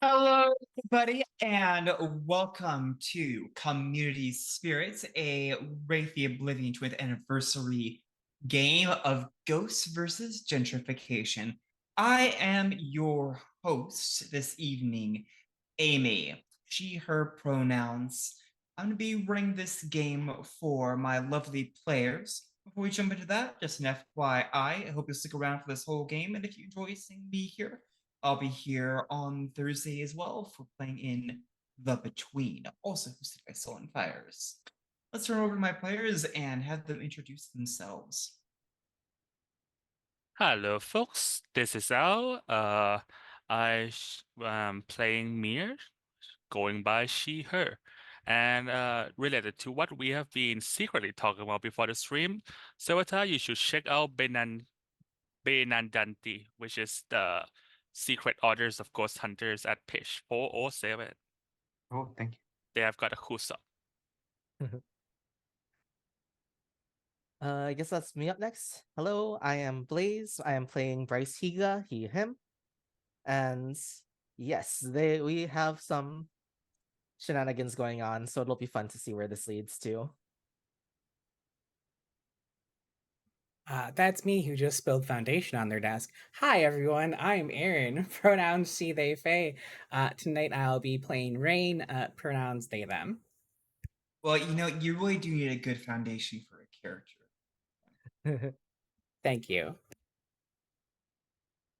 Hello, everybody, and welcome to Community Spirits, a Wraith the Oblivion 20th anniversary game of Ghosts versus Gentrification. I am your host this evening, Amy. She, her pronouns. I'm going to be running this game for my lovely players. Before we jump into that, just an FYI, I hope you'll stick around for this whole game, and if you enjoy seeing me here, I'll be here on Thursday as well for playing in The Between, also hosted by Sullen Fires. Let's turn over to my players and have them introduce themselves. Hello, folks. This is Al. I am playing Mir, going by she, her. And related to what we have been secretly talking about before the stream, Sawata, you should check out Benandanti, which is the Secret Orders of Ghost Hunters at page 407. Oh, thank They have got a Husa. I guess that's me up next. Hello, I am Blaze. I am playing Bryce Higa, he, him. And yes, we have some shenanigans going on, so it'll be fun to see where this leads to. That's me who just spilled foundation on their desk. Hi, everyone. I'm Aaron. Pronouns she, they, they. Tonight I'll be playing Rain. Pronouns they, them. Well, you really do need a good foundation for a character. Thank you.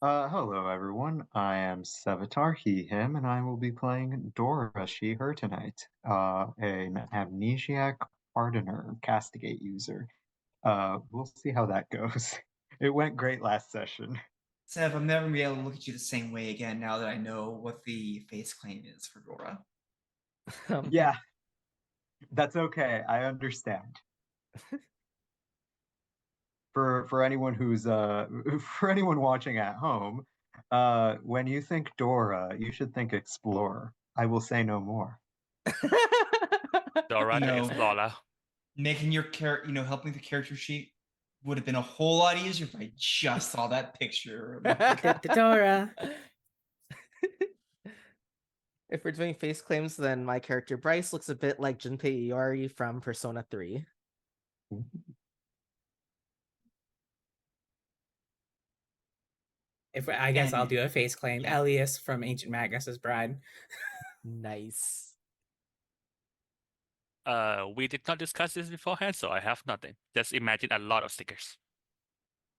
Hello, everyone. I am Sevatar, he, him, and I will be playing Dora, she, her tonight. An amnesiac pardoner castigate user. We'll see how that goes. It went great last session. Sev, I'm never gonna be able to look at you the same way again now that I know what the face claim is for Dora. Yeah, that's okay. I understand. For anyone who's for anyone watching at home, when you think Dora, you should think Explorer. I will say no more. Dora the No. Explorer. Making your character, helping the character sheet would have been a whole lot easier if I just saw that picture. Dora. If we're doing face claims, then my character Bryce looks a bit like Junpei Iori from Persona 3. I guess I'll And- do a face claim. yeah. Elias from Ancient Magus's Bride. Nice. We did not discuss this beforehand, so I have nothing. Just imagine a lot of stickers.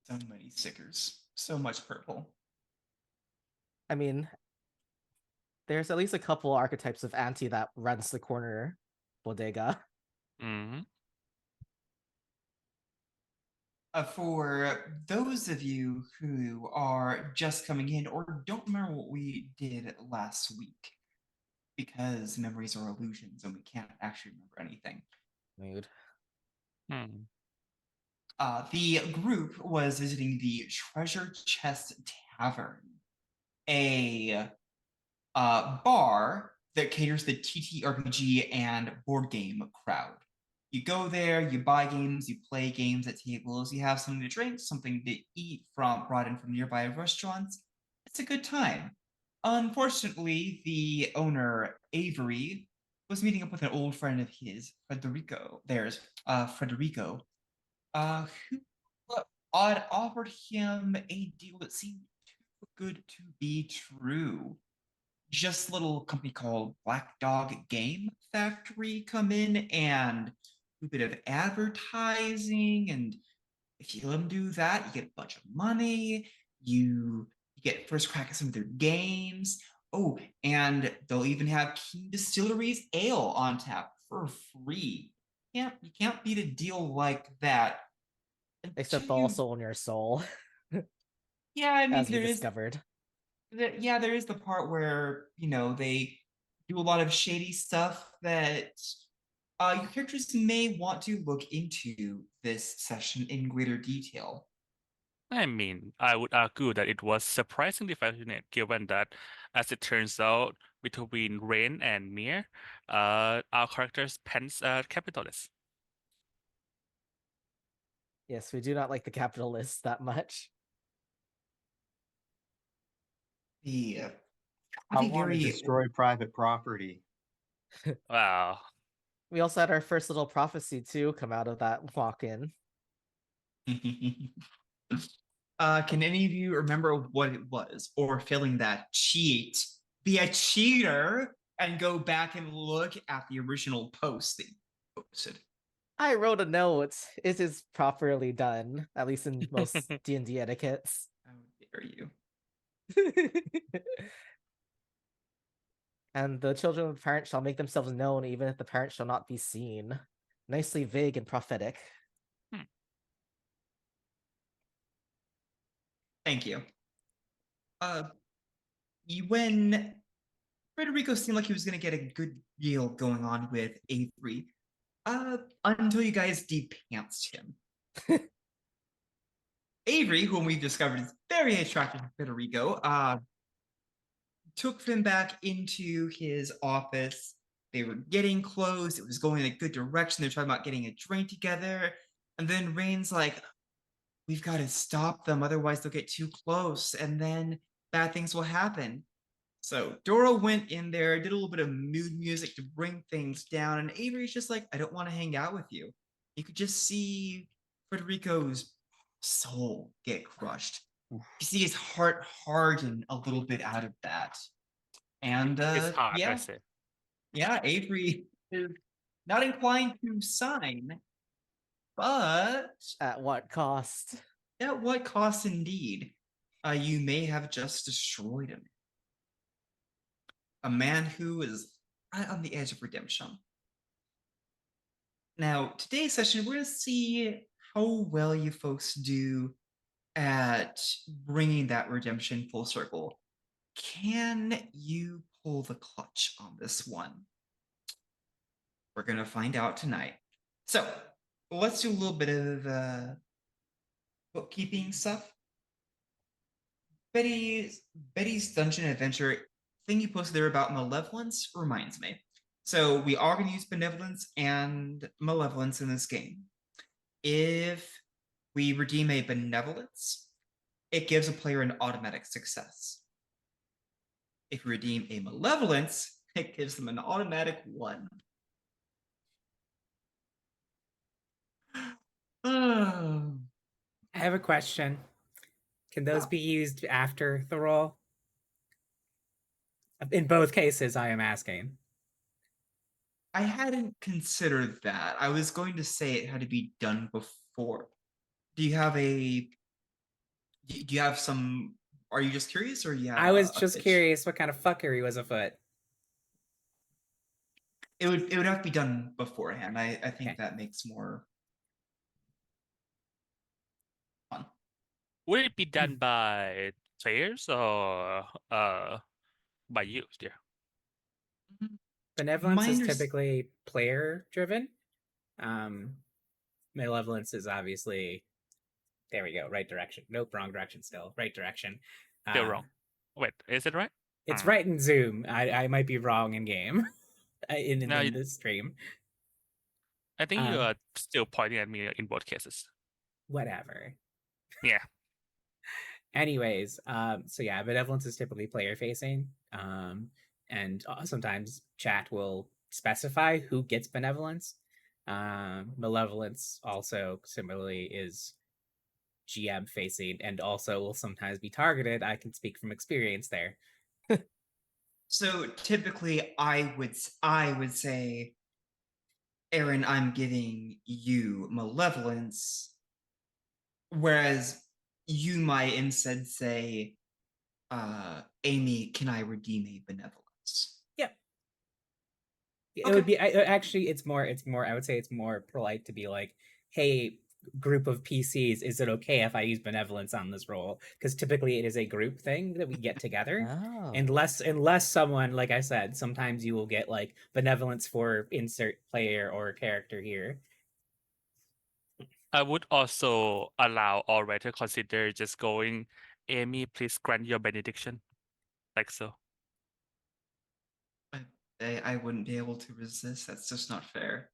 So many stickers. So much purple. I mean, there's at least a couple archetypes of Auntie that runs the corner bodega. Mm-hmm. For those of you who are just coming in or don't remember what we did last week, because memories are illusions and we can't actually remember anything. Mood. The group was visiting the Treasure Chest Tavern, a bar that caters the TTRPG and board game crowd. You go there, you buy games, you play games at tables, you have something to drink, something to eat brought in from nearby restaurants. It's a good time. Unfortunately, the owner, Avery, was meeting up with an old friend of his, Federico, who had offered him a deal that seemed too good to be true. Just a little company called Black Dog Game Factory come in and do a bit of advertising, and if you let them do that, you get a bunch of money. You get first crack at some of their games. Oh, and they'll even have King Distillery's ale on tap for free. You can't beat a deal like that. Except until you- also on your soul, yeah, I mean as we there is discovered. there is the part where they do a lot of shady stuff that your characters may want to look into this session in greater detail. I mean, I would argue that it was surprisingly fascinating, given that, as it turns out, between Rain and Mir, our characters' parents are capitalists. Yes, we do not like the capitalists that much. The I Really want to very destroy private property. Wow. We also had our first little prophecy too come out of that walk-in. Can any of you remember what it was, or failing that cheat, be a cheater and go back and look at the original post that you posted? I wrote a note. It is properly done, at least in most D&D etiquettes. How dare you? And the children of the parent shall make themselves known, even if the parent shall not be seen. Nicely vague and prophetic. Thank you. When Federico seemed like he was going to get a good deal going on with Avery, until you guys de-pantsed him. Avery, whom we've discovered is very attracted to Federico, took him back into his office. They were getting close. It was going in a good direction. They're talking about getting a drink together. And then Rain's like, we've got to stop them. Otherwise, they'll get too close. And then bad things will happen. So Dora went in there, did a little bit of mood music to bring things down. And Avery's just like, I don't want to hang out with you. You could just see Federico's soul get crushed. You see his heart harden a little bit out of that. And It's hard, I yeah, say. yeah, Avery is not inclined to sign, but At what cost? at what cost indeed? You may have just destroyed him. A man who is right on the edge of redemption. Now, today's session, we're going to see how well you folks do at bringing that redemption full circle. Can you pull the clutch on this one? We're going to find out tonight. So, let's do a little bit of bookkeeping stuff. Betty's Dungeon Adventure thing you posted there about malevolence reminds me. So we are going to use benevolence and malevolence in this game. If we redeem a benevolence, it gives a player an automatic success. If we redeem a malevolence, it gives them an automatic 1. Oh. I have a question. Can those Yeah. be used after the roll? In both cases, I am asking. I hadn't considered that. I was going to say it had to be done before. Do you have some, are you just curious, or you have I was a just pitch? curious what kind of fuckery was afoot. It would have to be done beforehand. I think Okay. that makes more fun. Would it be done by players or by you, dear? Benevolence is Minor- typically player driven. Malevolence is obviously, there we go, right direction. Nope, wrong direction still. Right direction. Still wrong. Wait, is it right? It's right in Zoom. I might be wrong in game. in No, in this stream. I think you are still pointing at me in both cases. Whatever. Yeah. Anyways, so yeah, benevolence is typically player facing. And sometimes chat will specify who gets benevolence. Malevolence also similarly is GM facing and also will sometimes be targeted. I can speak from experience there. So typically, I would say, Aaron, I'm giving you malevolence, whereas you might instead say, Amy, can I redeem a benevolence? Yep. It Okay. would be actually it's more I would say it's more polite to be like, hey, group of PCs, is it okay if I use benevolence on this roll? Because typically it is a group thing that we get together. Oh. Unless someone, like I said, sometimes you will get like benevolence for insert player or character here. I would also allow all right to consider just going, Amy, please grant your benediction. Like so. I wouldn't be able to resist. That's just not fair.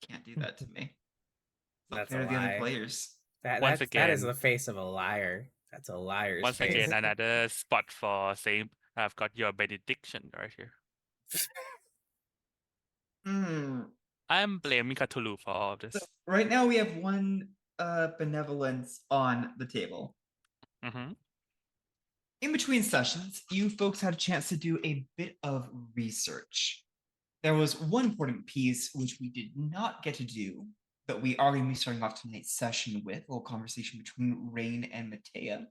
Can't do that to me. It's not That's fair a to the other lie. players. That is the face of a liar. That's a liar's Once face. again, another spot for saying I've got your benediction right here. I'm blaming Cthulhu for all of this. So right now we have one benevolence on the table. Mm-hmm. In between sessions, you folks had a chance to do a bit of research. There was one important piece which we did not get to do, but we are going to be starting off tonight's session with a little conversation between Rain and Matea.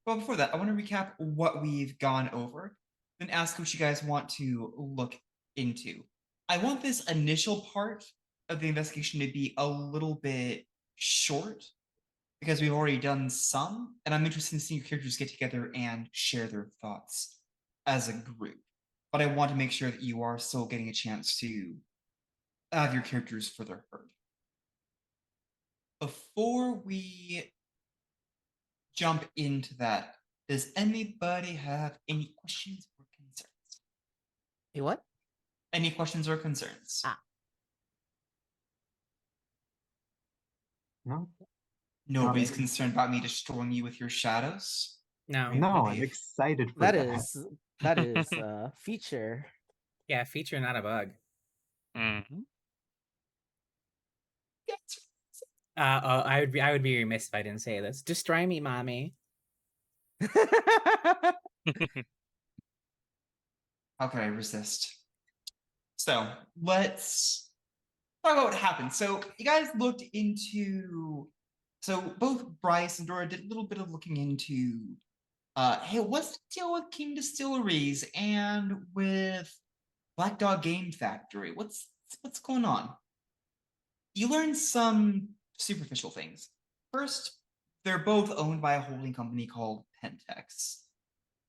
But before that, I want to recap what we've gone over, then ask what you guys want to look into. I want this initial part of the investigation to be a little bit short because we've already done some, and I'm interested in seeing your characters get together and share their thoughts as a group. But I want to make sure that you are still getting a chance to have your characters further heard. Before we jump into that, does anybody have any questions or concerns? Hey, what? Any questions or concerns? No, Nobody's really. concerned about me destroying you with your shadows? No. Right. No, I'm Dave? excited for That that. is a feature. Yeah, feature, not a bug. Mm-hmm. Yes. I would be remiss if I didn't say this. Destroy me, mommy. How could I resist? So let's talk about what happened. So you guys looked into. So both Bryce and Dora did a little bit of looking into. Hey, what's the deal with King Distilleries and with Black Dog Game Factory? What's going on? You learned some superficial things. First, they're both owned by a holding company called Pentex.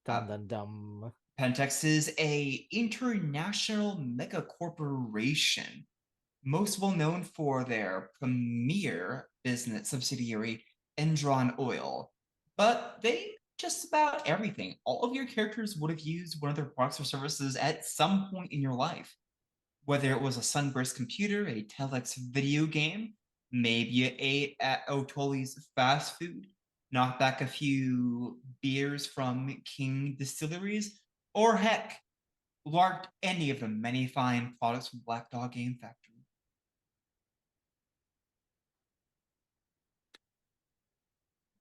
Dum dum dum. Pentex is a international mega corporation, most well known for their premier business subsidiary, Endron Oil. But they just about everything. All of your characters would have used one of their products or services at some point in your life. Whether it was a Sunburst computer, a Telex video game, maybe you ate at Otoli's fast food, knocked back a few beers from King Distilleries, or heck, larked any of the many fine products from Black Dog Game Factory.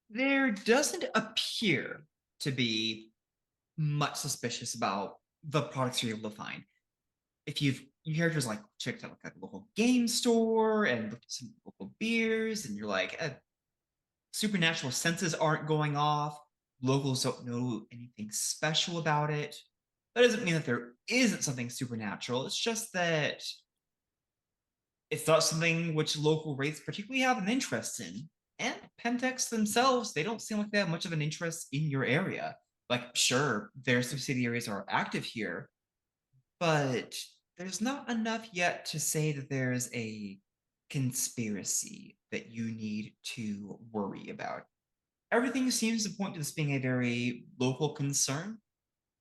There doesn't appear to be much suspicious about the products you're able to find. If your characters like checked out like a local game store and looked at some local beers, and you're like, supernatural senses aren't going off, locals don't know anything special about it. That doesn't mean that there isn't something supernatural. It's just that it's not something which local wraiths particularly have an interest in. And Pentex themselves, they don't seem like they have much of an interest in your area. Like, sure, their subsidiaries are active here, but there's not enough yet to say that there's a conspiracy that you need to worry about. Everything seems to point to this being a very local concern.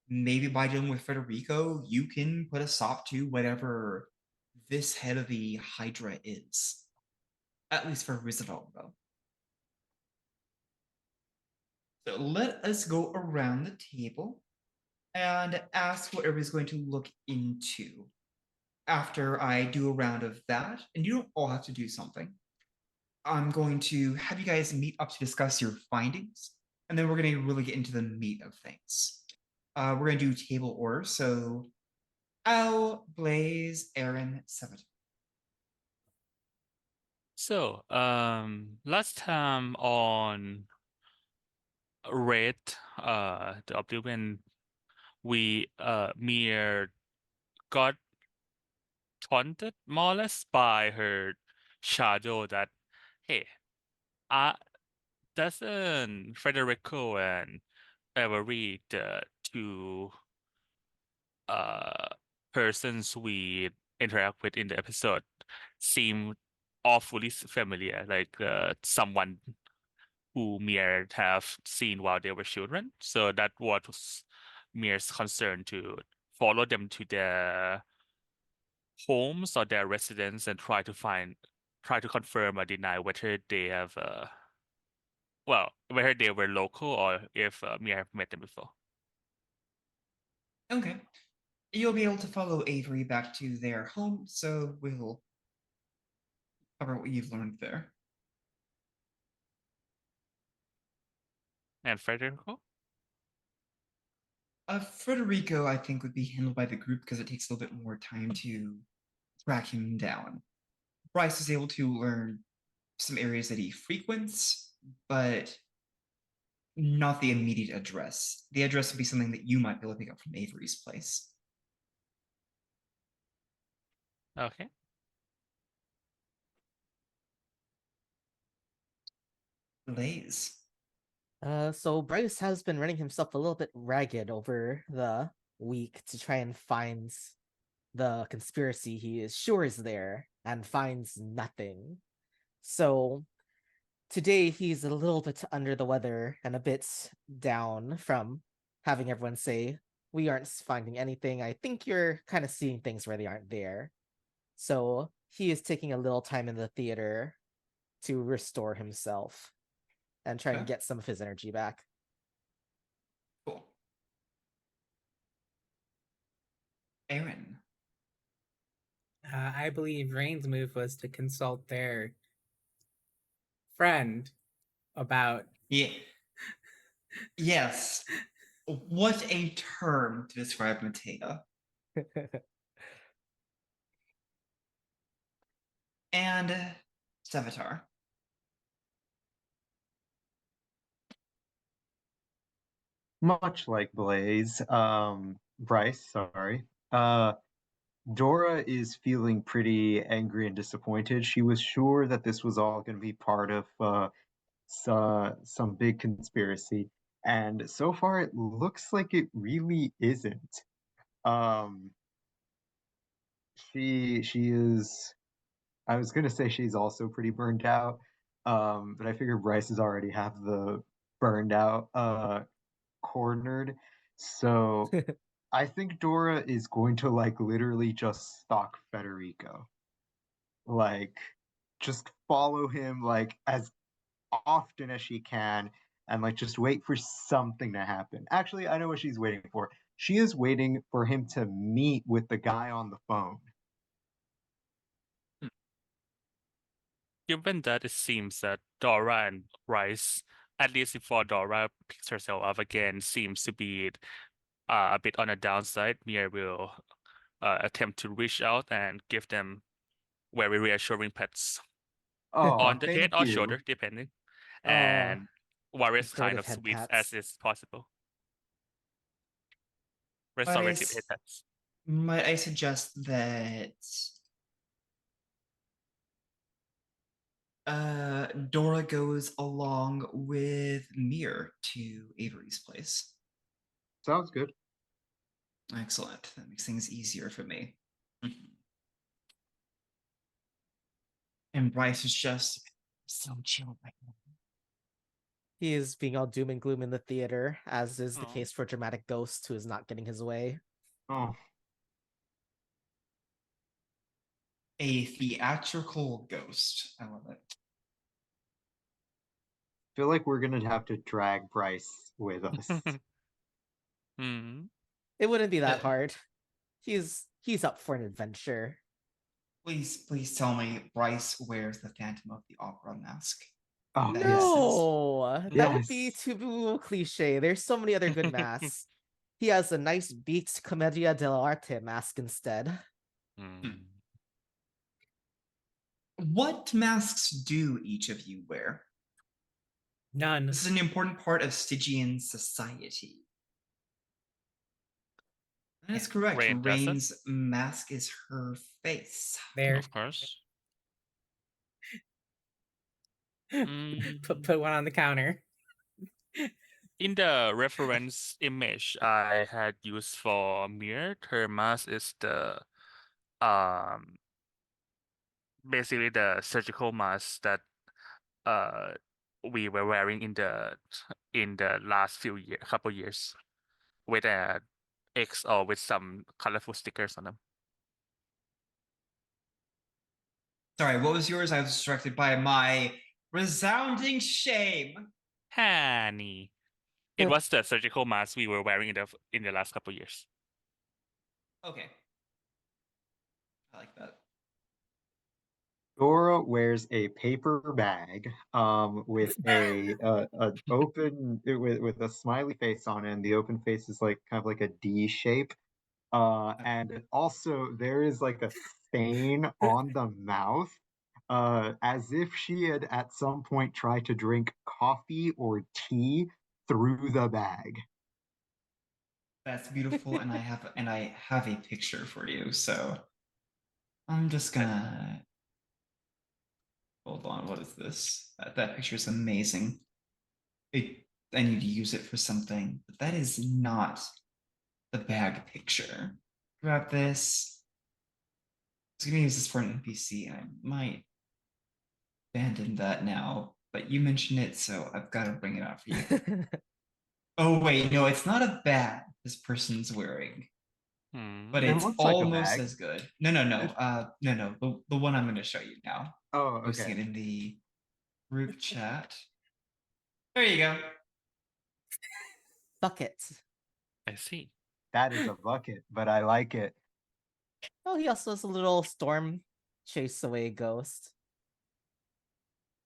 Maybe by dealing with Federico, you can put a stop to whatever this head of the Hydra is. At least for Rizadol, though. So let us go around the table and ask what everybody's going to look into. After I do a round of that, and you don't all have to do something, I'm going to have you guys meet up to discuss your findings, and then we're going to really get into the meat of things. We're going to do table order. So, Al, Blaze, Aaron, Seven. So, last time on Wraith, the Oblivion, we Mir got taunted more or less by her shadow that, hey, doesn't Federico and Avery, the two persons we interact with in the episode, seem awfully familiar, like someone who Mir have seen while they were children. So that was Mir's concern, to follow them to their homes or their residence and try to confirm or deny whether they have whether they were local or if Mir have met them before. Okay. You'll be able to follow Avery back to their home, so we'll cover what you've learned there. And Federico? Federico, I think, would be handled by the group because it takes a little bit more time to track him down. Bryce is able to learn some areas that he frequents, but not the immediate address. The address would be something that you might be able to pick up from Avery's place. Okay. Blaze. So Bryce has been running himself a little bit ragged over the week to try and find the conspiracy he is sure is there and finds nothing. So today he's a little bit under the weather and a bit down from having everyone say, "We aren't finding anything. I think you're kind of seeing things where they aren't there." So he is taking a little time in the theater to restore himself and try and Okay. get some of his energy back. Cool. Aaron. I believe Rain's move was to consult their friend about. Yeah. Yes. What a term to describe Matea. And Sevatar. Much like Blaze, Bryce, sorry. Dora is feeling pretty angry and disappointed. She was sure that this was all going to be part of some big conspiracy, and so far it looks like it really isn't. Um, she is. I was gonna say she's also pretty burned out, but I figure Bryce has already have the burned out cornered. So I think Dora is going to like literally just stalk Federico. Like just follow him like as often as she can and like just wait for something to happen. Actually, I know what she's waiting for. She is waiting for him to meet with the guy on the phone. Given that it seems that Dora and Bryce, at least before Dora picks herself up again, seems to be a bit on the downside, Mia will attempt to reach out and give them very reassuring pets Oh, on the head thank or you. shoulder, depending, Oh, and various kind of restorative head sweets pats. as is possible. Restorative head pets. Might I suggest that Dora goes along with Mir to Avery's place? Sounds good. Excellent. That makes things easier for me. Mhm. And Bryce is just so chill right now. He is being all doom and gloom in the theater, as is the Oh. case for Dramatic Ghost, who is not getting his way. Oh, A theatrical ghost. I love it. feel like we're gonna have to drag Bryce with us. Hmm. It wouldn't be that Uh, hard. He's up for an adventure. Please tell me Bryce wears the Phantom of the Opera mask. Oh, That yes. is- No, that would be Yes. too cliche. There's so many other good masks. He has a nice Beats Commedia dell'arte mask instead. Hmm. What masks do each of you wear? None. This is an important part of Stygian society. That is Yeah, correct. Rain does it. Rain's mask is her face. There. Of course. Put one on the counter. In the reference image I had used for Mir, her mask is the basically the surgical mask that uh we were wearing in the last couple years with a X or with some colorful stickers on them. Sorry, what was yours? I was distracted by my resounding shame. Honey. It was the surgical mask we were wearing in the last couple years. Okay. I like that. Dora wears a paper bag with a open with a smiley face on it, and the open face is like kind of like a D shape. And also there is like a stain on the mouth, as if she had at some point tried to drink coffee or tea through the bag. That's beautiful, and I have a picture for you. So I'm just gonna hold on. What is this? That picture is amazing. I need to use it for something, but that is not the bag picture. Grab this. I was gonna use this for an NPC, and I might abandon that now. But you mentioned it, so I've got to bring it out for you. Oh wait, no, it's not a bag this person's wearing, but It it's looks like a almost bag. as good. No. The one I'm going to show you now. Oh, Posting okay. it in the group chat. There you go. Bucket. I see. That is a bucket, but I like it. Oh, he also has a little storm chase away ghost.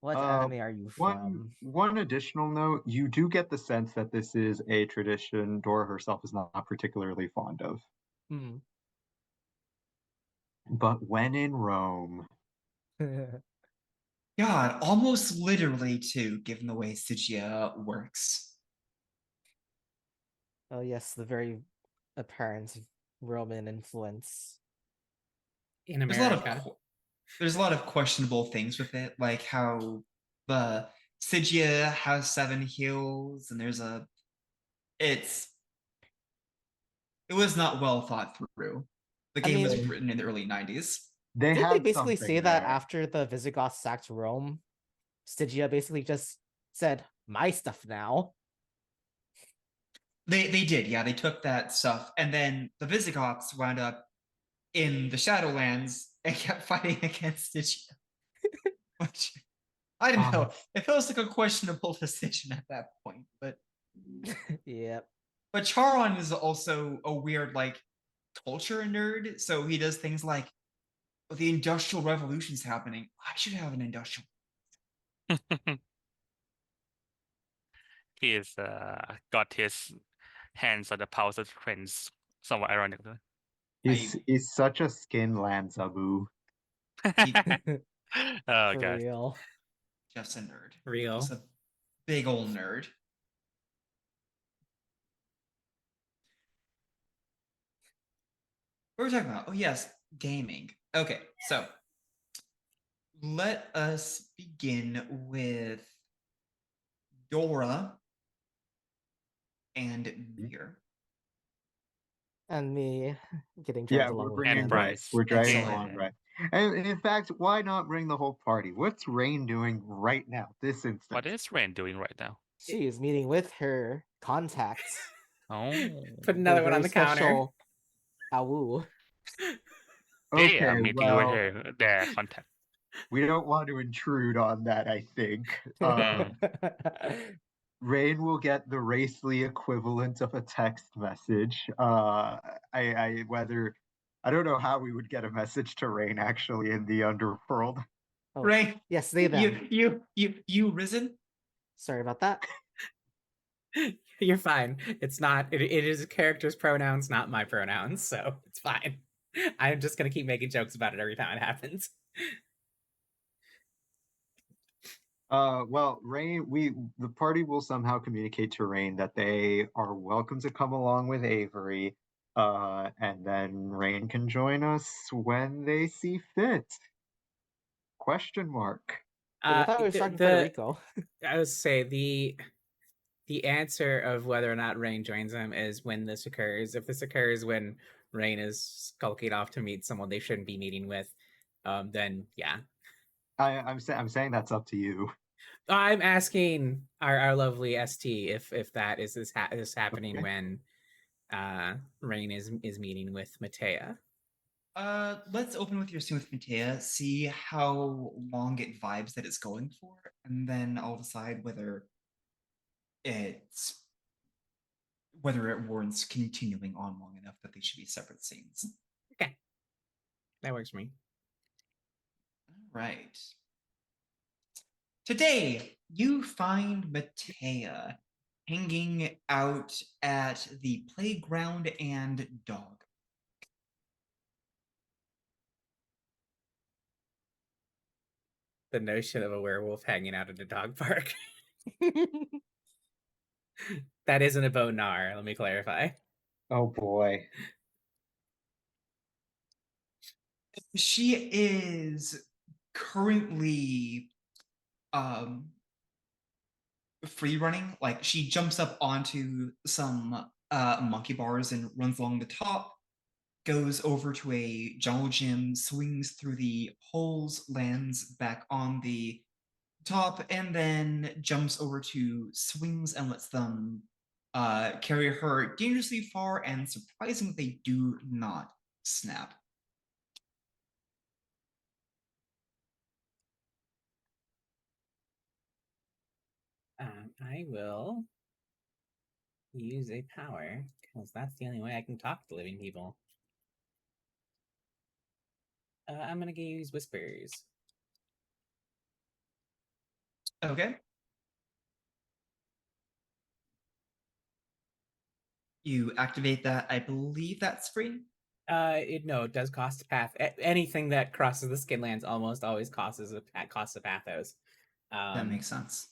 What anime are you from? One additional note, you do get the sense that this is a tradition Dora herself is not particularly fond of. Hmm. But when in Rome, God, almost literally too, given the way Stygia works. Oh yes, the very apparent Roman influence. In There's a lot of America. there's a lot of questionable things with it, like how the Stygia has 7 heals, and it was not well thought through. The I game was mean, written in the early 90s. they did they had basically something say that there. after the Visigoths sacked Rome, Stygia basically just said, "My stuff now." They did, yeah. They took that stuff, and then the Visigoths wound up in the Shadowlands and kept fighting against Stygia. Which I don't know. It feels like a questionable decision at that point, but Yep. Charon is also a weird like culture nerd, so he does things like the Industrial Revolution's happening. I should have an industrial. He's got his hands on the pulse of trends, somewhat ironically. He's such a skin Lanzabu. Oh For god. real. Jeff's a nerd. Real. Just a big old nerd. What were we talking about? Oh yes, gaming. Okay, so let us begin with Dora and Mir. And me getting Yeah, dragged along we're with bringing And him. Bryce. We're dragging Excellent. along Bryce. And in fact, why not bring the whole party? What's Rain doing right now, this instant? What is Ren doing right now? She is meeting with her contacts. Oh. Put another Her one on very the counter. special Awu. They Okay, are meeting well, with their contact. we don't want to intrude on that, I think. Hmm. Rain will get the Wraithly equivalent of a text message. I don't know how we would get a message to Rain actually in the underworld. Oh, Ray, yes, they them. you risen? Sorry about that. You're fine. It's not. It is a character's pronouns, not my pronouns, so it's fine. I'm just gonna keep making jokes about it every time it happens. Well, the party will somehow communicate to Rain that they are welcome to come along with Avery, and then Rain can join us when they see fit. Question mark. Wait, I thought we were talking Federico. I would say the answer of whether or not Rain joins them is when this occurs. If this occurs when Rain is skulking off to meet someone they shouldn't be meeting with, then yeah. I'm saying that's up to you. I'm asking our lovely ST if that is happening Okay. when Rain is meeting with Matea. Let's open with your scene with Matea, see how long it vibes that it's going for, and then I'll decide whether whether it warrants continuing on long enough that they should be separate scenes. Okay. That works for me. All right. Today, you find Matea hanging out at the playground and dog. The notion of a werewolf hanging out at a dog park. That isn't a bonar, let me clarify. Oh boy. She is currently free running. Like, she jumps up onto some monkey bars and runs along the top, goes over to a jungle gym, swings through the holes, lands back on the top, and then jumps over to swings and lets them carry her dangerously far, and surprisingly, they do not snap. I will use a power, because that's the only way I can talk to living people. I'm gonna use Whispers. Okay. You activate that. I believe that's free. It does cost a path. Anything that crosses the Skinlands almost always costs a pathos. That makes sense.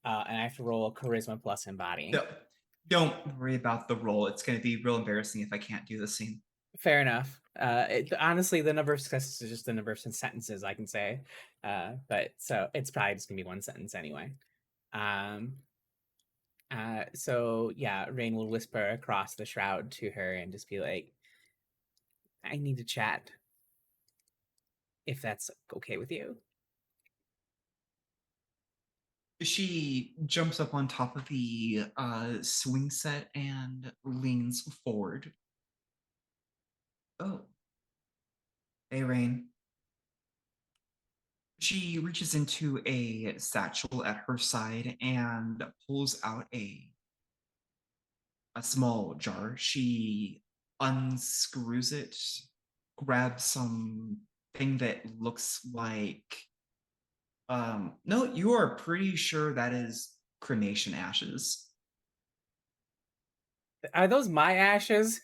And I have to roll Charisma plus Embody. No, don't worry about the roll. It's going to be real embarrassing if I can't do the scene. Fair enough. Honestly, the number of successes is just the number of sentences I can say. But so it's probably just gonna be one sentence anyway. So yeah, Rain will whisper across the shroud to her and just be like, "I need to chat. If that's okay with you." She jumps up on top of the swing set and leans forward. Oh. Hey, Rain. She reaches into a satchel at her side and pulls out a small jar. She unscrews it, grabs something that looks like no, you are pretty sure that is cremation ashes. Are those my ashes?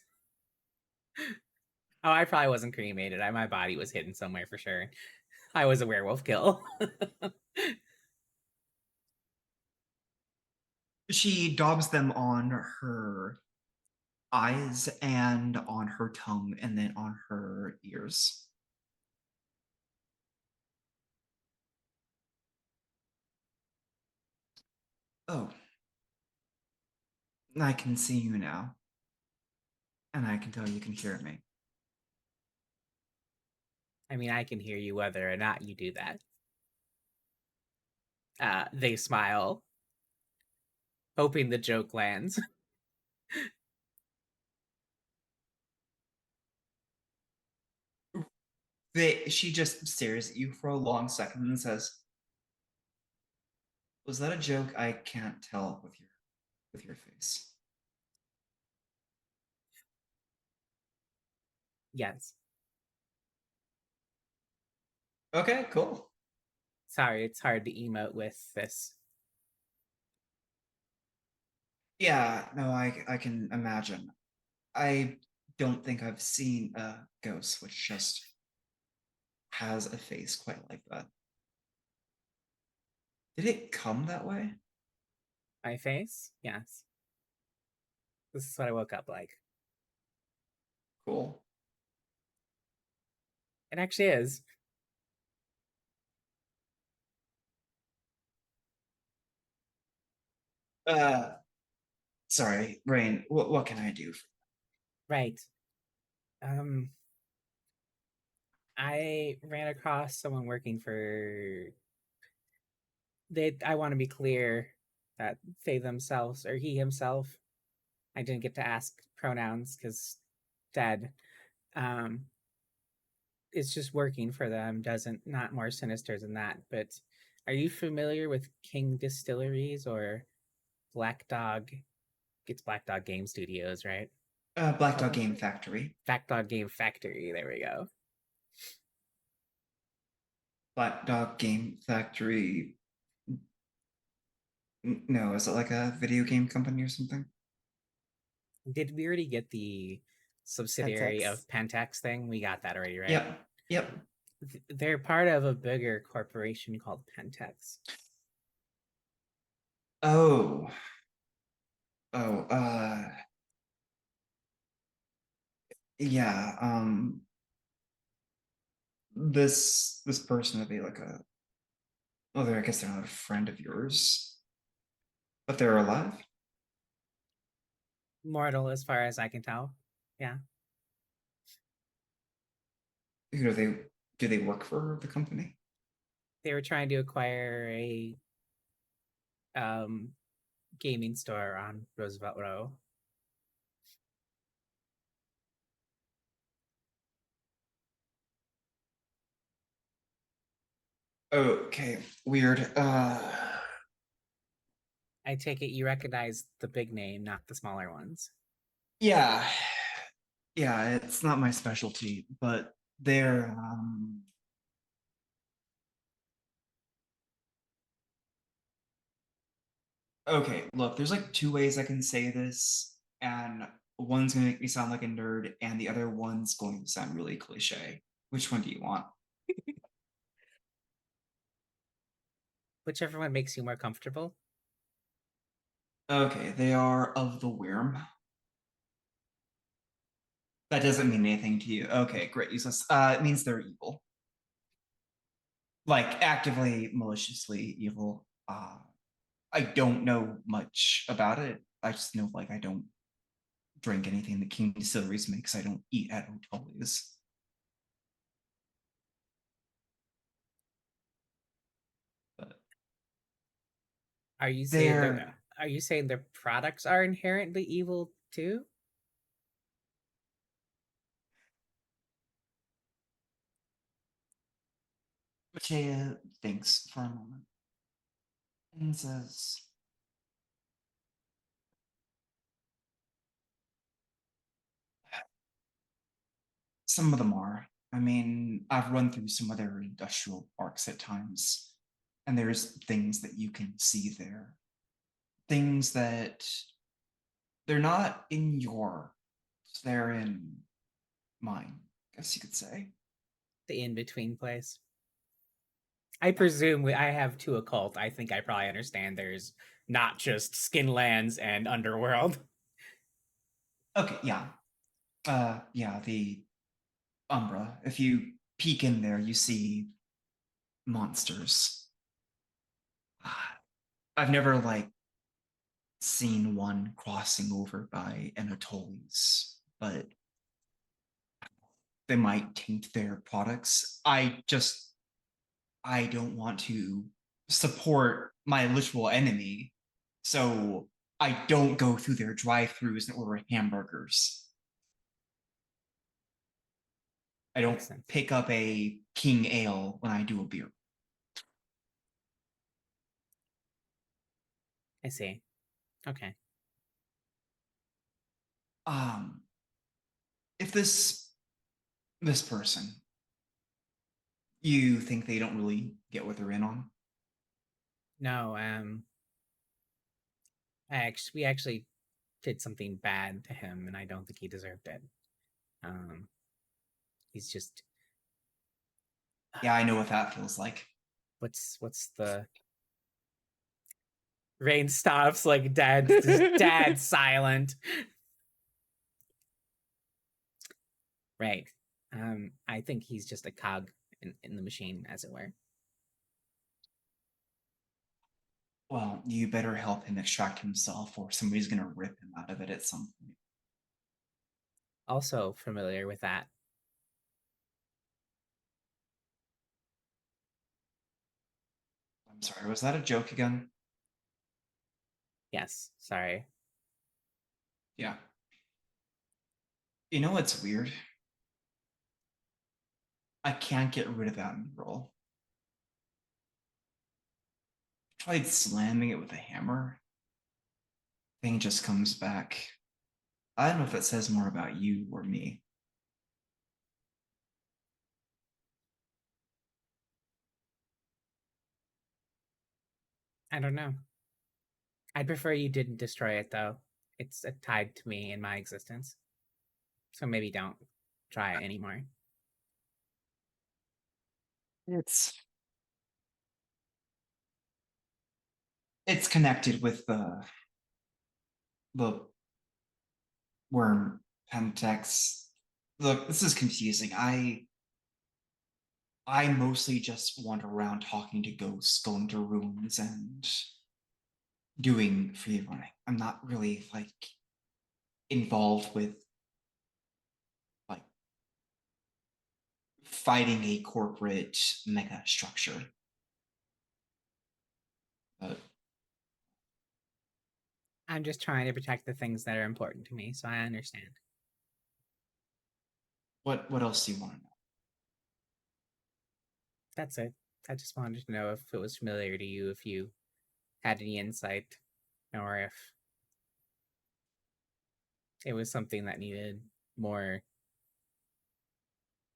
Oh, I probably wasn't cremated. My body was hidden somewhere for sure. I was a werewolf kill. She daubs them on her eyes and on her tongue and then on her ears. Oh, I can see you now. And I can tell you can hear me. I mean, I can hear you whether or not you do that. They smile, hoping the joke lands. She just stares at you for a long second and says, "Was that a joke? I can't tell with your face." Yes. Okay, cool. Sorry, it's hard to emote with this. Yeah, no, I can imagine. I don't think I've seen a ghost which just has a face quite like that. Did it come that way? My face? Yes. This is what I woke up like. Cool. It actually is. Sorry, Rain, what can I do? Right. I ran across someone working for I want to be clear that they themselves or he himself, I didn't get to ask pronouns because dead. It's just working for them, doesn't not more sinister than that. But are you familiar with King Distilleries or Black Dog it's Black Dog Game Studios, right? Black Dog Game Factory. Black Dog Game Factory. There we go. Black Dog Game Factory. No, is it like a video game company or something? Did we already get the subsidiary of Pentex thing? We got that already, right? Yep. Yep. They're part of a bigger corporation called Pentex. Oh. Yeah, this person would be like I guess they're not a friend of yours, but they're alive. Mortal, as far as I can tell. Yeah. Who do they work for the company? They were trying to acquire a gaming store on Roosevelt Row. Okay, weird. I take it you recognize the big name, not the smaller ones. Yeah. Yeah, it's not my specialty, but they're okay, look, there's like two ways I can say this, and one's gonna make me sound like a nerd, and the other one's going to sound really cliche. Which one do you want? Whichever one makes you more comfortable. Okay, they are of the Wyrm. That doesn't mean anything to you. Okay, great, useless. It means they're evil. Like actively, maliciously evil. I don't know much about it. I just know like I don't drink anything that King Distilleries makes. I don't eat at hotels. But Are you saying their products are inherently evil too? Matea thinks for a moment and says, some of them are. I mean, I've run through some of their industrial parks at times, and there's things that you can see there. Things that they're not in your, they're in mine, I guess you could say. The in-between place. I presume I have two occult. I think I probably understand there's not just Skinlands and Underworld. Okay, yeah. Yeah, the Umbra. If you peek in there, you see monsters. I've never like seen one crossing over by Anatolis, but they might taint their products. I don't want to support my literal enemy, so I don't go through their drive-throughs and order hamburgers. I don't Makes sense. pick up a King Ale when I do a beer. I see. Okay. If this person, you think they don't really get what they're in on? No, we actually did something bad to him, and I don't think he deserved it. He's just Yeah, I know what that feels like. what's the Rain stops like dad silent. Right. I think he's just a cog in the machine, as it were. Well, you better help him extract himself, or somebody's gonna rip him out of it at some point. Also familiar with that. I'm sorry, was that a joke again? Yes, sorry. Yeah. You know what's weird? I can't get rid of that mural. I tried slamming it with a hammer. thing just comes back. I don't know if it says more about you or me. I don't know. I'd prefer you didn't destroy it, though. It's tied to me in my existence. So maybe don't try it anymore. It's connected with the worm Pentex. Look, this is confusing. I mostly just wander around talking to ghosts, going to rooms, and doing free running. I'm not really like involved with like fighting a corporate mega structure. But I'm just trying to protect the things that are important to me, so I understand. what else do you want to know? That's it. I just wanted to know if it was familiar to you, if you had any insight, or if it was something that needed more,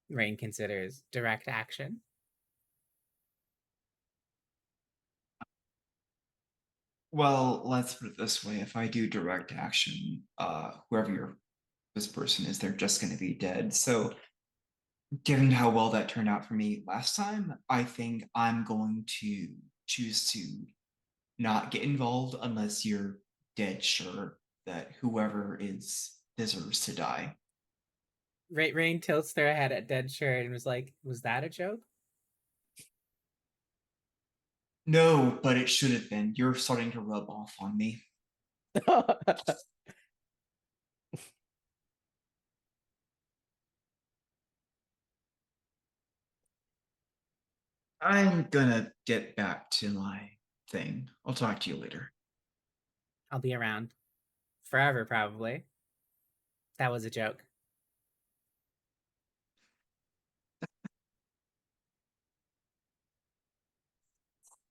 Rain considers, direct action. Well, let's put it this way: if I do direct action, this person is, they're just going to be dead. So, given how well that turned out for me last time, I think I'm going to choose to not get involved unless you're dead sure that whoever is deserves to die. Rain tilts their head at Dead Shirt and was like, "Was that a joke?" No, but it should have been. You're starting to rub off on me. I'm gonna get back to my thing. I'll talk to you later. I'll be around. Forever, probably. That was a joke.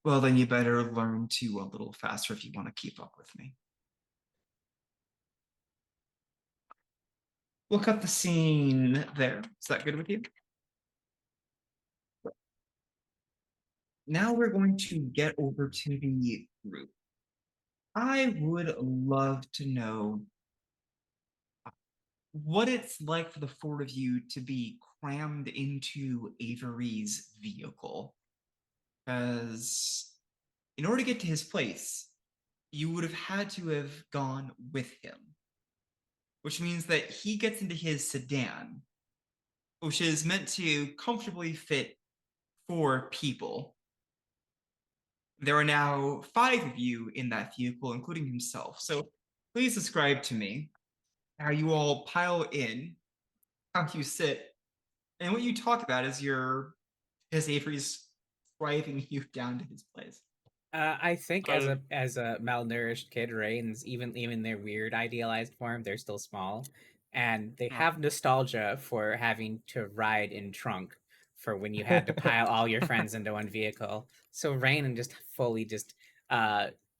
Well, then you better learn to a little faster if you want to keep up with me. We'll cut the scene there. Is that good with you? Now we're going to get over to the group. I would love to know what it's like for the four of you to be crammed into Avery's vehicle. Because in order to get to his place, you would have had to have gone with him, which means that he gets into his sedan, which is meant to comfortably fit 4 people. There are now 5 of you in that vehicle, including himself. So please describe to me how you all pile in, how you sit, and what you talk about as Avery's driving you down to his place. I think Uh, as a malnourished kid, Rain's even their weird idealized form, they're still small, and they have nostalgia for having to ride in trunk for when you had to pile all your friends into one vehicle. So Rain just fully just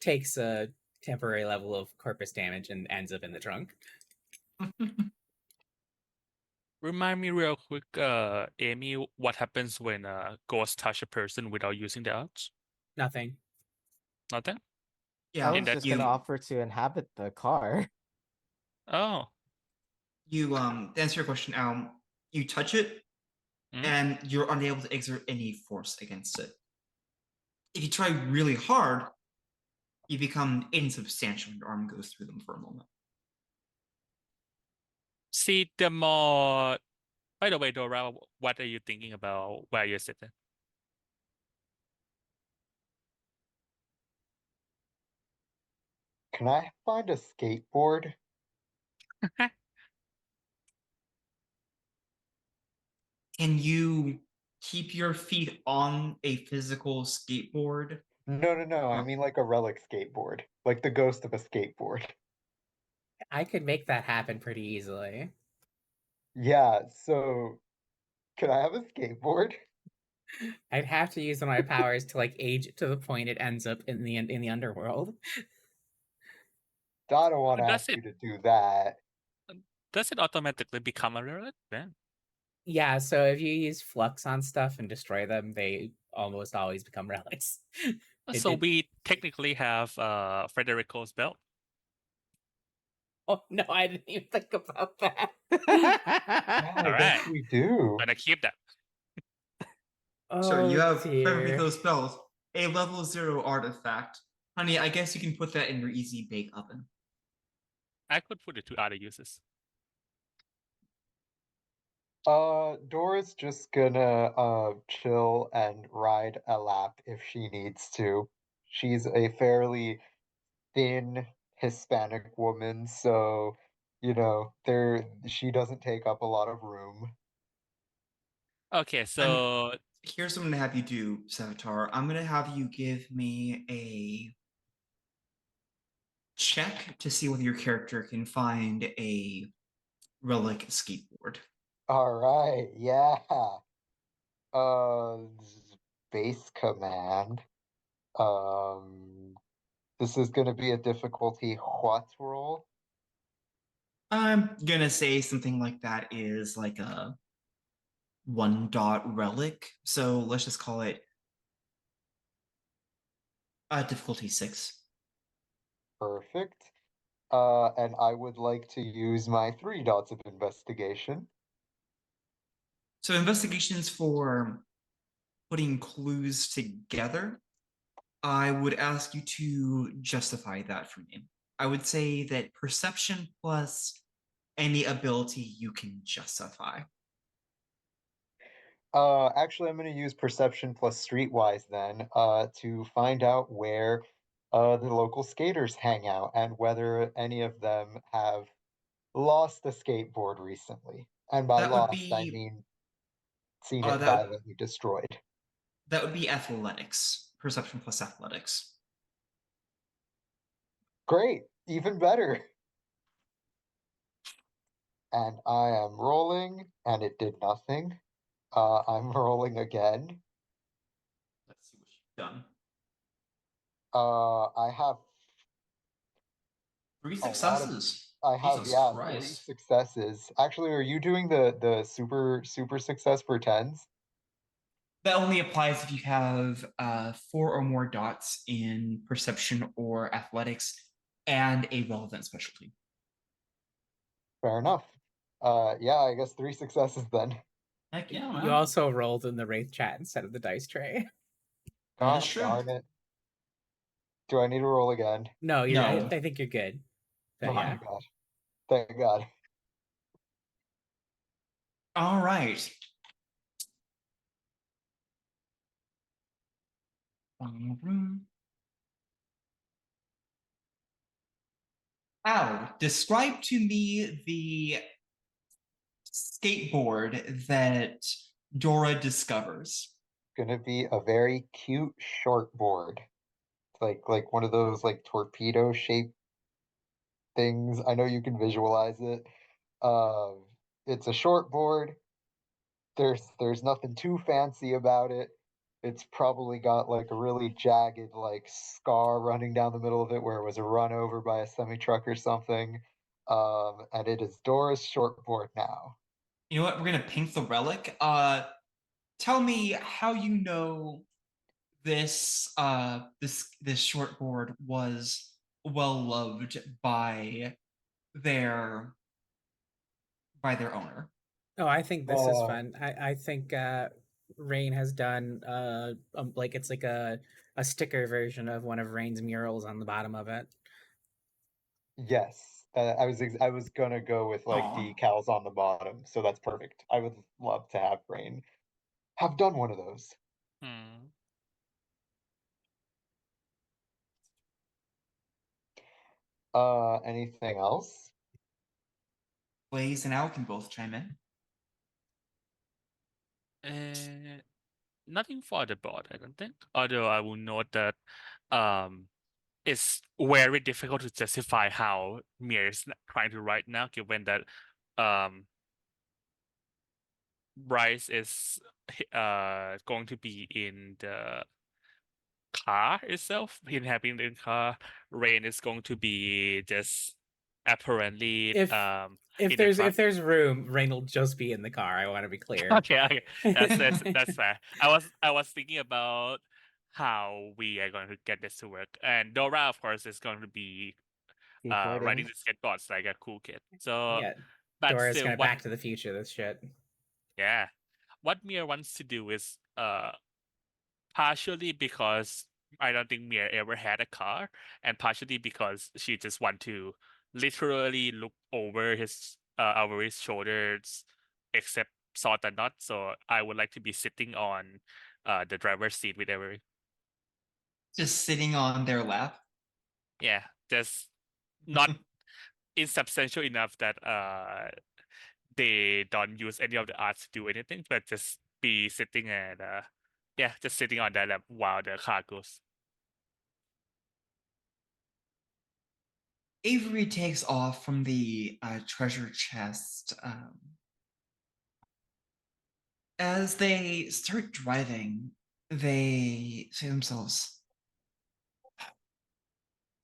takes a temporary level of corpus damage and ends up in the trunk. Remind me real quick, Amy, what happens when a ghost touch a person without using the arts? Nothing. Nothing? Yeah, I In was that just you gonna offer to inhabit the car. Oh. to answer your question, you touch it Mhm. and you're unable to exert any force against it. If you try really hard, you become insubstantial. Your arm goes through them for a moment. See, the more. By the way, Dora, what are you thinking about where you're sitting? Can I find a skateboard? Can you keep your feet on a physical skateboard? No. I Or- mean like a relic skateboard, like the ghost of a skateboard. I could make that happen pretty easily. Yeah, so can I have a skateboard? I'd have to use one of my powers to like age it to the point it ends up in the underworld. I don't want to Does ask you to do that. Does it automatically become a relic then? Yeah, so if you use flux on stuff and destroy them, they almost always become relics. So we technically have Frederico's belt. Oh no, I didn't even think about that. Yeah, I All guess right. we do. Gonna keep that. So you Oh have dear. those spells, a level 0 artifact. Honey, I guess you can put that in your easy bake oven. I could put it to other uses. Dora's just gonna chill and ride a lap if she needs to. She's a fairly thin Hispanic woman, so she doesn't take up a lot of room. Okay, so Here's what I'm gonna have you do, Savitar. I'm gonna have you give me a check to see whether your character can find a relic skateboard. All right, yeah. Base command. This is gonna be a difficulty what roll? I'm gonna say something like that is like a 1 dot relic. So let's just call it difficulty 6. Perfect. And I would like to use my 3 dots of investigation. So investigations for putting clues together. I would ask you to justify that for me. I would say that perception plus any ability you can justify. Actually, I'm going to use perception plus streetwise then, to find out where the local skaters hang out and whether any of them have lost a skateboard recently. And by That would lost, I be mean seen uh, it that violently destroyed. that would be athletics. Perception plus athletics. Great, even better. And I am rolling, and it did nothing. I'm rolling again. Let's see what you've done. I have 3 a lot of successes. I have, Jesus yeah, 3 Christ. successes. Actually, are you doing the super success for 10s? That only applies if you have 4 or more dots in perception or athletics and a relevant specialty. Fair enough. Yeah, I guess 3 successes then. Heck yeah, You man. also rolled in the Wraith chat instead of the dice tray. That is God true. darn it. Do I need to roll again? No, No. I think you're good. But Oh yeah. my god. Thank God. All right. Al, describe to me the skateboard that Dora discovers. Gonna be a very cute short board. Like one of those like torpedo shaped things. I know you can visualize it. Um, it's a short board. There's nothing too fancy about it. It's probably got like a really jagged like scar running down the middle of it where it was a run over by a semi truck or something. And it is Dora's shortboard now. You know what? We're gonna paint the relic. Tell me how you know this short board was well loved their by their owner. Oh, I think this is Uh, fun. I think Rain has done like it's like a sticker version of one of Rain's murals on the bottom of it. yes, I was gonna go with like Aw. decals on the bottom, so that's perfect. I would love to have Rain have done one of those. Hmm. Anything else? Blaze and Al can both chime in. Nothing for the board, I don't think. Although I will note that it's very difficult to justify how Mir is trying to write now, given that Bryce is going to be in the car itself, him having the car. Rain is going to be just apparently If in the trunk. if there's room, Rain will just be in the car. I want to be clear. Okay, that's fair. I was thinking about how we are going to get this to work, and Dora, of course, is going to be riding Skateboarding. the skateboards like a cool kid. So, Yeah, but Dora's still, gonna Back to the Future this shit. yeah, what Mia wants to do is partially because I don't think Mia ever had a car, and partially because she just want to literally look over his shoulders, except sort and not. So I would like to be sitting on the driver's seat with Avery. Just sitting on their lap. Yeah, just not insubstantial enough that they don't use any of the arts to do anything, but just be sitting and yeah, just sitting on that lap while the car goes. Avery takes off from the treasure chest. As they start driving, they say to themselves,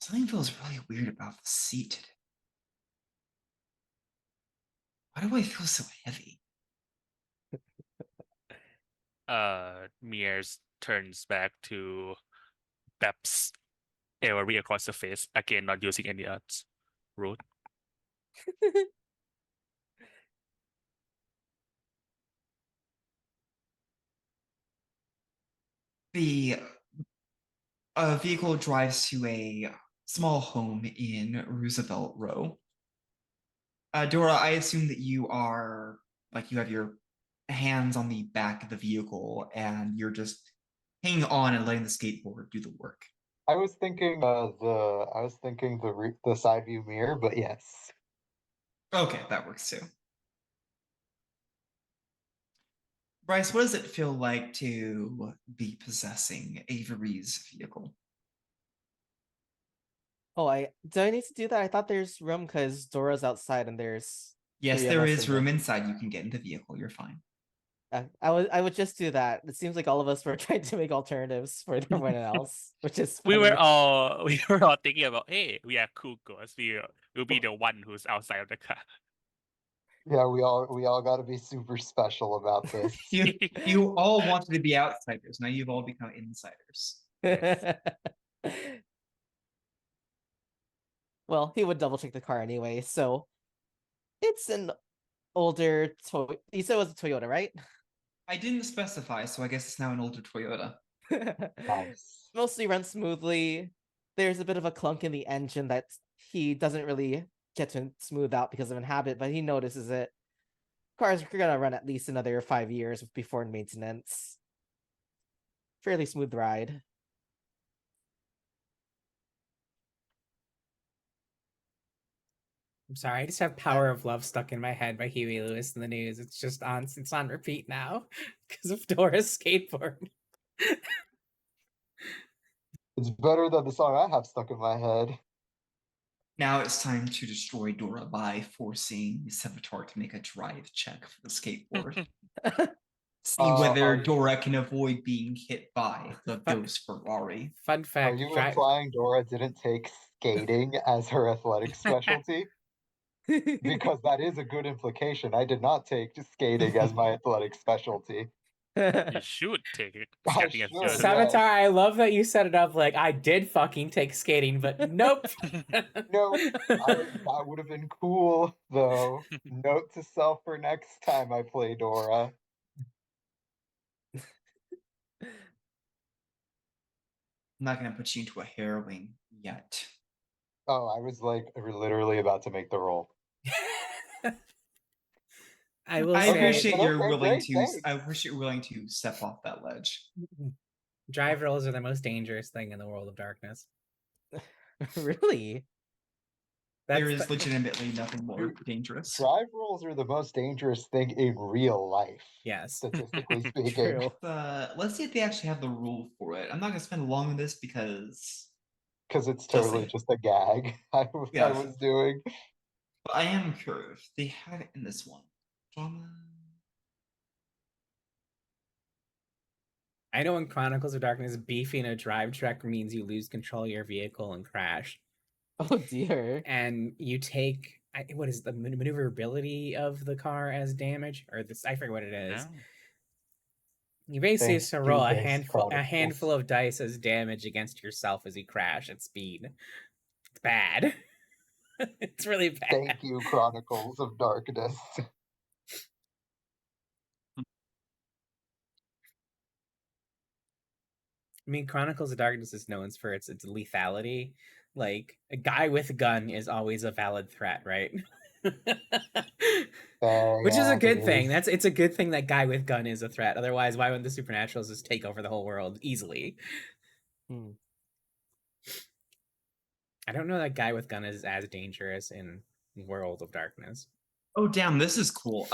something feels really weird about the seat today. Why do I feel so heavy? Mears turns back to Babs Avery across the face, again not using any arts. Rude. The vehicle drives to a small home in Roosevelt Row. Dora, I assume that you are you have your hands on the back of the vehicle and you're just hanging on and letting the skateboard do the work. I was thinking the side view mirror, but yes. Okay, that works too. Bryce, what does it feel like to be possessing Avery's vehicle? Oh, do I need to do that? I thought there's room because Dora's outside and there's Yes, three of there us is in the- room inside. You can get in the vehicle. You're fine. I would just do that. It seems like all of us were trying to make alternatives for everyone else, which is We funny. were all thinking about, hey, we are cool girls. We'll be the one who's outside of the car. Yeah, we all got to be super special about this. You all wanted to be outsiders. Now you've all become insiders. Well, he would double check the car anyway, so it's an older Toy. You said it was a Toyota, right? I didn't specify, so I guess it's now an older Toyota. Nice. Mostly runs smoothly. There's a bit of a clunk in the engine that he doesn't really get to smooth out because of an habit, but he notices it. Cars are gonna run at least another 5 years before maintenance. Fairly smooth ride. I'm sorry, I just have "Power of Love" stuck in my head by Huey Lewis in the News. It's on repeat now because of Dora's skateboard. It's better than the song I have stuck in my head. Now it's time to destroy Dora by forcing Sevatar to make a drive check for the skateboard. See whether Dora can avoid being hit by the ghost Ferrari. Fun Are fact: you implying Dora didn't take skating as her athletic specialty? Because that is a good implication. I did not take skating as my athletic specialty. You should take it. I Skating as should, your yeah. Savitar, I love that you set it up like I did fucking take skating, but nope. No, that would have been cool, though. Note to self for next time I play Dora. I'm not going to put you into a harrowing yet. Oh, I was literally about to make the roll. I will I say, appreciate you're Okay, willing great, to. thanks. I appreciate you're willing to step off that ledge. drive rolls are the most dangerous thing in the world of darkness. Really? There is legitimately nothing more Dude, dangerous. Drive rolls are the most dangerous thing in real life, Yes. statistically speaking. True. Let's see if they actually have the rule for it. I'm not going to spend long on this because It's totally see. just a gag I Yeah. was doing. but I am curious. They have it in this one. Drama. I know in Chronicles of Darkness, beefing a drive truck means you lose control of your vehicle and crash. Oh dear. And you take what is the maneuverability of the car as damage, or this? I forget what it is. Yeah. You basically Thank have to you, roll a Ghost handful Chronicles. of dice as damage against yourself as you crash at speed. It's bad. It's really bad. Thank you, Chronicles of Darkness. I mean, Chronicles of Darkness is known for its lethality. Like, a guy with a gun is always a valid threat, right? Which is Yeah, a it good thing. is. It's a good thing that guy with gun is a threat. Otherwise, why wouldn't the supernaturals just take over the whole world easily? Hmm. I don't know that guy with gun is as dangerous in World of Darkness. Oh, damn, this is cool.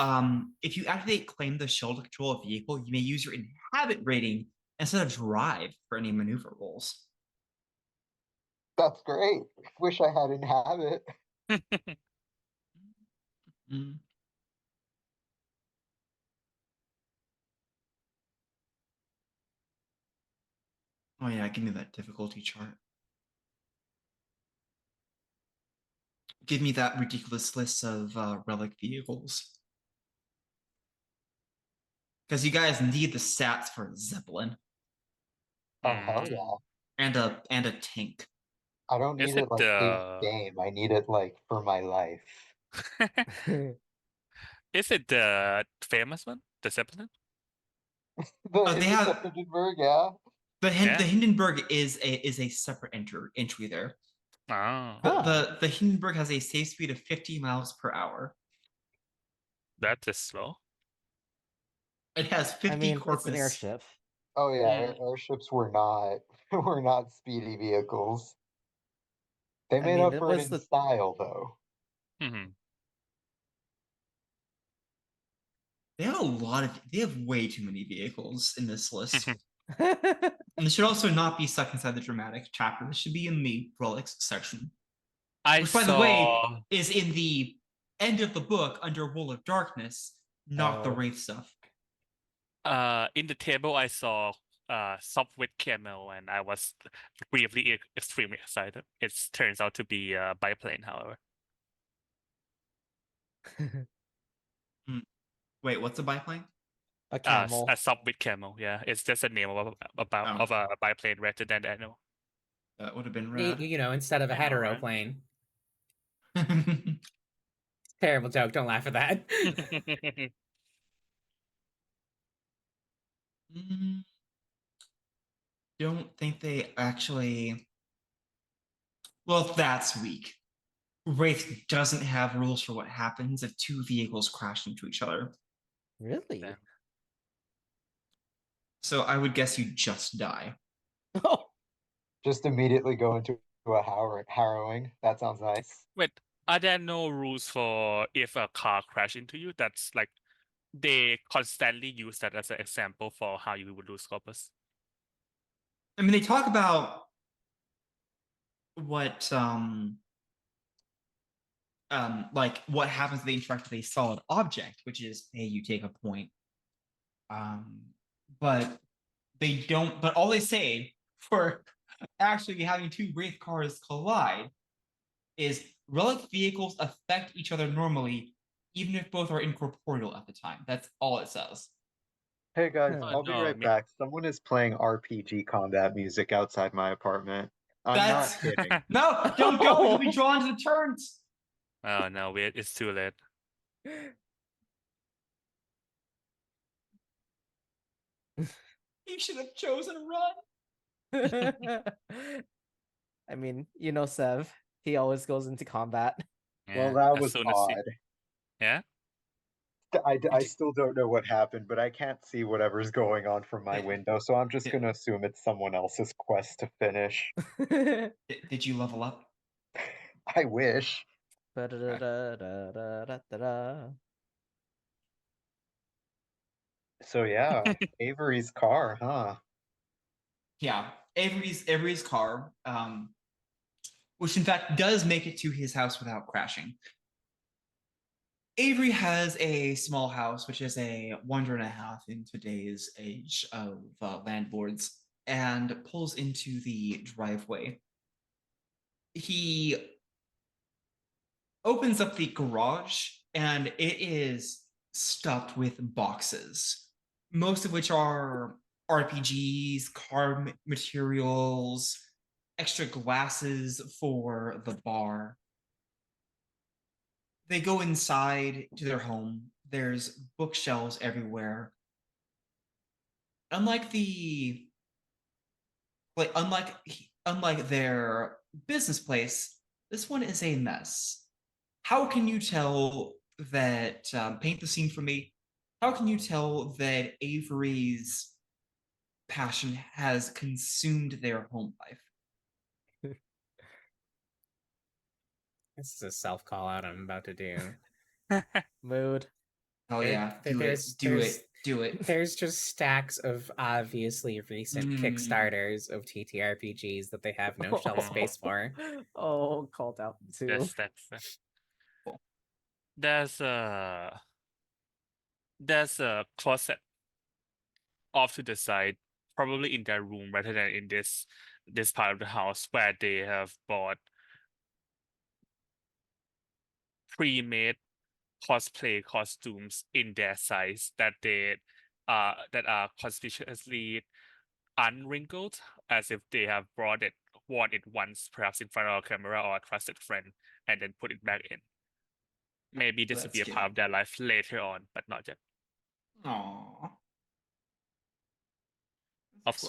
If you activate Claim the Shield to control a vehicle, you may use your Inhabit rating instead of Drive for any maneuver rolls. That's great. Wish I had Inhabit. Mm. Oh yeah, give me that difficulty chart. Give me that ridiculous list of relic vehicles. Because you guys need the stats for a Zeppelin Oh, hell yeah. and a tank. I don't Is need it it like in-game. I need it like for my life. Is it the famous one, the Zeppelin? Oh, they have Hindenburg, yeah. the Yeah. the Hindenburg is a separate entry there. Oh, The Hindenburg has a safe speed of 50 miles per hour. that is slow. It has 50 I mean, corpus. it's an airship. Oh yeah, Mm. airships were not were not speedy vehicles. They I made mean, up it for it was in the style, though. Hmm. They have way too many vehicles in this list. Hmm. And this should also not be stuck inside the dramatic chapter. This should be in the relics section. I Which, by the way, saw. is in the end of the book under Wool of Darkness, not the Oh. Wraith stuff. In the table, I saw Sub with Camel, and I was really extremely excited. It turns out to be a biplane, however. Wait, what's a biplane? a camel. A Sub with Camel, yeah. It's just a name of a biplane rather than the animal. That would have been rad. You know, instead of a I know, hetero right? plane. Terrible joke. Don't laugh at that. Don't think they actually. Well, that's weak. Wraith doesn't have rules for what happens if two vehicles crash into each other. Really? Yeah. So I would guess you just die. Oh. Just immediately go into a harrowing. That sounds nice. Wait, are there no rules for if a car crash into you? That's like they constantly use that as an example for how you would lose corpus. I mean, they talk about what like what happens if they interact with a solid object, which is hey, you take a point. But they don't. But all they say for actually having two Wraith cars collide is relic vehicles affect each other normally, even if both are incorporeal at the time. That's all it says. Hey guys, Huh. I'll be No, right back. Someone is playing RPG combat music outside my apartment. I'm not That's kidding. no, don't go. You'll be drawn to the turns. Oh no, it's too late. You should have chosen run. I mean, you know Sev. He always goes into combat. Well, Yeah, that as was soon as odd. yeah. I still don't know what happened, but I can't see whatever's going on from my It- window, so I'm just it- gonna assume it's someone else's quest to finish. Did you level up? I wish. Ba-da-da-da-da-da-da-da. So yeah, Avery's car, huh? Yeah, Avery's car, which in fact does make it to his house without crashing. Avery has a small house, which is a wonder and a half in today's age of landlords, and pulls into the driveway. He opens up the garage, and it is stuffed with boxes, most of which are RPGs, car materials, extra glasses for the bar. They go inside to their home. There's bookshelves everywhere. Unlike unlike their business place, this one is a mess. How can you tell that? Paint the scene for me. How can you tell that Avery's passion has consumed their home life? This is a self call out I'm about to do. Mood. Oh There- yeah, do there's- it, do there's- it, do it. There's just stacks of obviously recent Mm. Kickstarters of TTRPGs that they have no shelf space for. Oh, called out too. That's there's a closet off to the side, probably in their room rather than in this part of the house where they have bought pre-made cosplay costumes in their size that are conspicuously unwrinkled, as if they have worn it once, perhaps in front of a camera or a trusted friend, and then put it back in. Maybe this will be a That's part of their life later on, but not yet. Aww.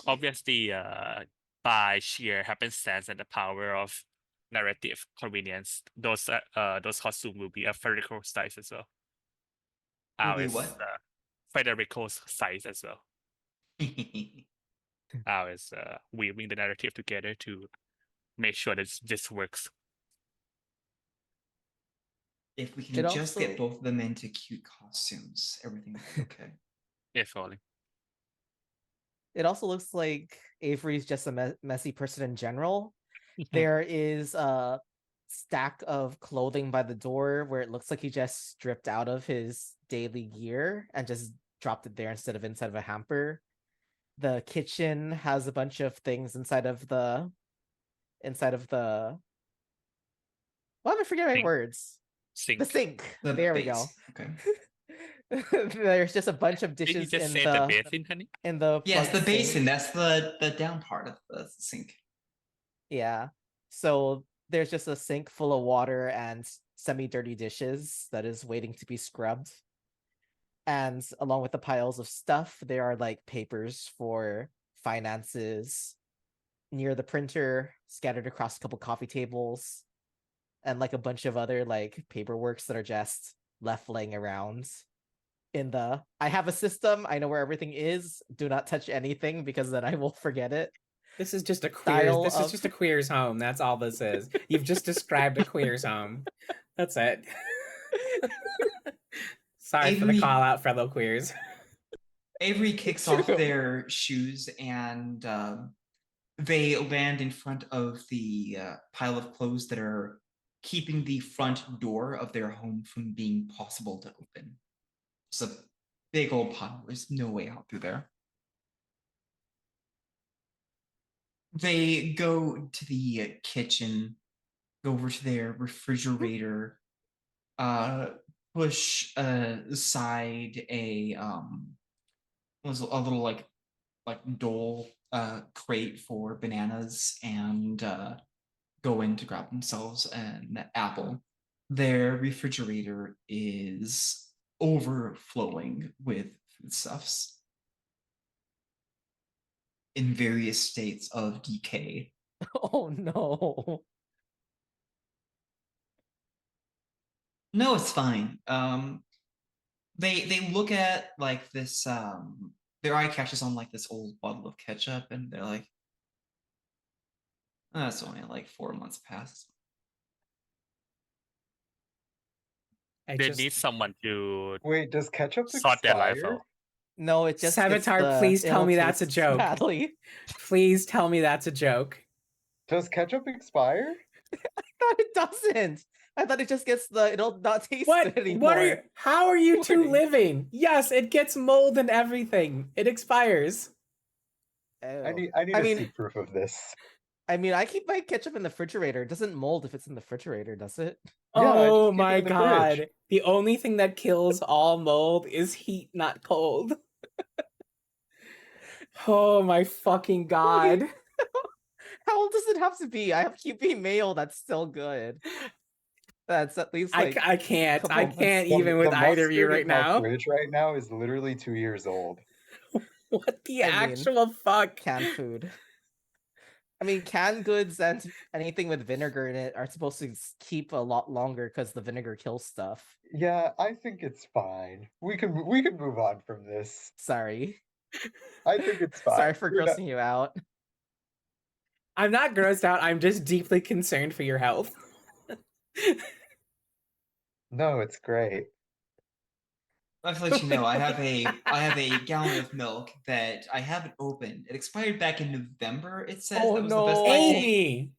Obviously, by sheer happenstance and the power of narrative convenience, those costumes will be a Federico size as well. Will be Ours, what? Federico's size as well. Ours, weaving the narrative together to make sure that this works. If we can It just get also- both of them into cute costumes, everything will be okay. If only. It also looks like Avery's just a messy person in general. There is a stack of clothing by the door where it looks like he just stripped out of his daily gear and just dropped it there instead of a hamper. The kitchen has a bunch of things inside of the why am I forgetting my Sink. words? Sink. The sink. The There we base. go. Okay. There's just a bunch of Did you dishes just in say the basin, honey? Yes, plug the basin. sink. That's the down part of the sink. Yeah. So there's just a sink full of water and semi-dirty dishes that is waiting to be scrubbed. And along with the piles of stuff, there are like papers for finances near the printer, scattered across a couple coffee tables, and like a bunch of other like paperworks that are just left laying around. In the I have a system, I know where everything is, do not touch anything because then I will forget it. This is just a Style queer's. This is of- just a queer's home. That's all this is. You've just described a queer's home. That's it. Sorry for the Avery- call out, fellow queers. Avery kicks off their shoes and they land in front of the pile of clothes that are keeping the front door of their home from being possible to open. It's a big old pile. There's no way out through there. They go to the kitchen, go over to their refrigerator, push aside a little like Dole crate for bananas and go in to grab themselves an apple. Their refrigerator is overflowing with foodstuffs in various states of decay. Oh no. No, it's fine. They look at like this their eye catches on like this old bottle of ketchup and they're like, oh, that's only like 4 months past. They need someone to Wait, does ketchup sort their life expire? out. No, it just gets Savitar, the please tell ill me that's a taste joke. badly. Please tell me that's a joke. Does ketchup expire? No, it doesn't. I thought it just gets it'll not taste What? good anymore. What are you? How are you two Warning. living? Yes, it gets mold and everything. It expires. I Oh. need I to mean- see proof of this. I mean, I keep my ketchup in the refrigerator. It doesn't mold if it's in the refrigerator, does it? Yeah, I Oh just keep it my in the fridge. god. The only thing that kills all mold is heat, not cold. Oh my fucking god. How old does it have to be? I have QB mail that's still good. That's at least like I can't. couple I months. can't even with the either of you mustard right in my now. fridge right now is literally 2 years old. What the I mean, actual fuck? canned food. I mean, canned goods and anything with vinegar in it are supposed to keep a lot longer because the vinegar kills stuff. Yeah, I think it's fine. We can move on from this. Sorry. I think it's fine. Sorry for We're not- grossing you out. I'm not grossed out. I'm just deeply concerned for your health. No, it's great. I have to let you know, I have a gallon of milk that I haven't opened. It expired back in November. It says Oh, that was the best I no. take, Amy!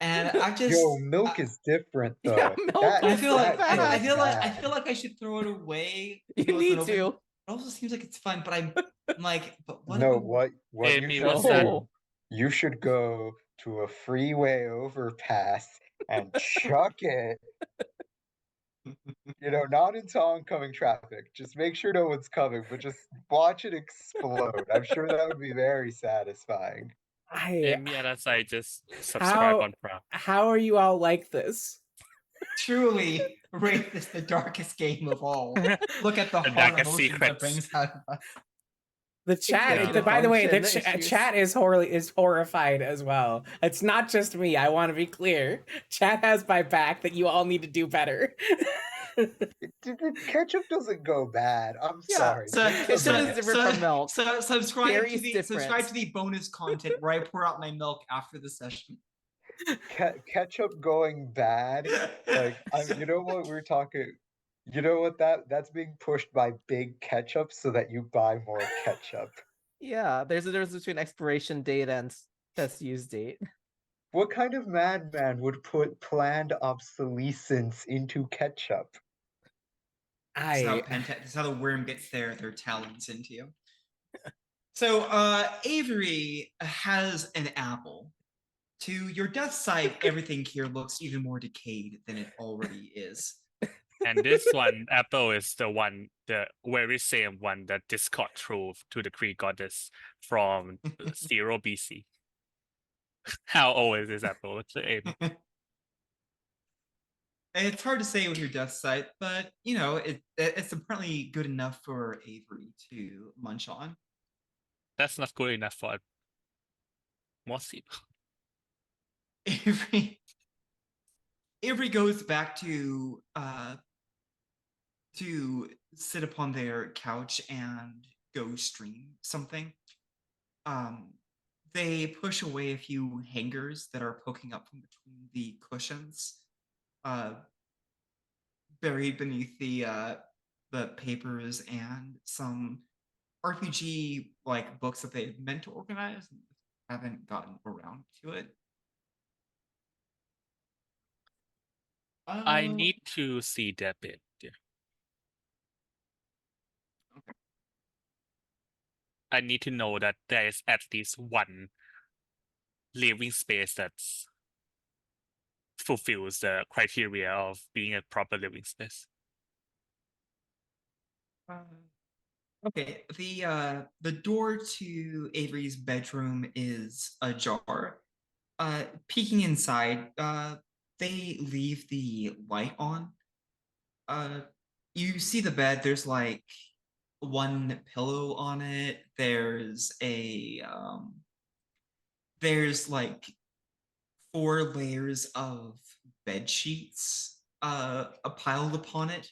and I just Yo, milk is different though. Yeah, milk That- I is feel so like I bad. feel like I bad. feel like I should throw it away. You even though it's need not open. to. It also seems like it's fun, but I'm like, but what? No, if what Amy, you what's should that? do? You should go to a freeway overpass and chuck it. You know, not into oncoming traffic. Just make sure no one's coming, but just watch it explode. I'm sure that would be very satisfying. Amy and I just subscribe on Prime. How are you all like this? Truly, Wraith is the darkest game of all. Look at the The hard darkest emotions it secrets. brings out of us. The chat, Executive by the way, the function issues. chat is horrified as well. It's not just me. I want to be clear. Chat has my back that you all need to do better. The ketchup doesn't go bad. I'm Yeah, sorry. So, Drink the so, is milk. different from milk. so subscribe Dairy to is the subscribe different. to the bonus content where I pour out my milk after the session. Ketchup going bad. Like, you know what we're talking. You know what that's being pushed by big ketchup so that you buy more ketchup. Yeah, there's a difference between expiration date and test use date. What kind of madman would put planned obsolescence into ketchup? That's how the worm gets their talons into you. So Avery has an apple. To your death side, everything here looks even more decayed than it already is. And this one, Apple, is the very same one that Discord threw to the Greek goddess from 0 BC. How old is this Apple? What's the aim? It's hard to say with your death sight, but you know it's apparently good enough for Avery to munch on. That's not good enough for most people. Avery goes back to sit upon their couch and go stream something. They push away a few hangers that are poking up from between the cushions, buried beneath the papers and some RPG like books that they meant to organize and haven't gotten around to it. I need to see that bit. Yeah. Okay. I need to know that there is at least one living space that's fulfills the criteria of being a proper living space. Okay, the door to Avery's bedroom is ajar. Peeking inside, they leave the light on. You see the bed. There's like one pillow on it. There's like 4 layers of bed sheets piled upon it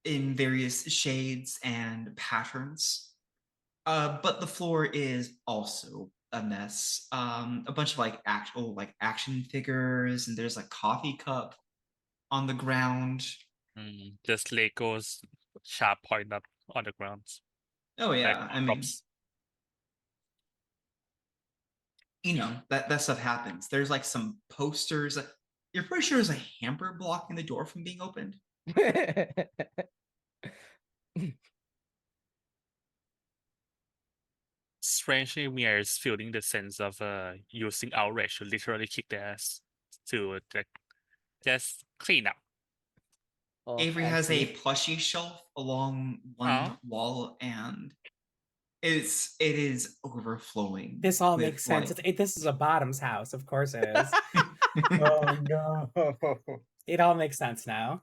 in various shades and patterns. But the floor is also a mess. A bunch of like actual like action figures, and there's a coffee cup on the ground. Just Legos sharp point up on the ground. Oh yeah, Like I mean, props. you know that stuff happens. There's like some posters. You're pretty sure there's a hamper blocking the door from being opened? Strangely, Mia is feeling the sense of using outrage to literally kick their ass to just clean up. Oh, Avery I has a see. plushie shelf along one Oh. wall, and it is overflowing. This all with, makes sense. like- This is a bottom's house. Of course it is. Oh no. It all makes sense now.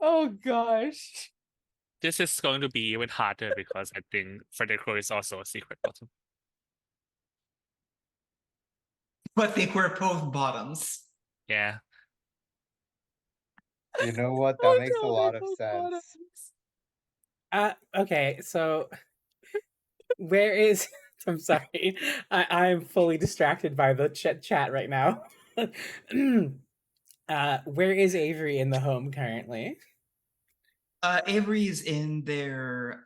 Oh gosh. This is going to be even harder because I think Federico is also a secret bottom. I think we're both bottoms. Yeah. You know what? That Oh, makes a no, lot they of both sense. bottoms. Okay, so where is I'm sorry. I'm fully distracted by the chat right now. Where is Avery in the home currently? Avery's in their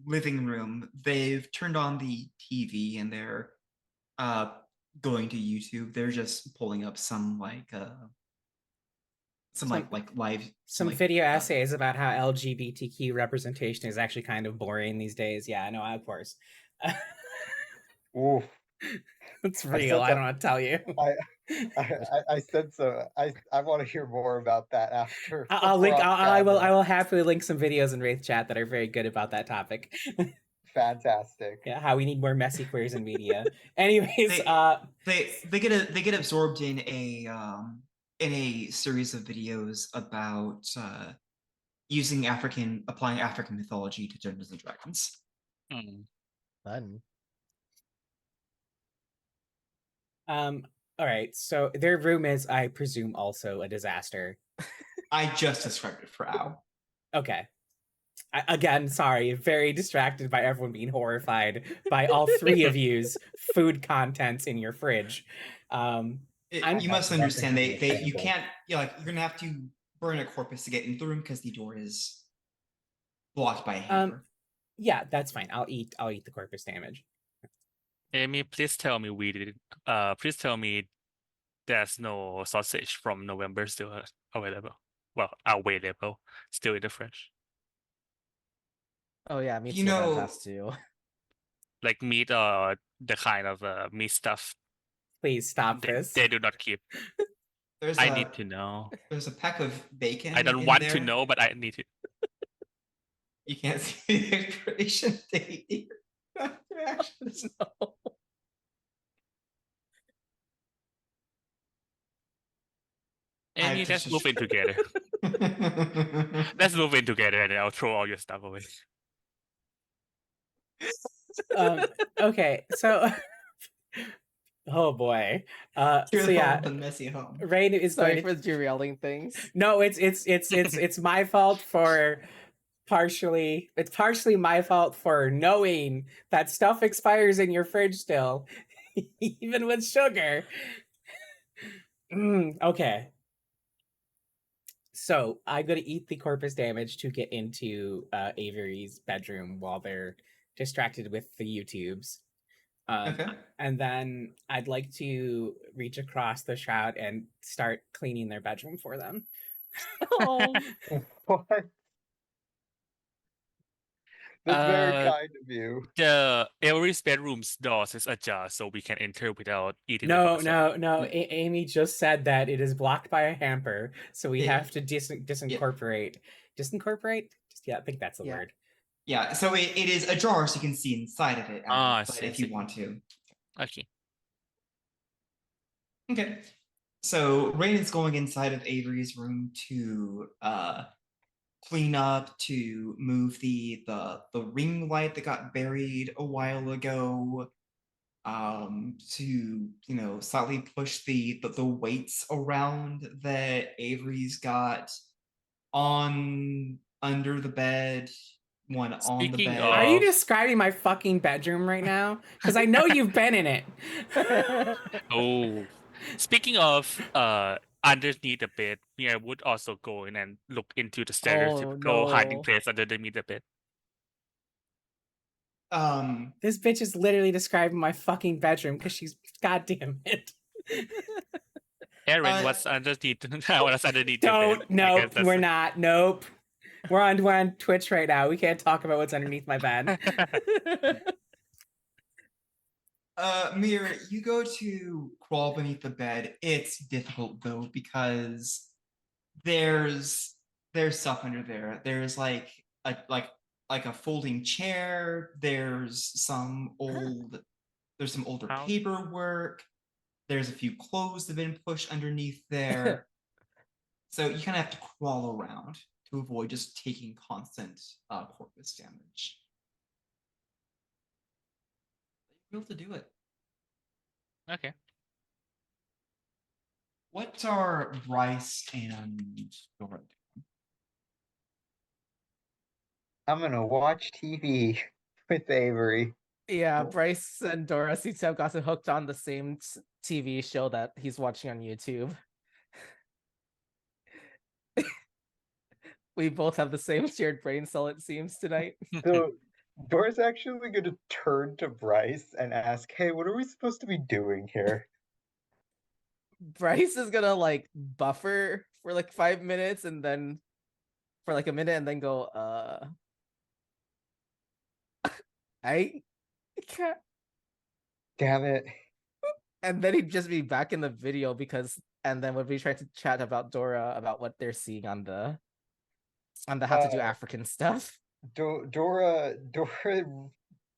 living room. They've turned on the TV and they're going to YouTube. They're just pulling up some live Video essays about how LGBTQ representation is actually kind of boring these days. Yeah, I know, of course. Oof. It's I real. sense I don't want to tell you. I said so. I want to hear more about that after. I'll we're link. off I will camera. happily link some videos in Wraith chat that are very good about that topic. Fantastic. Yeah, how we need more messy queers in media. Anyways, they get absorbed in a series of videos about applying African mythology to Dungeons and Dragons. Hmm. Fun. all right. So their room is, I presume, also a disaster. I just described it for Al. Okay. Again, sorry, very distracted by everyone being horrified by all three of you's food contents in your fridge. You must understand you understandable. can't you're gonna have to burn a corpus to get into the room because the door is blocked by a hamper. Yeah, that's fine. I'll eat the corpus damage. Amy, please tell me please tell me there's no sausage from November still available. Well, available still in the fridge. Oh yeah, meat You know- has to. Like meat the kind of meat stuff Please stop this. they do not keep. I need to know. There's a peck of bacon. I don't in want there. to know, but I need to. You can't see the expiration date here. Reactions. No. Amy, let's move in together. Let's move in together and I'll throw all your stuff away. Okay, so oh boy. So yeah, the messy home. Rain is Sorry going for derailing things. No, it's my fault for partially. It's partially my fault for knowing that stuff expires in your fridge still, even with sugar. Okay. So I'm gonna eat the corpus damage to get into Avery's bedroom while they're distracted with the YouTubes. Okay. And then I'd like to reach across the shroud and start cleaning their bedroom for them. Oh. What? That's very Uh, kind of you. The Avery's bedroom's doors is ajar, so we can enter without eating. No. Mm. Amy just said that it is blocked by a hamper, so we Yeah. have to disincorporate. Disincorporate? Yeah, I think that's the Yeah. word. Yeah, so it is ajar, so you can see inside of it. I but see, if I you see. want to. Okay. Okay. So Rain is going inside of Avery's room to clean up, to move the ring light that got buried a while ago, to slightly push the weights around that Avery's got on under the bed, one on the Speaking bed. Are you of- describing my fucking bedroom right now? Because I know you've been in it. Oh, speaking of underneath the bed, Mia would also go in and look into the stereotypical hiding no. place underneath the bed. This bitch is literally describing my fucking bedroom because she's goddamn it. Aaron, Uh, what's underneath? What's underneath your Don't. bed? Nope. Because We're not. Nope. We're on Twitch right now. We can't talk about what's underneath my bed. Mir, you go to crawl beneath the bed. It's difficult though because there's stuff under there. There's like a folding chair. There's some older How- paperwork. There's a few clothes that have been pushed underneath there. So you kind of have to crawl around to avoid just taking constant corpus damage. You'll be able to do it. Okay. What are Bryce and Dora doing? I'm gonna watch TV with Avery. Yeah, Cool. Bryce and Dora seem to have gotten hooked on the same TV show that he's watching on YouTube. We both have the same shared brain cell, it seems, tonight. So Dora's actually gonna turn to Bryce and ask, "Hey, what are we supposed to be doing here?" Bryce is gonna like buffer for like 5 minutes and then for like a minute and then go, I can't. Damn it. And then he'd just be back in the video and then when we try to chat about Dora about what they're seeing on the how to do African stuff. Dora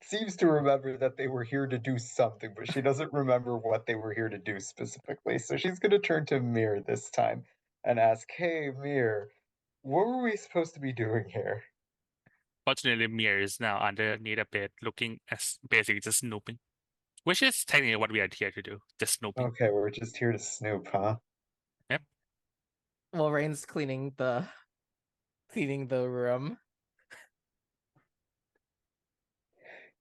seems to remember that they were here to do something, but she doesn't remember what they were here to do specifically. So she's gonna turn to Mir this time and ask, "Hey, Mir, what were we supposed to be doing here?" Fortunately, Mir is now underneath a bed, looking as basically just snooping, which is technically what we are here to do, just snooping. Okay, we're just here to snoop, huh? Well, Rain's cleaning the room.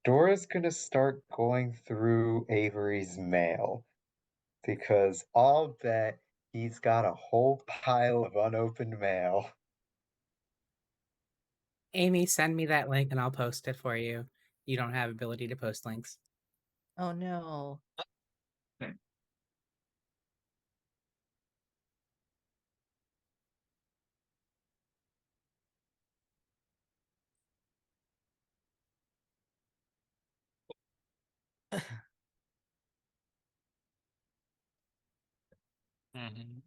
Dora's gonna start going through Avery's mail because I'll bet he's got a whole pile of unopened mail. Amy, send me that link and I'll post it for you. You don't have ability to post links. Oh no. Mhm.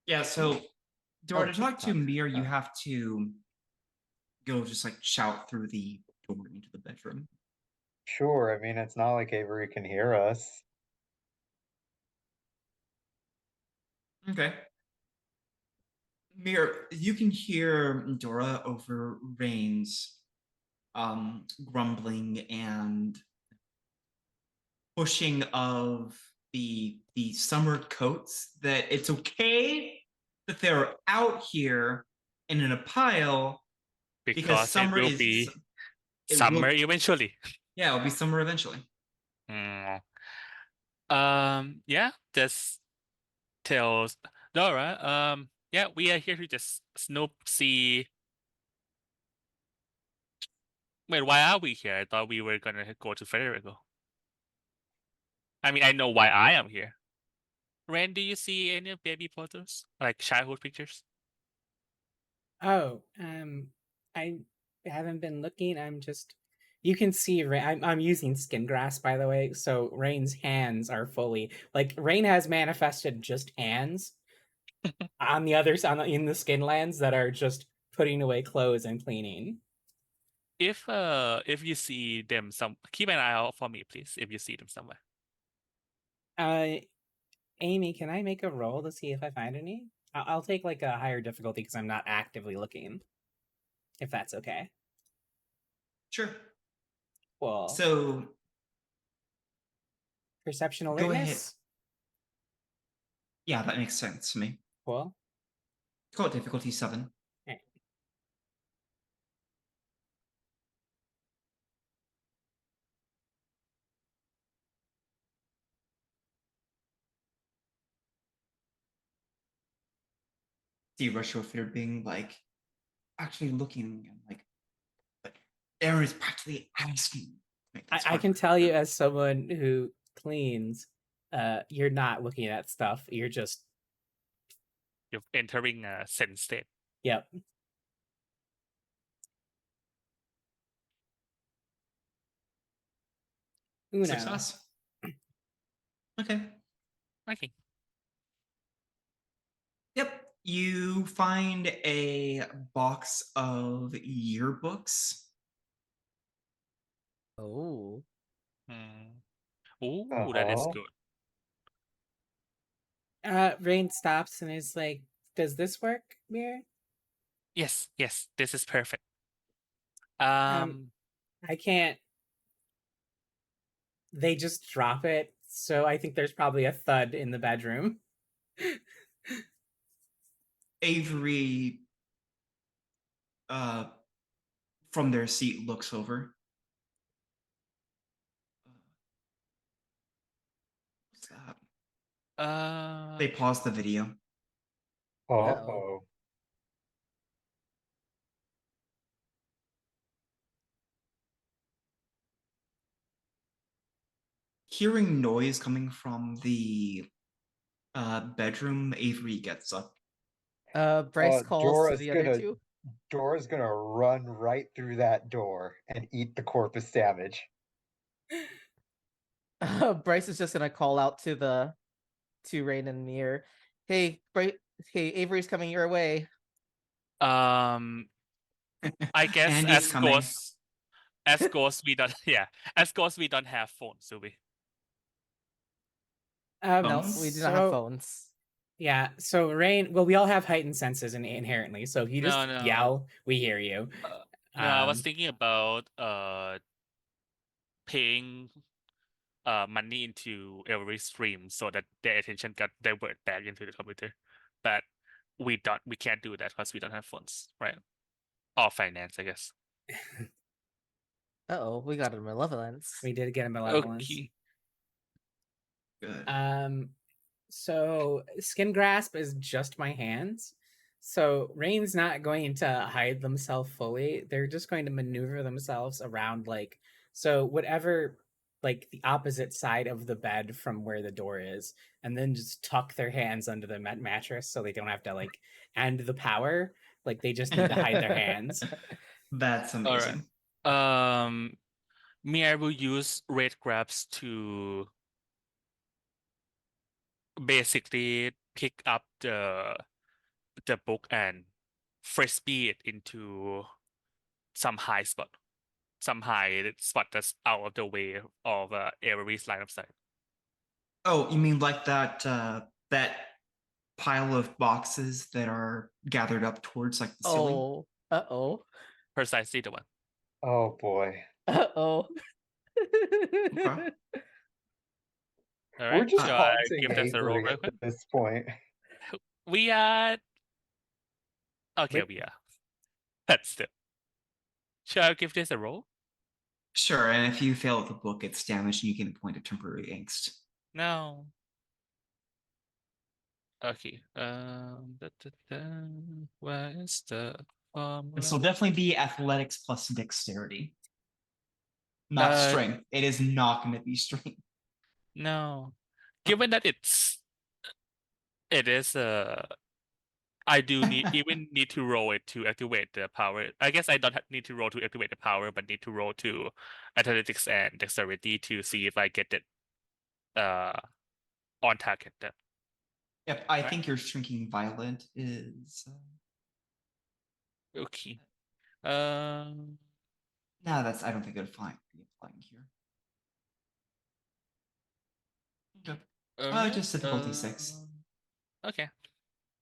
Yeah, so Dora, Oh, to talk to TikTok. Mir, you have to go just like shout through the door into the bedroom. Sure, I mean, it's not like Avery can hear us. Okay. Mir, you can hear Dora over Rain's grumbling and pushing of the summer coats, that it's okay that they're out here and in a pile because Because it summer will is be it summer will, eventually. yeah, it'll be summer eventually. Mm. Yeah, just tells Dora, yeah, we are here to just snoop, see. Wait, why are we here? I thought we were gonna go to Federico. I mean, I know why I am here. Ren, do you see any baby photos? Like childhood pictures? Oh, I haven't been looking. You can see I'm using skin grass, by the way, so Rain's hands are fully like Rain has manifested just hands on the others in the skin lands that are just putting away clothes and cleaning. If you see them keep an eye out for me, please, if you see them somewhere. Amy, can I make a roll to see if I find any? I'll take like a higher difficulty because I'm not actively looking. If that's okay. Sure. Cool. So Perception go alertness. ahead. Yeah, that makes sense to me. Cool. Call it difficulty 7. Okay. See Russia Fear being like actually looking and like Aaron is practically asking to make this I can harder. tell you as someone who cleans, you're not looking at stuff. You're just You're entering a Zen state. Yep. Uno. Success. Okay. Okay. Yep. You find a box of yearbooks. Oh. Ooh, that is Uh-huh. good. Rain stops and is like, "Does this work, Mir?" Yes, this is perfect. I can't. They just drop it, so I think there's probably a thud in the bedroom. Avery, from their seat, looks over. What's that? They pause the video. Uh-oh. Hearing noise coming from the bedroom, Avery gets up. Bryce calls to the other two. Dora's gonna run right through that door and eat the corpus damage. Bryce is just gonna call out to Rain and Mir. Hey, hey, Avery's coming your way. I guess Andy's coming. as ghosts we don't as ghosts we don't have phones, do we? No, Phones? we do not have phones. Yeah, so Rain, well, we all have heightened senses inherently, so if you just No. yell, we hear you. No, I was thinking about paying money into every stream so that their attention got diverted back into the computer. But we can't do that because we don't have funds, right? Or finance, I guess. Uh-oh, we got a malevolence. We did get a malevolence. Okay. Good. So Skin Grasp is just my hands. So Rain's not going to hide themselves fully. They're just going to maneuver themselves around, like, so whatever, like the opposite side of the bed from where the door is, and then just tuck their hands under the mattress so they don't have to like end the power. Like they just need to hide their hands. That's amazing. All right. Mia will use Wraith grabs to basically pick up the book and frisbee it into some high spot that's out of the way of Avery's line of sight. Oh, you mean like that that pile of boxes that are gathered up towards like the ceiling? Oh, uh-oh. Precisely the one. Oh boy. Uh-oh. Okay. All We're right. just Shall I haunting give this a roll Avery real at quick? this point. We are okay. Wait. We are. That's still. Shall I give this a roll? Sure, and if you fail at the book, it's damaged and you get a point of temporary angst. No. Okay. Where is the This will definitely be athletics plus dexterity. Not strength. It is not going to be strength. No. Given that it is I do need to roll it to activate the power. I guess I don't need to roll to activate the power, but need to roll to athletics and dexterity to see if I get it on target. Yep, I think your shrinking violet is. Okay. No, that's. I don't think it'd be applying here. Okay. Just difficulty 6. Okay.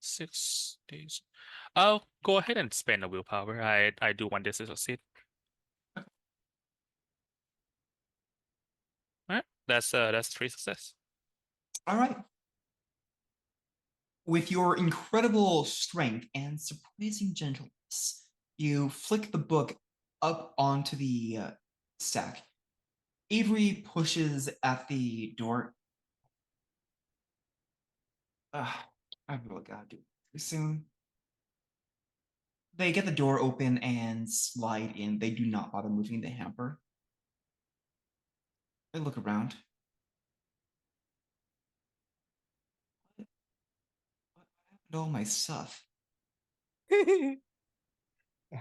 6 days. I'll go ahead and spend a willpower. I do want this to succeed. Alright. That's 3 success. All right. With your incredible strength and surprising gentleness, you flick the book up onto the stack. Avery pushes at the door. I really gotta do it soon. They get the door open and slide in. They do not bother moving the hamper. They look around. What happened at all my stuff.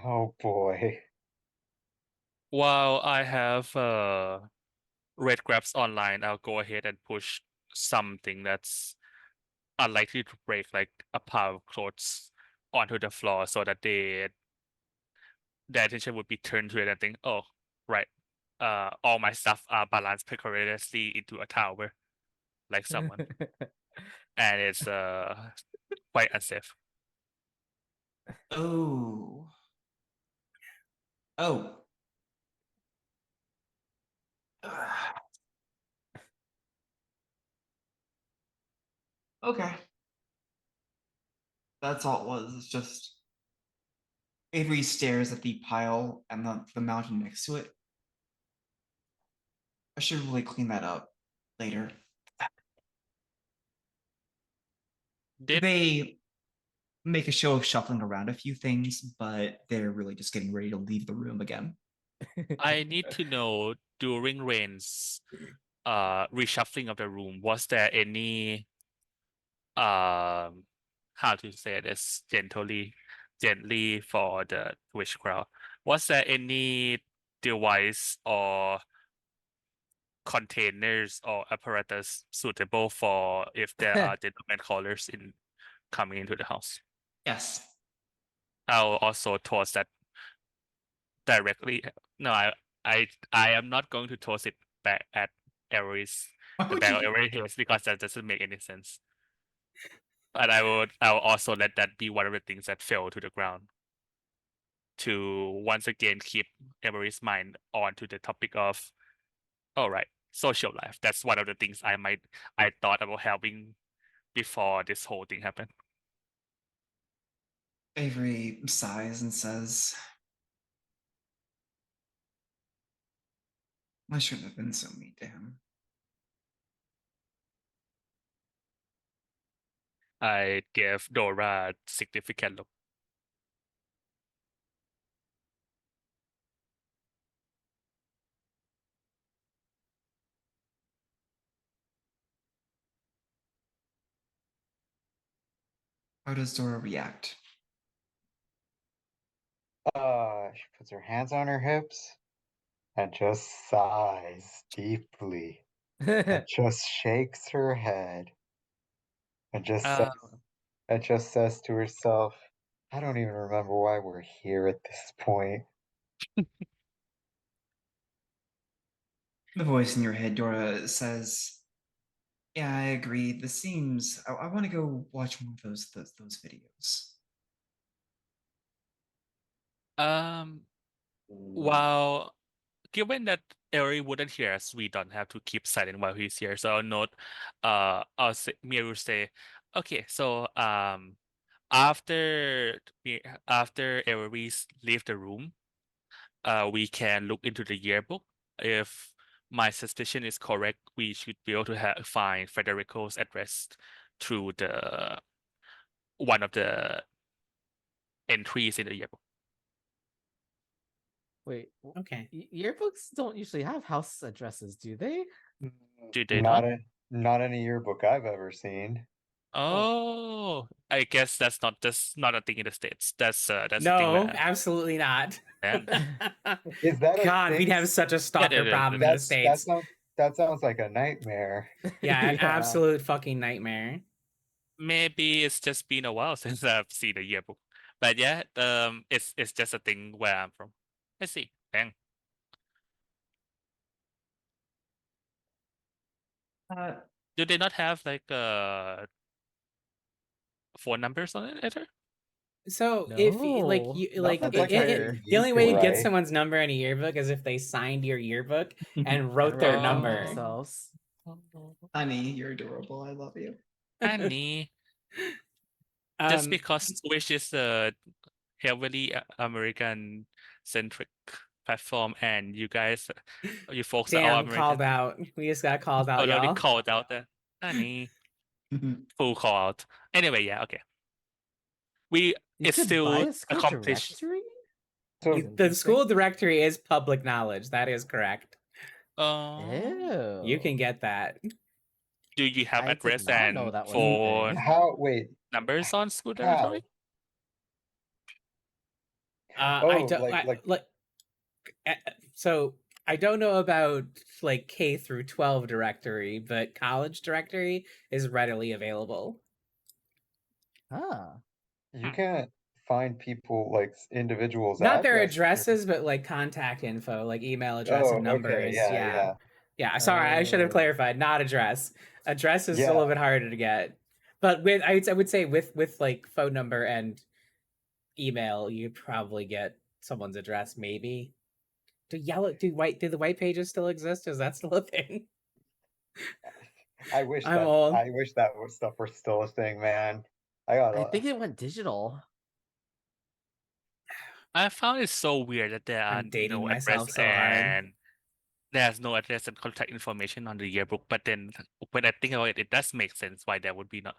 Oh boy. While I have red grabs online, I'll go ahead and push something that's unlikely to break, like a pile of clothes onto the floor, so that their attention would be turned to it and think, oh, right, all my stuff are balanced precariously into a tower, like someone, and it's quite unsafe. Oh. Oh. Ugh. Okay. That's all it was. It's just Avery stares at the pile and the mountain next to it. I should really clean that up later. Did They make a show of shuffling around a few things, but they're really just getting ready to leave the room again. I need to know during Rain's reshuffling of the room, was there any how to say this gently for the Twitch crowd? Was there any device or containers or apparatus suitable for if there are gentlemen callers in coming into the house? Yes. I'll also toss that directly. No, I am not going to toss it back at Aries, Why the would back of you? Aries, because that doesn't make any sense. But I'll also let that be one of the things that fell to the ground, to once again keep Emery's mind on to the topic of, all right, social life. That's one of the things I thought about having before this whole thing happened. Avery sighs and says, I shouldn't have been so mean to him. I gave Dora a significant look. How does Dora react? She puts her hands on her hips and just sighs deeply and just shakes her head and Uh, just says to herself, I don't even remember why we're here at this point. The voice in your head, Dora, says, yeah, I agree. This seems. I want to go watch one of those videos. While given that Eri wouldn't hear us, we don't have to keep silent while he's here. So I'll note, I'll say, Mia will say, okay, so after Eri leave the room, we can look into the yearbook. If my suspicion is correct, we should be able to find Federico's address through the one of the entries in the yearbook. Wait, Okay. yearbooks don't usually have house addresses, do they? Do they not? Not in a yearbook I've ever seen. Oh, I guess that's not a thing in the States. That's a thing No, where absolutely not. Is that a God, we'd thing? have such a stalker it is, problem it in the is. States. That sounds like a nightmare. Yeah, an Yeah. absolute fucking nightmare. Maybe it's just been a while since I've seen a yearbook. But yeah, it's just a thing where I'm from. I see. Dang. Do they not have like phone numbers on it either? So if like No, you not like that That's they like how it, you care. the only used to way you get write. someone's number in a yearbook is if they signed your yearbook and And wrote their wrote it down number. themselves. Honey, you're adorable. I love you. Annie. Just Um, because Twitch is a heavily American centric platform, and you guys, you folks are all damn, American. called out. We just got called out, Already y'all. called out there. Annie. Full call out. Anyway, yeah, okay. You It's could buy still a school accomplished. directory? So That's The school interesting. directory is public knowledge. That is correct. Ew. You can get that. Do you have I did address not know and that was a phone? thing. how wait, numbers on school How? territory? I Oh, don't so I don't know about like K through 12 directory, but college directory is readily available. Ah. you can't find people like individuals' Not their addresses. addresses, but like contact info, like email address and Oh, okay, numbers. yeah. Yeah, sorry, I should have Oh. clarified. Not address. Address is a Yeah. little bit harder to get. But with I would say with like phone number and email, you'd probably get someone's address, maybe. Do the white pages still exist? Is that still a thing? I wish I'm old. that stuff were still a thing, man. I I gotta. think it went digital. I found it so weird that there are I'm dating no myself address so hard. and there's no address and contact information on the yearbook. But then when I think about it, it does make sense why there would be not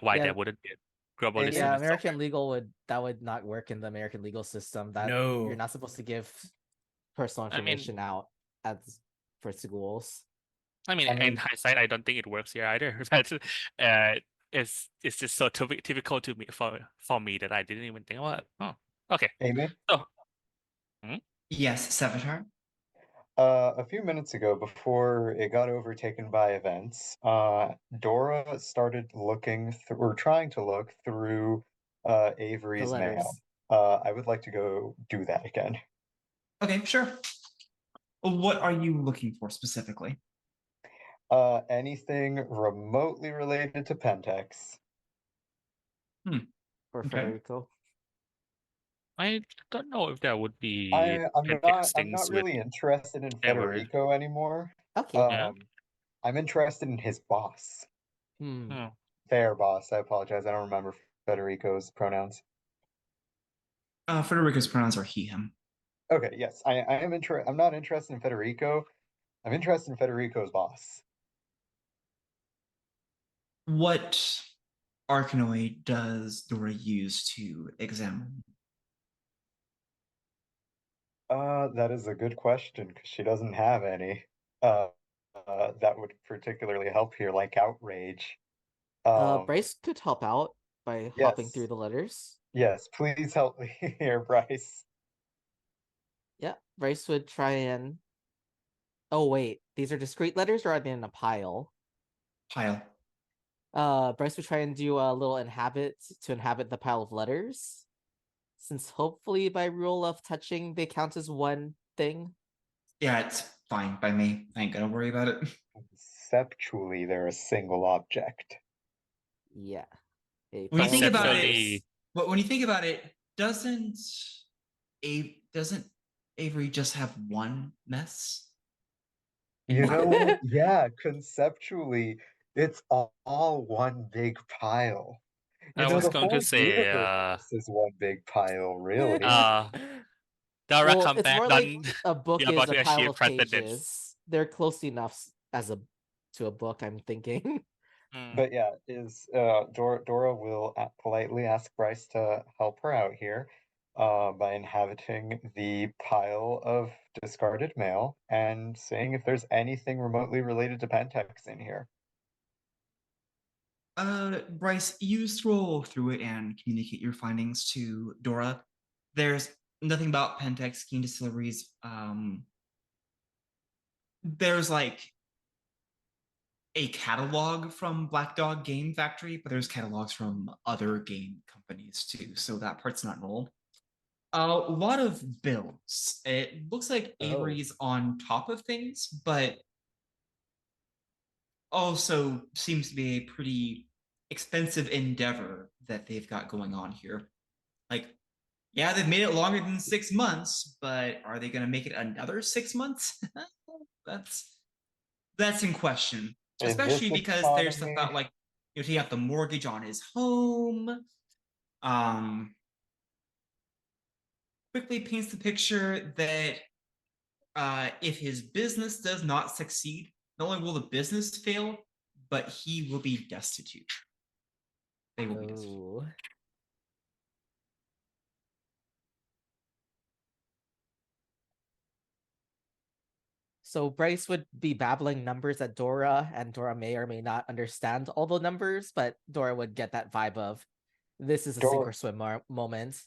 why Yeah. there wouldn't be a global Amen. listing Yeah, in American software. legal would not work in the American legal system. That No. you're not supposed to give personal I mean- information out as for schools. I mean, I in mean- hindsight, I don't think it works here either. But it's just so typical to me for me that I didn't even think about it. Oh, okay. Amy? So Yes, Savitar. A few minutes ago, before it got overtaken by events, Dora started looking through, or trying to look through Avery's mail. letters. I would like to go do that again. Okay, sure. What are you looking for specifically? Anything remotely related to Pentex. Or Okay. Federico. I don't know if there would be I'm Pentex not things with really interested in Avery. Federico anymore. Okay. Yeah. I'm interested in his boss. Hmm. Their boss. I apologize. I don't remember Federico's pronouns. Federico's pronouns are he, him. Okay, yes. I'm not interested in Federico. I'm interested in Federico's boss. What Arkanoid does Dora use to examine? That is a good question because she doesn't have any. That would particularly help here, like outrage. Bryce could help out by hopping yes. through the letters. Yes, please help me here, Bryce. Yeah, Bryce would try and. Oh wait, these are discrete letters, or are they in a pile? Pile. Bryce would try and do a little inhabit the pile of letters, since hopefully by rule of touching they count as one thing. Yeah, it's fine by me. I ain't gonna worry about it. Conceptually, they're a single object. Yeah. A When you pile think of about Conceptually- it, but when you think about it, doesn't Avery just have one mess? You know what? Yeah, conceptually, it's all one big pile. I You know, was the going to whole say, universe is one big pile, really. Dora, Well, come it's back. more like a book You're is about a to pile achieve of precedence. pages. They're close enough to a book, I'm thinking. Hmm. But yeah, Dora will politely ask Bryce to help her out here by inhabiting the pile of discarded mail and seeing if there's anything remotely related to Pentex in here. Bryce, you scroll through it and communicate your findings to Dora. There's nothing about Pentex Keen Distilleries. There's like a catalog from Black Dog Game Factory, but there's catalogs from other game companies too, so that part's not null. A lot of bills. It looks like Oh. Avery's on top of things, but also seems to be a pretty expensive endeavor that they've got going on here. Like, yeah, they've made it longer than 6 months, but are they going to make it another 6 months? that's in question. In this Especially because there's stuff economy- about like taking out the mortgage on his home. Quickly paints the picture that if his business does not succeed, not only will the business fail, but he will be destitute. They will be destitute. Oh. So Bryce would be babbling numbers at Dora, and Dora may or may not understand all the numbers, but Dora would get that vibe of this is a sink or swim moment.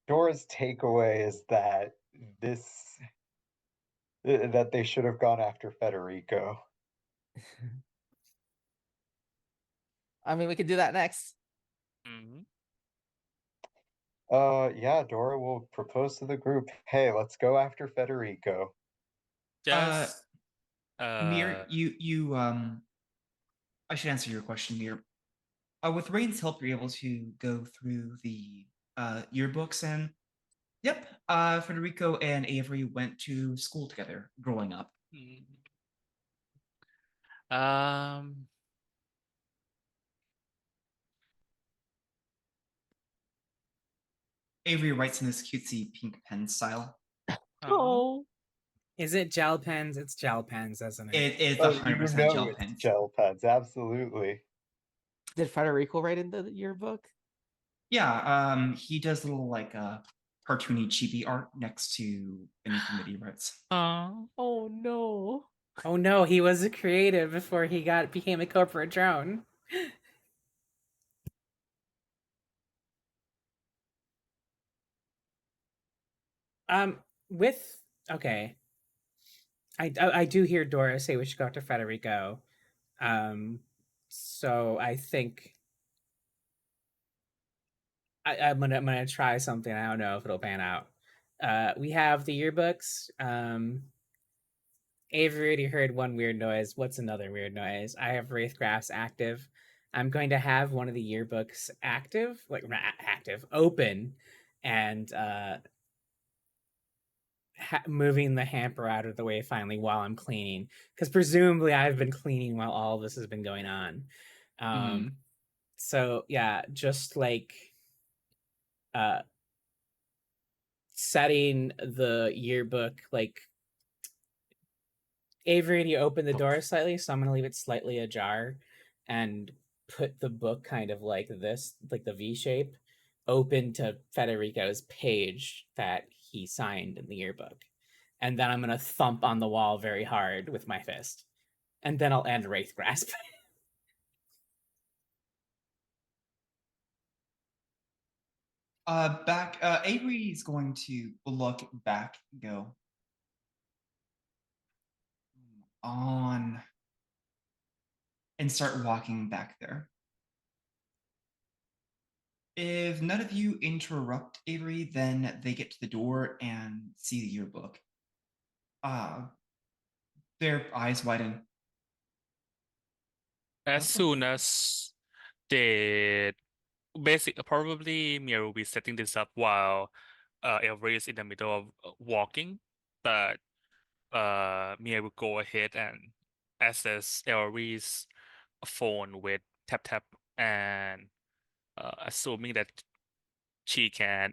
Dora's takeaway is that that they should have gone after Federico. I mean, we could do that next. Mhm. Yeah, Dora will propose to the group, hey, let's go after Federico. Just Mir, I should answer your question, Mir. With Rain's help, you're able to go through the yearbooks, and yep, Federico and Avery went to school together growing up. um Avery writes in this cutesy pink pen style. oh. Is it gel pens? It's gel pens, isn't it? It is Oh, 100% gel it's pens. gel pens, absolutely. Did Federico write in the yearbook? Yeah, he does little like cartoony chibi art next to anything that he writes. Oh no. Oh no, he was a creative before he became a corporate drone. With okay, I do hear Dora say we should go after Federico. So I think I'm gonna try something. I don't know if it'll pan out. We have the yearbooks. Avery already heard one weird noise. What's another weird noise? I have Wraith graphs active. I'm going to have one of the yearbooks active, like not active, open, and moving the hamper out of the way finally while I'm cleaning, because presumably I've been cleaning while all this has been going on. So yeah, just like setting the yearbook, like Avery, you open the door slightly, so I'm gonna leave it slightly ajar and put the book kind of like this, like the V shape, open to Federico's page that he signed in the yearbook. And then I'm gonna thump on the wall very hard with my fist. And then I'll end Wraith Grasp. Avery's going to look back and go on and start walking back there. If none of you interrupt Avery, then they get to the door and see the yearbook. Their eyes widen. As What the soon as they probably Mia will be setting this up while Avery is in the middle of walking, but Mia will go ahead and access Avery's phone with tap tap, and assuming that she can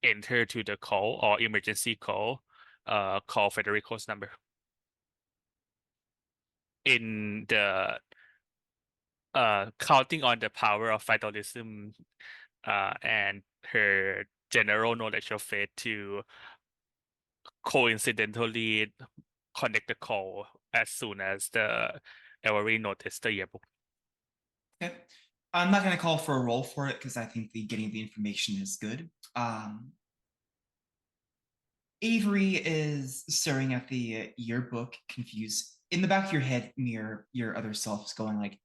enter to the call or emergency call, call Federico's number in the counting on the power of vitalism and her general knowledge of fate to coincidentally connect the call as soon as the Avery noticed the yearbook. Okay. I'm not going to call for a roll for it because I think getting the information is good. Avery is staring at the yearbook, confused. In the back of your head, your other self is going like,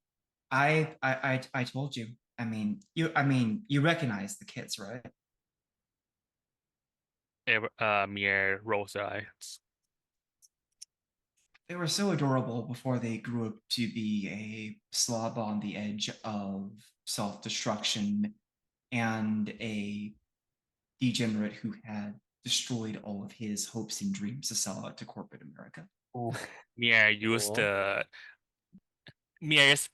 I told you. I mean, you recognize the kids, right? Mia rolls her eyes. They were so adorable before they grew up to be a slob on the edge of self-destruction and a degenerate who had destroyed all of his hopes and dreams to sell out to corporate America. Mia used the Mia is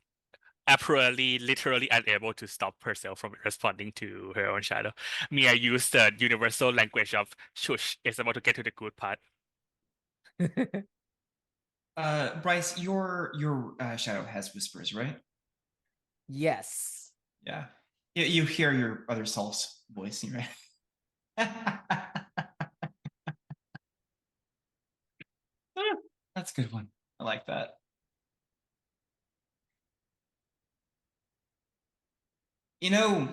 apparently literally unable to stop herself from responding to her own shadow. Mia used the universal language of shush. It's about to get to the good part. Bryce, your shadow has whispers, right? Yes. Yeah. You hear your other self's voice, right? That's a good one. I like that. You know,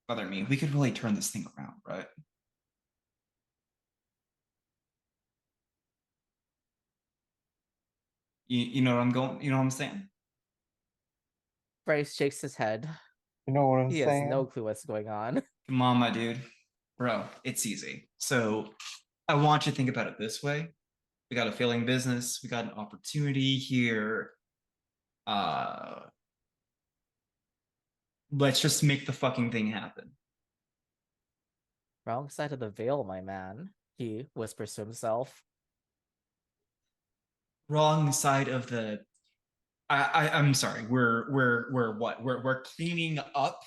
Brother Me, we could really turn this thing around, right? You know what I'm going, you know what I'm saying? Bryce shakes his head. You know what I'm He has saying? no clue what's going on. Come on, my dude. Bro, it's easy. So I want you to think about it this way. We got a failing business, we got an opportunity here. Let's just make the fucking thing happen. Wrong side of the veil, my man, he whispers to himself. Wrong side of the I'm sorry. We're what? We're cleaning up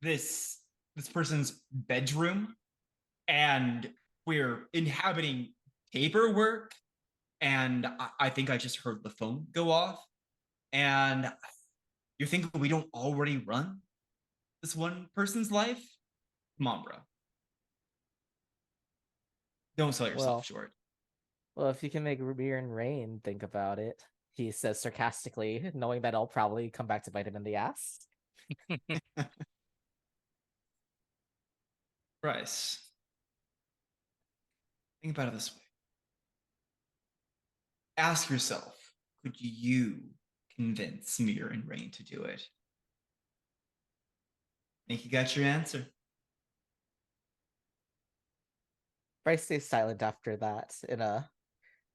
this person's bedroom, and we're inhabiting paperwork. And I think I just heard the phone go off. And you think we don't already run this one person's life? Come on, bro. Don't sell yourself Well, short. Well, if you can make Ruby and Rain think about it, he says sarcastically, knowing that I'll probably come back to bite him in the ass. Bryce, think about it this way. Ask yourself, could you convince Mir and Rain to do it? Think you got your answer. Bryce stays silent after that in a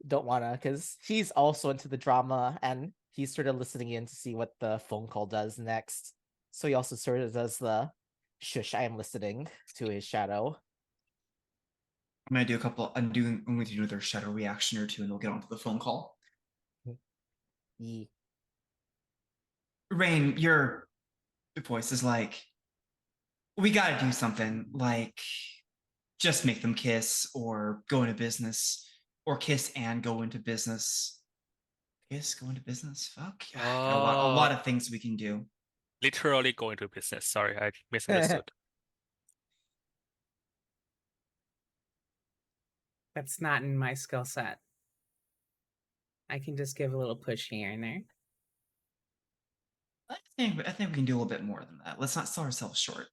don't wanna, because he's also into the drama and he's sort of listening in to see what the phone call does next. So he also sort of does the shush, I am listening to his shadow. I'm gonna do a couple. I'm going to do another shadow reaction or two, and we'll get onto the phone call. Ye. Rain, your voice is like, we gotta do something. Like, just make them kiss, or go into business, or kiss and go into business. Kiss, go into business. Fuck, a lot of things we can do. Literally go into business. Sorry, I misunderstood. That's not in my skill set. I can just give a little push here and there. I think we can do a little bit more than that. Let's not sell ourselves short.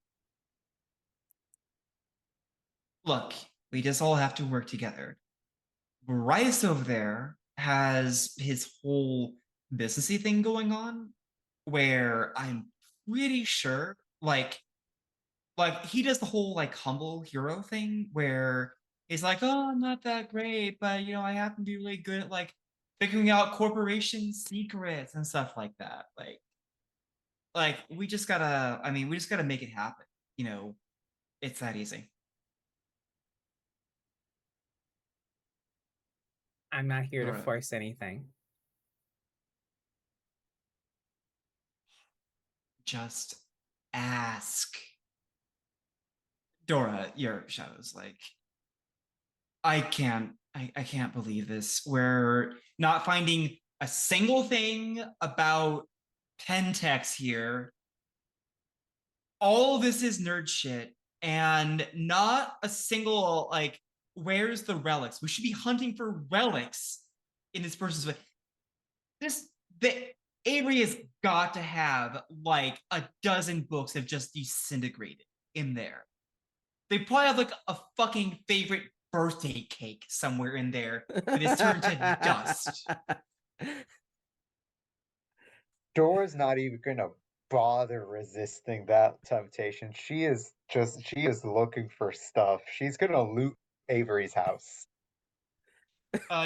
Look, we just all have to work together. Bryce over there has his whole businessy thing going on, where I'm pretty sure, like he does the whole like humble hero thing, where he's like, "Oh, I'm not that great, but you know, I happen to be really good at like figuring out corporation secrets and stuff like that." Like we just gotta, I mean, we just gotta make it happen. You know, it's that easy. I'm not here to Right. force anything. Just ask. Dora, your shadow's like, I can't believe this. We're not finding a single thing about Pentex here. All this is nerd shit, and not a single like, where's the relics? We should be hunting for relics in this person's way. The Avery has got to have like a dozen books that just disintegrated in there. They probably have like a fucking favorite birthday cake somewhere in there that is turned to dust. Dora's not even gonna bother resisting that temptation. She is looking for stuff. She's gonna loot Avery's house.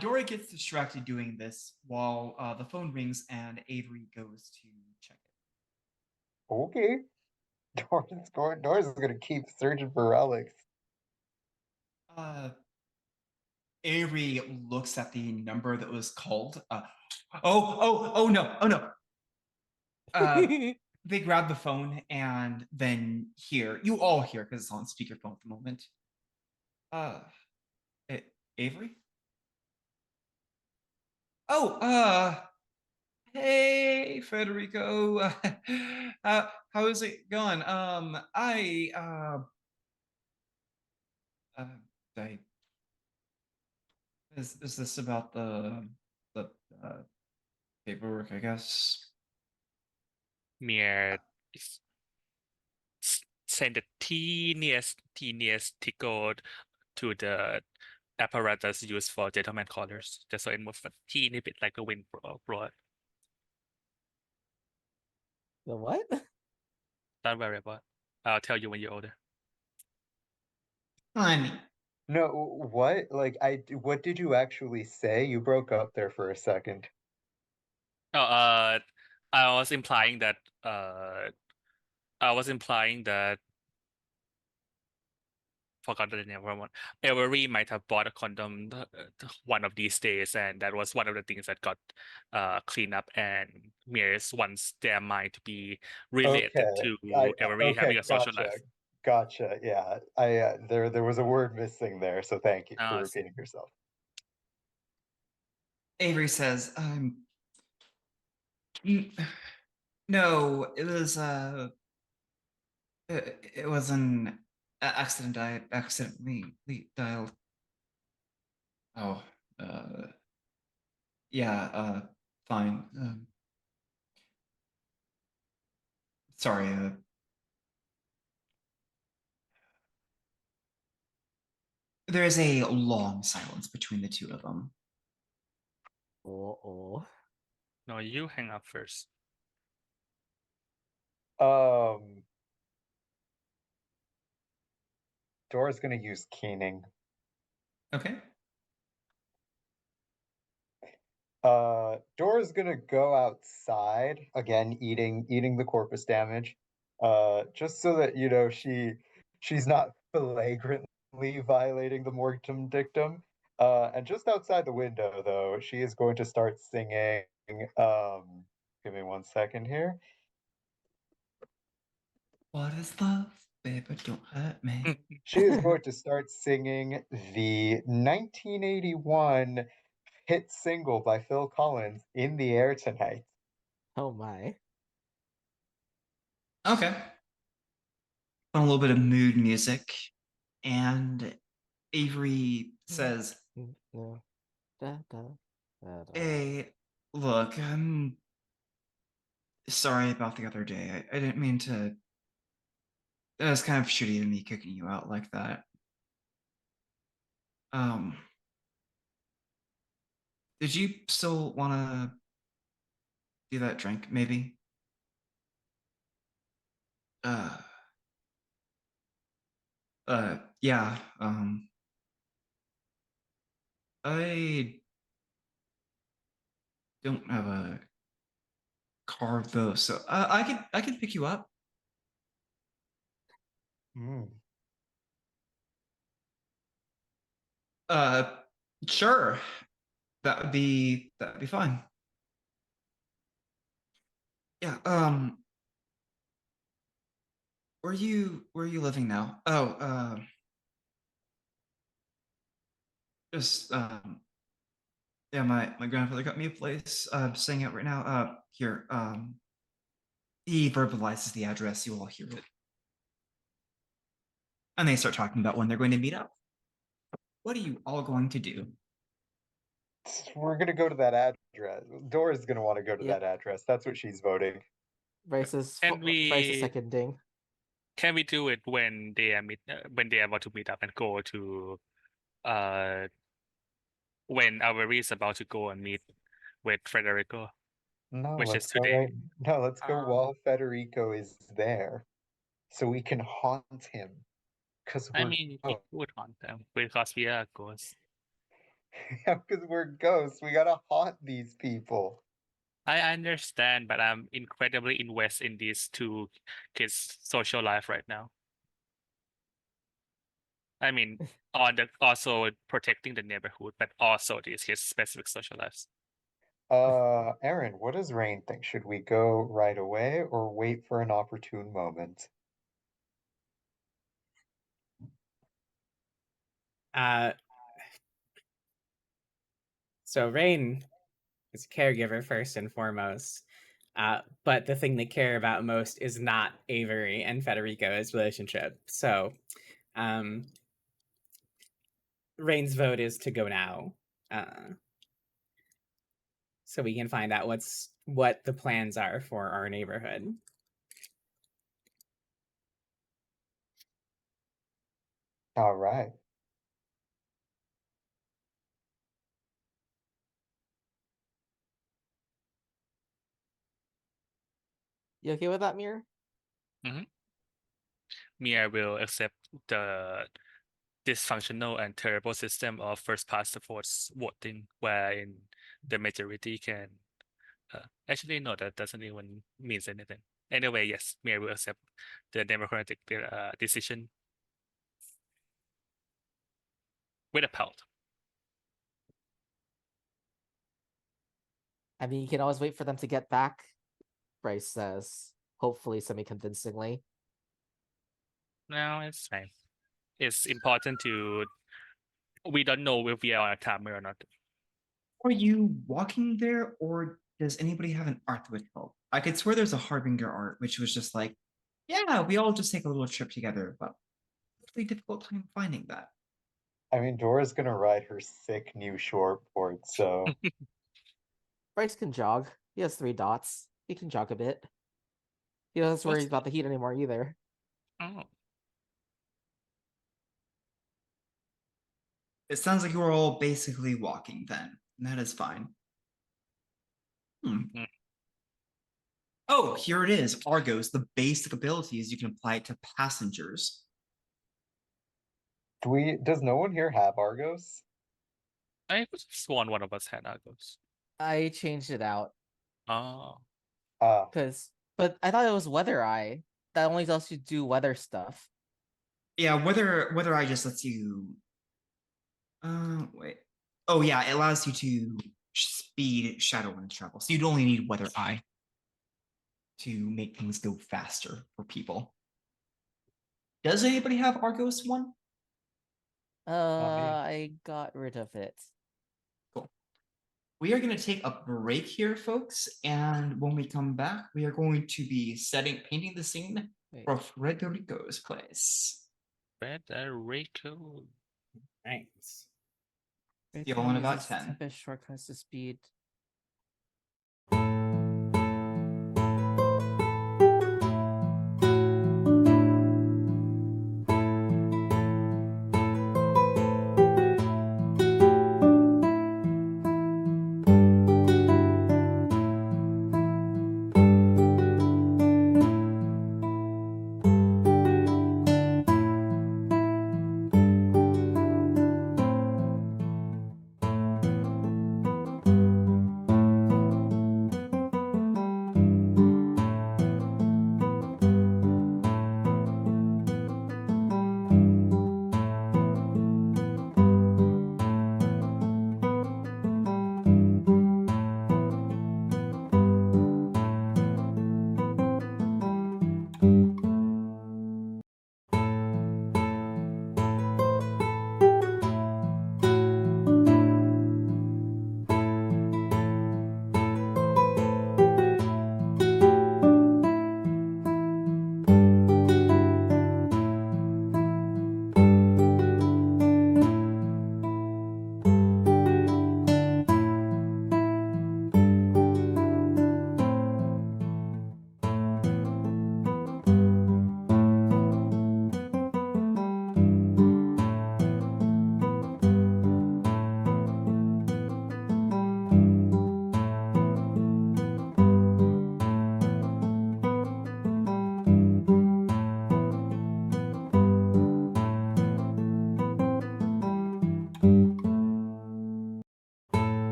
Dora gets distracted doing this while the phone rings and Avery goes to check it. Okay. Dora's gonna keep searching for relics. Avery looks at the number that was called. Oh no. They grab the phone and then you all hear, because it's on speakerphone at the moment. Avery? Oh, hey, Federico. How is it going? I is this about the paperwork, I guess. Mir send the teeniest tickle to the apparatus used for gentleman callers, just so it moves a teeny bit like a wind blow. The what? Don't worry about it. I'll tell you when you're older. Honey. No, what? Like, what did you actually say? You broke up there for a second. Oh, I was implying that forgot the name of one. Avery might have bought a condom one of these days, and that was one of the things that got cleaned up. And Mirrors wants their mind to be related Okay, to Avery having a social gotcha, life. gotcha. Yeah, there was a word missing there, so thank you for I see. repeating yourself. Avery says, no, it was an accident. I accidentally dialed. Oh, yeah, fine. Sorry, there is a long silence between the two of them. Oh. No, you hang up first. Dora's gonna use keening. Okay. Dora's gonna go outside again, eating the corpus damage, just so that she's not flagrantly violating the mortem dictum. And just outside the window, though, she is going to start singing. Give me 1 second here. What is love, baby? Don't hurt me. She is going to start singing the 1981 hit single by Phil Collins, "In the Air Tonight." Oh my. Okay. A little bit of mood music, and Avery says, No. "Hey, look, I'm sorry about the other day. I didn't mean to. It was kind of shitty of me kicking you out like that. Um, did you still want to do that drink, maybe? Uh, yeah. I don't have a car though, so I can pick you up. Mm. Uh, sure. That'd be fine. Yeah. Where are you living now? Oh, just yeah, my grandfather got me a place. I'm staying at right now. Here. He verbalizes the address. You all hear it, and they start talking about when they're going to meet up. What are you all going to do? We're gonna go to that address. Dora's gonna want to go to Yep. that address. That's what she's voting. Bryce is Can we seconding. can we do it when they are when they are about to meet up and go to when Avery is about to go and meet with Federico, No, which is let's go today. right. No, let's go Um, while Federico is there, so we can haunt him. Cause I we're mean, he would haunt them because we are ghosts. because we're ghosts. We gotta haunt these people. I understand, but I'm incredibly invested in these two kids' social life right now. I mean, also protecting the neighborhood, but also these kids' specific social lives. Aaron, what does Rain think? Should we go right away or wait for an opportune moment? So Rain is a caregiver first and foremost. But the thing they care about most is not Avery and Federico's relationship. So Rain's vote is to go now. so we can find out what the plans are for our neighborhood. All right. You okay with that, Mir? Mia will accept the dysfunctional and terrible system of first past the post voting, wherein the majority can. Actually, no, that doesn't even means anything. Anyway, yes, Mia will accept the democratic decision with a pout. I mean, you can always wait for them to get back, Bryce says, hopefully semi-convincingly. No, it's fine. It's important to. We don't know if we are on a timer or not. Are you walking there, or does anybody have an art that would help? I could swear there's a Harbinger art, which was just like, yeah, we all just take a little trip together, but really difficult time finding that. I mean, Dora's gonna ride her sick new shortboard, so Bryce can jog. He has 3 dots. He can jog a bit. He doesn't worry about the heat anymore either. Oh, It sounds like you are all basically walking then. And that is fine. Oh, here it is. Argos, the basic abilities you can apply to passengers. does no one here have Argos? I could have sworn one of us had Argos. I changed it out Oh, but I thought it was Weather Eye. That only lets you do weather stuff. Yeah, whether I just lets you wait. Oh yeah, it allows you to speed shadow and travel. So you'd only need weather eye to make things go faster for people. Does anybody have Argos one? I got rid of it. Cool. We are going to take a break here, folks, and when we come back, we are going to be painting the scene for Frederico's place. Federico. Nice. Right, See you all in about uses 10. Tempest shortcuts to speed.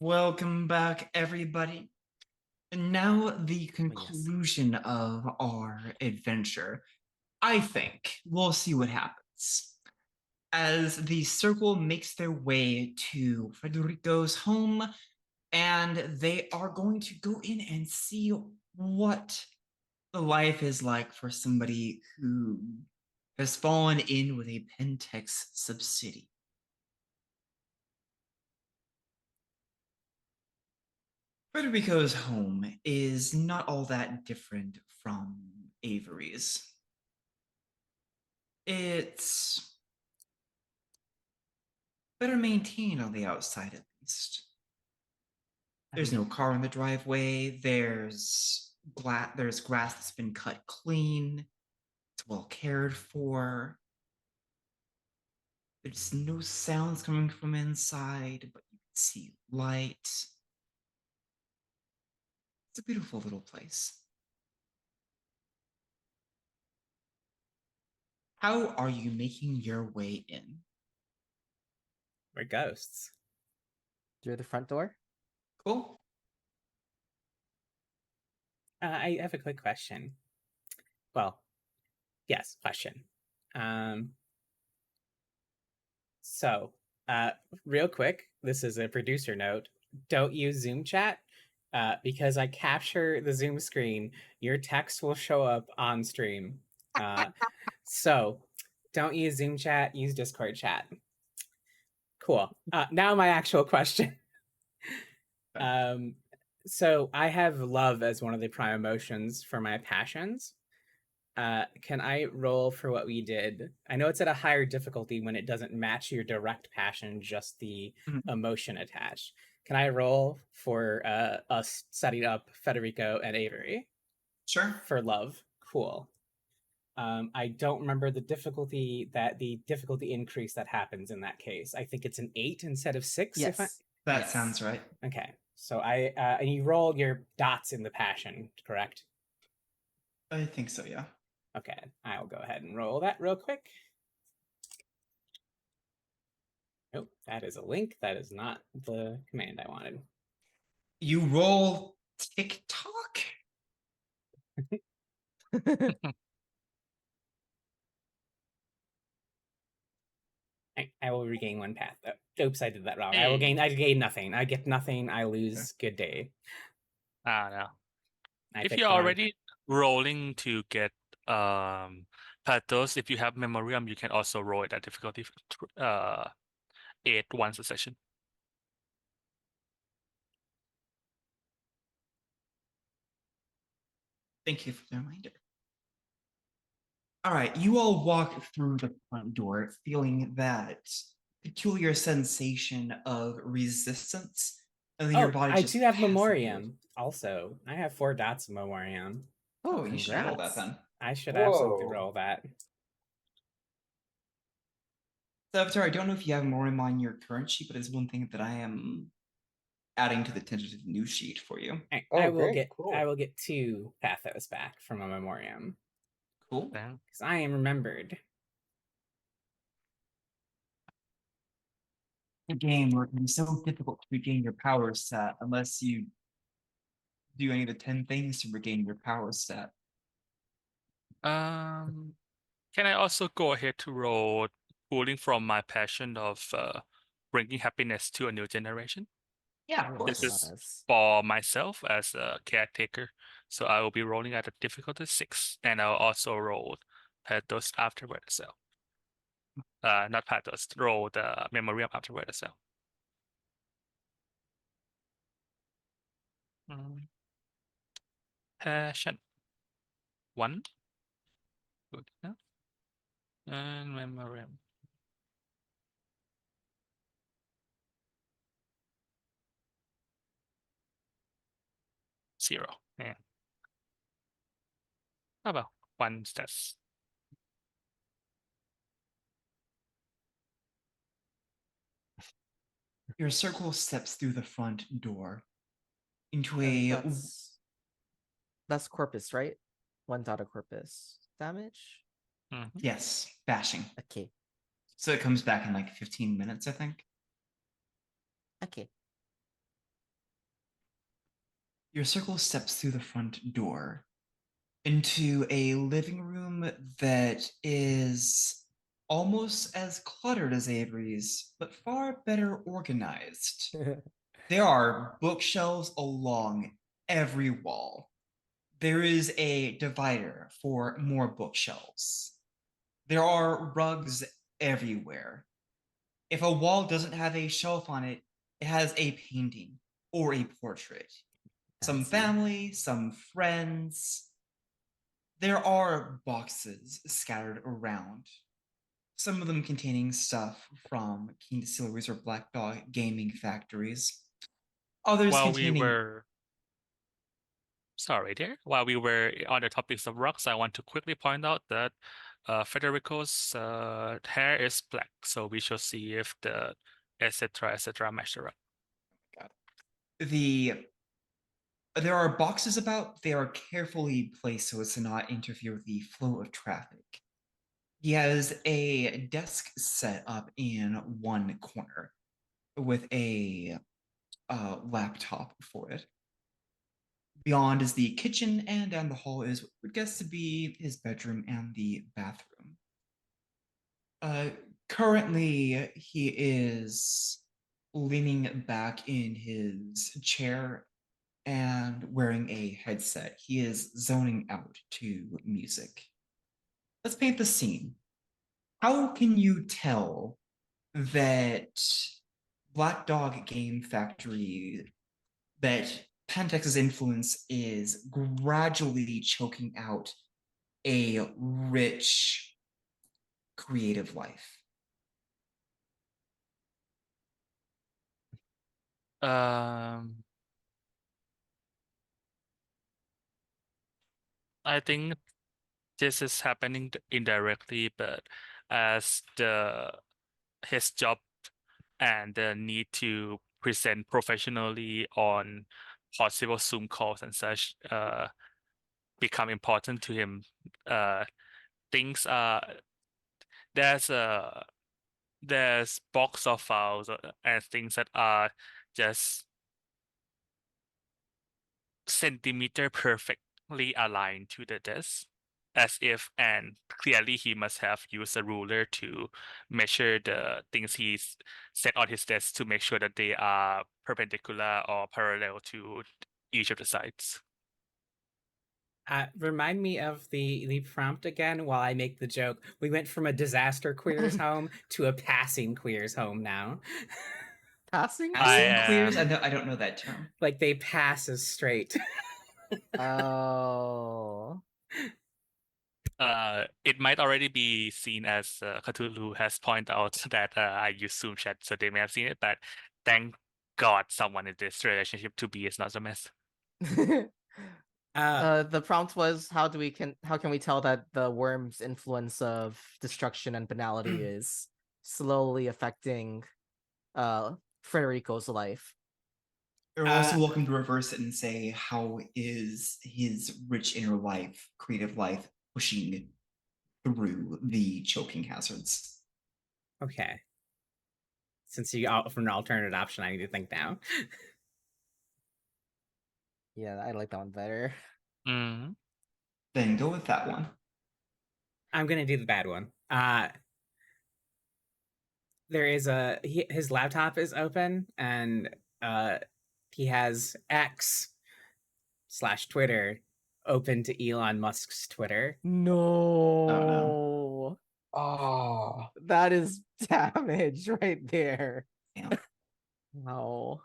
Welcome back, everybody. And now the conclusion of our adventure. I think we'll see what happens. As the circle makes their way to Federico's home, and they are going to go in and see what the life is like for somebody who has fallen in with a Pentex subsidiary. Federico's home is not all that different from Avery's. It's better maintained on the outside, at least. There's no car in the driveway. There's grass that's been cut clean. It's well cared for. There's no sounds coming from inside, but you can see light. It's a beautiful little place. How are you making your way in? We're ghosts. Through the front door? Cool. I have a quick question. Well, yes, question. So, real quick, this is a producer note. Don't use Zoom chat because I capture the Zoom screen. Your text will show up on stream. So, don't use Zoom chat. Use Discord chat. Cool. Now my actual question. So I have love as one of the prime emotions for my passions. Can I roll for what we did? I know it's at a higher difficulty when it doesn't match your direct passion, just the emotion attached. Can I roll for us setting up Federico and Avery? Sure. For love. Cool. I don't remember the difficulty increase that happens in that case. I think it's an 8 instead of 6. Yes. That sounds right. Okay. So and you roll your dots in the passion, correct? I think so, yeah. Okay, I'll go ahead and roll that real quick. Nope, that is a link. That is not the command I wanted. You roll TikTok? I will regain 1 path. Oops, I did that wrong. Hey. I gain nothing. I get nothing. I lose. Good day. No. I If picked you're the wrong- already rolling to get pathos, if you have memoriam, you can also roll it at difficulty 8 once a session. Thank you for the reminder. All right, you all walk through the front door feeling that peculiar sensation of resistance. And then your body I just do have passes memoriam. Also, I have 4 dots of memoriam. Oh, you should roll that Congrats. then. I should absolutely Whoa. roll that. So, Avatar, I don't know if you have memoriam on your current sheet, but it's one thing that I am adding to the tentative new sheet for you. I will great, get cool. I will get 2 pathos back from a memoriam Cool. Then because I am remembered. The game where it can be so difficult to regain your power set unless you do any of the 10 things to regain your power set. can I also go ahead to roll pulling from my passion of bringing happiness to a new generation? Yeah, of This course. is for myself as a caretaker, so I will be rolling at a difficulty 6, and I'll also roll pathos afterward as well. Not pathos, roll the memoriam afterward as well. Passion 1. Good enough. And memoriam. Zero. Yeah. How about 1 stats? Your circle steps through the front door into And a that's corpus, right? 1 dot of corpus damage. Mhm. yes, bashing. Okay. So it comes back in like 15 minutes, I think. Okay. your circle steps through the front door into a living room that is almost as cluttered as Avery's, but far better organized. There are bookshelves along every wall. There is a divider for more bookshelves. There are rugs everywhere. If a wall doesn't have a shelf on it, it has a painting or a portrait. Some Fancy. family, some friends. There are boxes scattered around, some of them containing stuff from King Distilleries or Black Dog Gaming Factories. Others While we containing were sorry there, while we were on the topics of rocks, I want to quickly point out that Federico's hair is black, so we shall see if the etc. match the rock. there are boxes about. They are carefully placed so as to not interfere with the flow of traffic. He has a desk set up in one corner with a laptop for it. Beyond is the kitchen, and down the hall is what would guess to be his bedroom and the bathroom. Currently, he is leaning back in his chair and wearing a headset. He is zoning out to music. Let's paint the scene. How can you tell that Black Dog Game Factory, that Pentex's influence is gradually choking out a rich creative life? I think this is happening indirectly, but as his job and the need to present professionally on possible Zoom calls and such become important to him. Things there's box of files and things that are just centimeter perfectly aligned to the desk, as if, and clearly he must have used a ruler to measure the things he's set on his desk to make sure that they are perpendicular or parallel to each of the sides. Remind me of the prompt again while I make the joke. We went from a disaster queer's home to a passing queer's home now. Passing? Passing I queers? am- I don't know that term. Like they pass as straight. Oh. It might already be seen as Cthulhu has pointed out that I use Zoom chat, so they may have seen it, but thank God someone in this relationship to be is not a mess. The prompt was how can we tell that the worm's influence of destruction and banality is slowly affecting Frederico's life. You're also welcome to reverse it and say, how is his rich inner life, creative life, pushing through the choking hazards? Okay. Since you offer an alternate option, I need to think now. Yeah, I like that one better. Mm. Then go with that one. I'm gonna do the bad one. There is his laptop is open and he has X/Twitter open to Elon Musk's Twitter. No. Oh no. Oh, That is damage right there. Damn. No.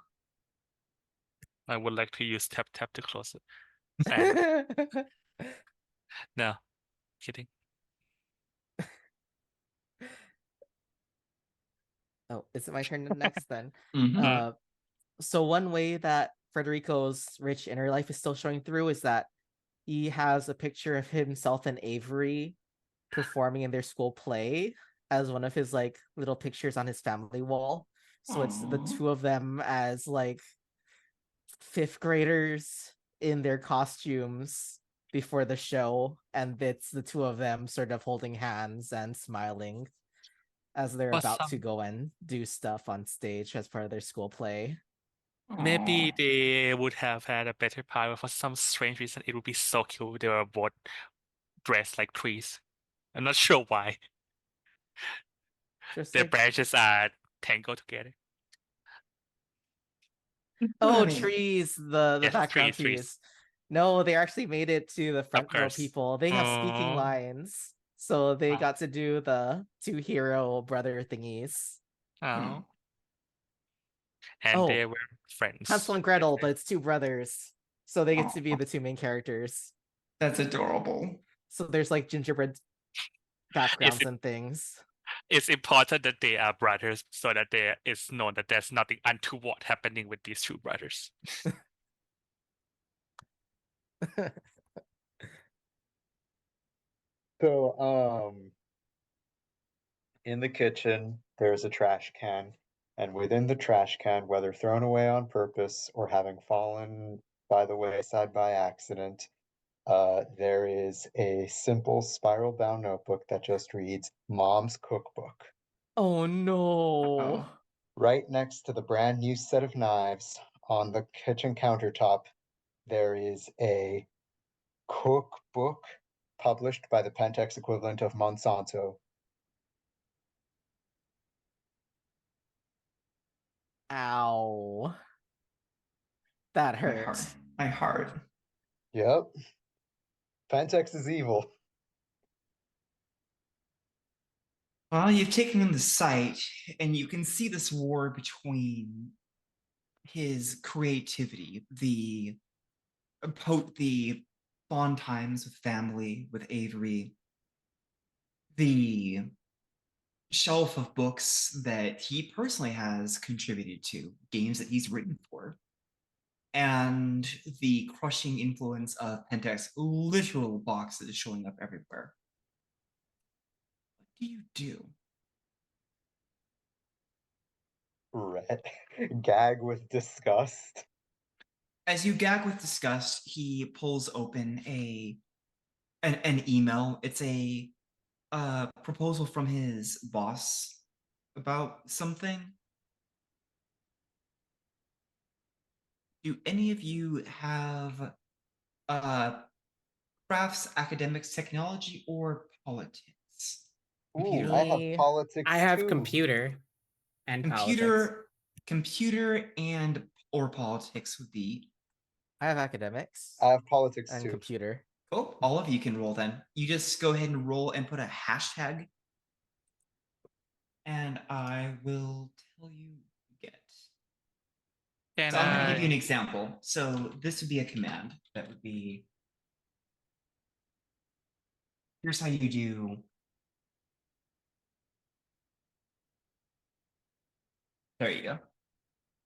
I would like to use tap to close it. And no, kidding. Oh, is it my turn next then? Mhm. So one way that Frederico's rich inner life is still showing through is that he has a picture of himself and Avery performing in their school play as one of his like little pictures on his family wall. So it's the Aw. two of them as like fifth graders in their costumes before the show, and it's the two of them sort of holding hands and smiling as they're For about to some go and do stuff on stage as part of their school play. Maybe Aw. they would have had a better power for some strange reason. It would be so cute. They were both dressed like trees. I'm not sure why. Just Their like, branches are tangled together. oh, Right. trees, the Yes, background trees. trees. No, they actually made it to the Of front row course. people. They have speaking Oh, lines. So they Oh. got to do the two hero brother thingies. oh. And Oh, they were friends. Hansel and Gretel, but it's two brothers. So they get to be Aw. the two main characters. That's adorable. So there's like gingerbread It's backgrounds and things. it's important that they are brothers so that there is known that there's nothing untoward happening with these two brothers. So, in the kitchen, there's a trash can, and within the trash can, whether thrown away on purpose or having fallen by the wayside by accident, there is a simple spiral-bound notebook that just reads Mom's Cookbook. Oh no. Oh. Right next to the brand new set of knives on the kitchen countertop, there is a cookbook published by the Pentex equivalent of Monsanto. Ow. That My heart. hurts. My heart. Yep. Pentex is evil. Well, you've taken in the sight, and you can see this war between his creativity, the the fond times with family, with Avery, the shelf of books that he personally has contributed to, games that he's written for, and the crushing influence of Pentex literal boxes showing up everywhere. What do you do? Red. Gag with disgust. As you gag with disgust, he pulls open an email. It's a proposal from his boss about something. Do any of you have crafts, academics, technology, or politics? Ooh, Computer. I have Me. politics I have too. computer and politics. Computer and or politics would be. I have academics I have politics and too. computer. Oh, all of you can roll then. You just go ahead and roll and put a hashtag. And I will tell you get. Can So I'm going to give you an I? example. So this would be a command that would be, here's how you do. There you go.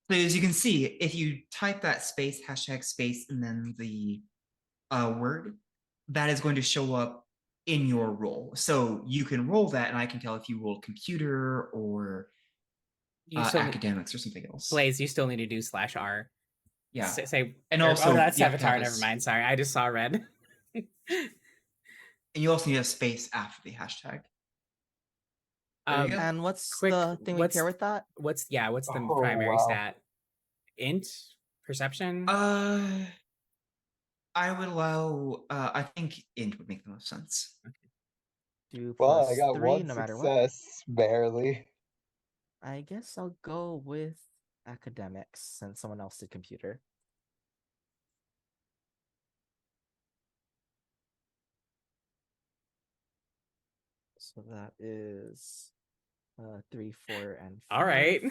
So as you can see, if you type that space, hashtag space, and then the word, that is going to show up in your roll. So you can roll that, and I can tell if you rolled computer or You still need, academics or something else. Blaze, you still need to do /R. Yeah. Say, And or- also, oh, that's you have to have Avatar. Never this- mind. Sorry, I just saw red. And you also need a space after the hashtag. There you go. And what's Quick, the thing we what's pair with that? what's the Oh, primary wow. stat? Int perception. I would allow. I think int would make the most sense. 2 Well, I plus got 3, one no matter what. success, barely. I guess I'll go with academics since someone else did computer. So that is 3, 4, and 5. All right.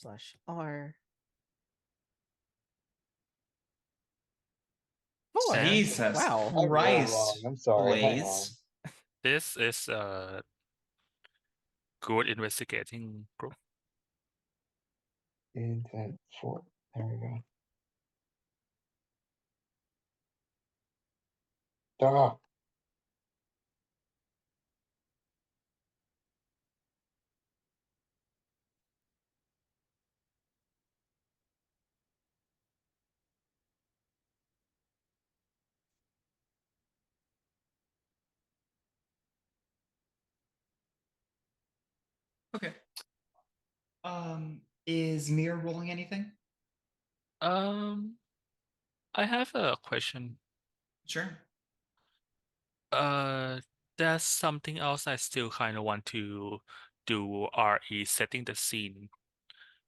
/R. 4. Yeah. Jesus Wow. I rolled wrong. Christ, I'm sorry. Hang on. Blaze. This is a good investigating group. Intent 4. There we go. Ah, Okay. Is Mir rolling anything? I have a question. Sure. There's something else I still kind of want to do, re setting the scene.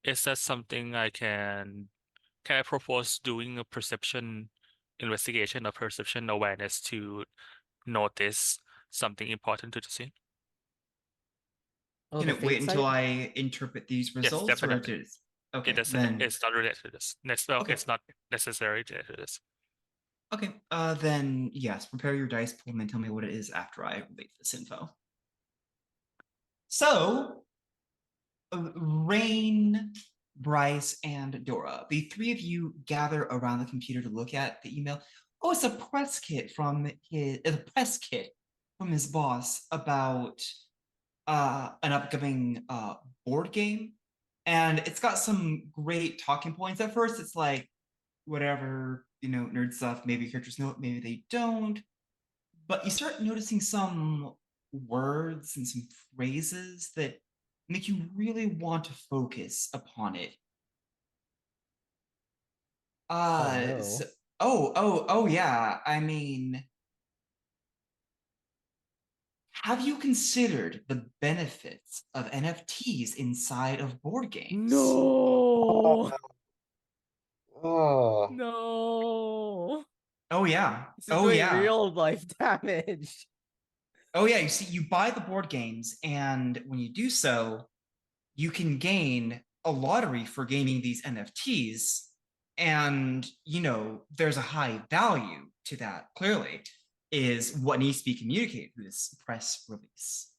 Is that something can I propose doing a perception investigation or perception awareness to notice something important to the scene? Oh, Can the it wait fate until side? I interpret these Yes, results, or definitely. just It okay? doesn't. Then It's not related to this. Well, okay. it's not necessary related to this. Okay. Then yes, prepare your dice pool and then tell me what it is after I relate this info. So, Rain, Bryce, and Dora, the three of you gather around the computer to look at the email. Oh, it's a press kit from his boss about an upcoming board game, and it's got some great talking points. At first, it's like whatever, nerd stuff. Maybe characters know it, maybe they don't. But you start noticing some words and some phrases that make you really want to focus upon it. Oh no. Oh yeah. I mean, have you considered the benefits of NFTs inside of board games? No. Oh, No. Oh yeah. This is Oh doing yeah. real life damage. Oh yeah. You see, you buy the board games, and when you do so, you can gain a lottery for gaining these NFTs. And, there's a high value to that, clearly, is what needs to be communicated through this press release.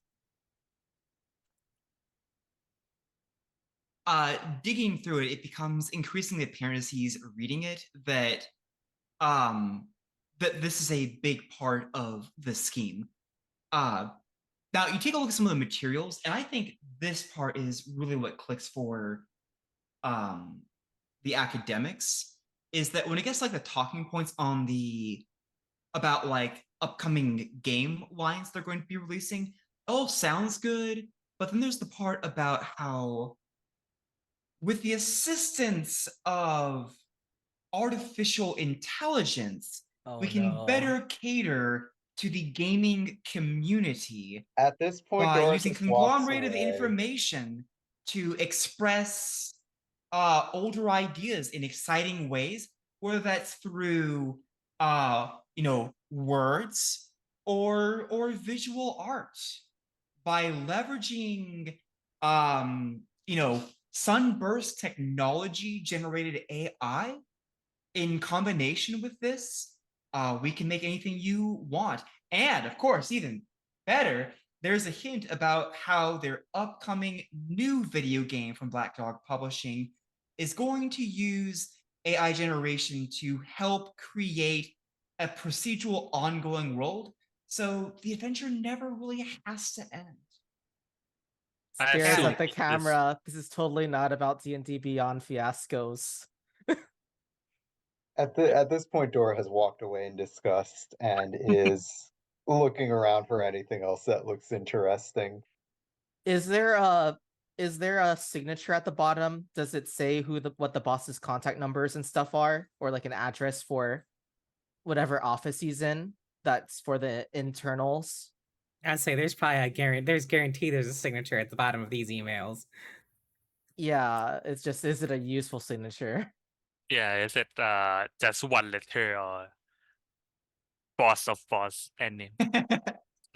Digging through it, it becomes increasingly apparent as he's reading it um, that this is a big part of the scheme. Now, you take a look at some of the materials, and I think this part is really what clicks for the academics, is that when it gets like the talking points on the about like upcoming game lines they're going to be releasing, it all sounds good, but then there's the part about how with the assistance of artificial intelligence, Oh we can no. better cater to the gaming community at this point, by Dora using just walks conglomerated away. information to express older ideas in exciting ways, whether that's through words or visual art, by leveraging sunburst technology generated AI in combination with this. We can make anything you want. And of course, even better, there's a hint about how their upcoming new video game from Black Dog Publishing is going to use AI generation to help create a procedural ongoing world. So the adventure never really has to end. I Stares assume at the this. camera. This is totally not about D&D Beyond fiascos. At this point, Dora has walked away in disgust and is looking around for anything else that looks interesting. Is there a signature at the bottom? Does it say what the boss's contact numbers and stuff are, or like an address for whatever office he's in? That's for the internals. I'd say there's probably there's a signature at the bottom of these emails. Yeah, it's just, is it a useful signature? Yeah, is it just one letter or boss of boss and name?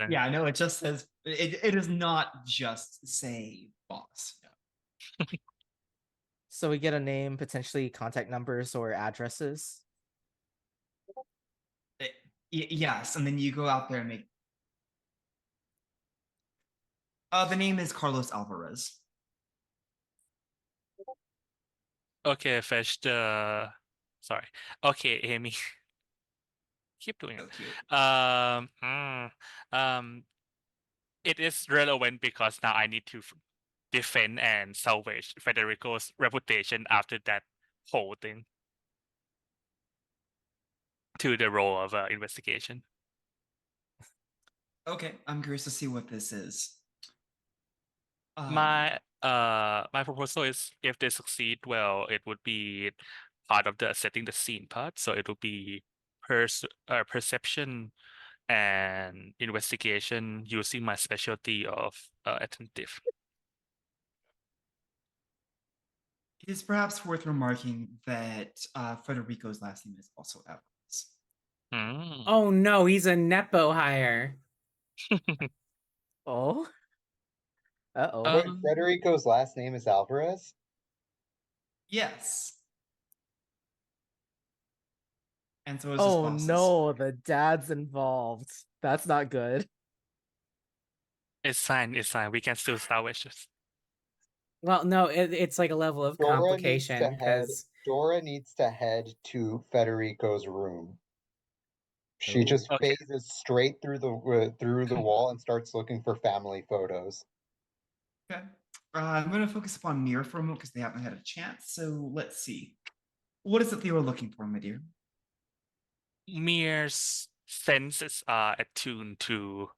Yeah, I know it just says it does not just say boss. No. So we get a name, potentially contact numbers or addresses. Yes, and then you go out there and make. The name is Carlos Alvarez. Okay, fetch the. Sorry. Okay, Amy. Keep doing So it. cute. It is relevant because now I need to defend and salvage Federico's reputation after that whole thing to the role of investigation. Okay, I'm curious to see what this is. My proposal is if they succeed well, it would be part of the setting the scene part. So it would be perception and investigation using my specialty of attentive. It is perhaps worth remarking that Federico's last name is also Alvarez. Mm. Oh no, he's a Nepo hire. Oh. Uh-oh. Wait, Um, Federico's last name is Alvarez? Yes. And so is his Oh boss's. no, the dad's involved. That's not good. it's fine. It's fine. We can still salvage this. Well, no, it's like a level of complication because Dora needs to head to Federico's room. She Oh. just Okay. phases straight through the wall and starts looking for family photos. Okay. I'm going to focus upon Mir for a moment because they haven't had a chance. So let's see. What is it that you are looking for, my dear? Mir's senses are attuned to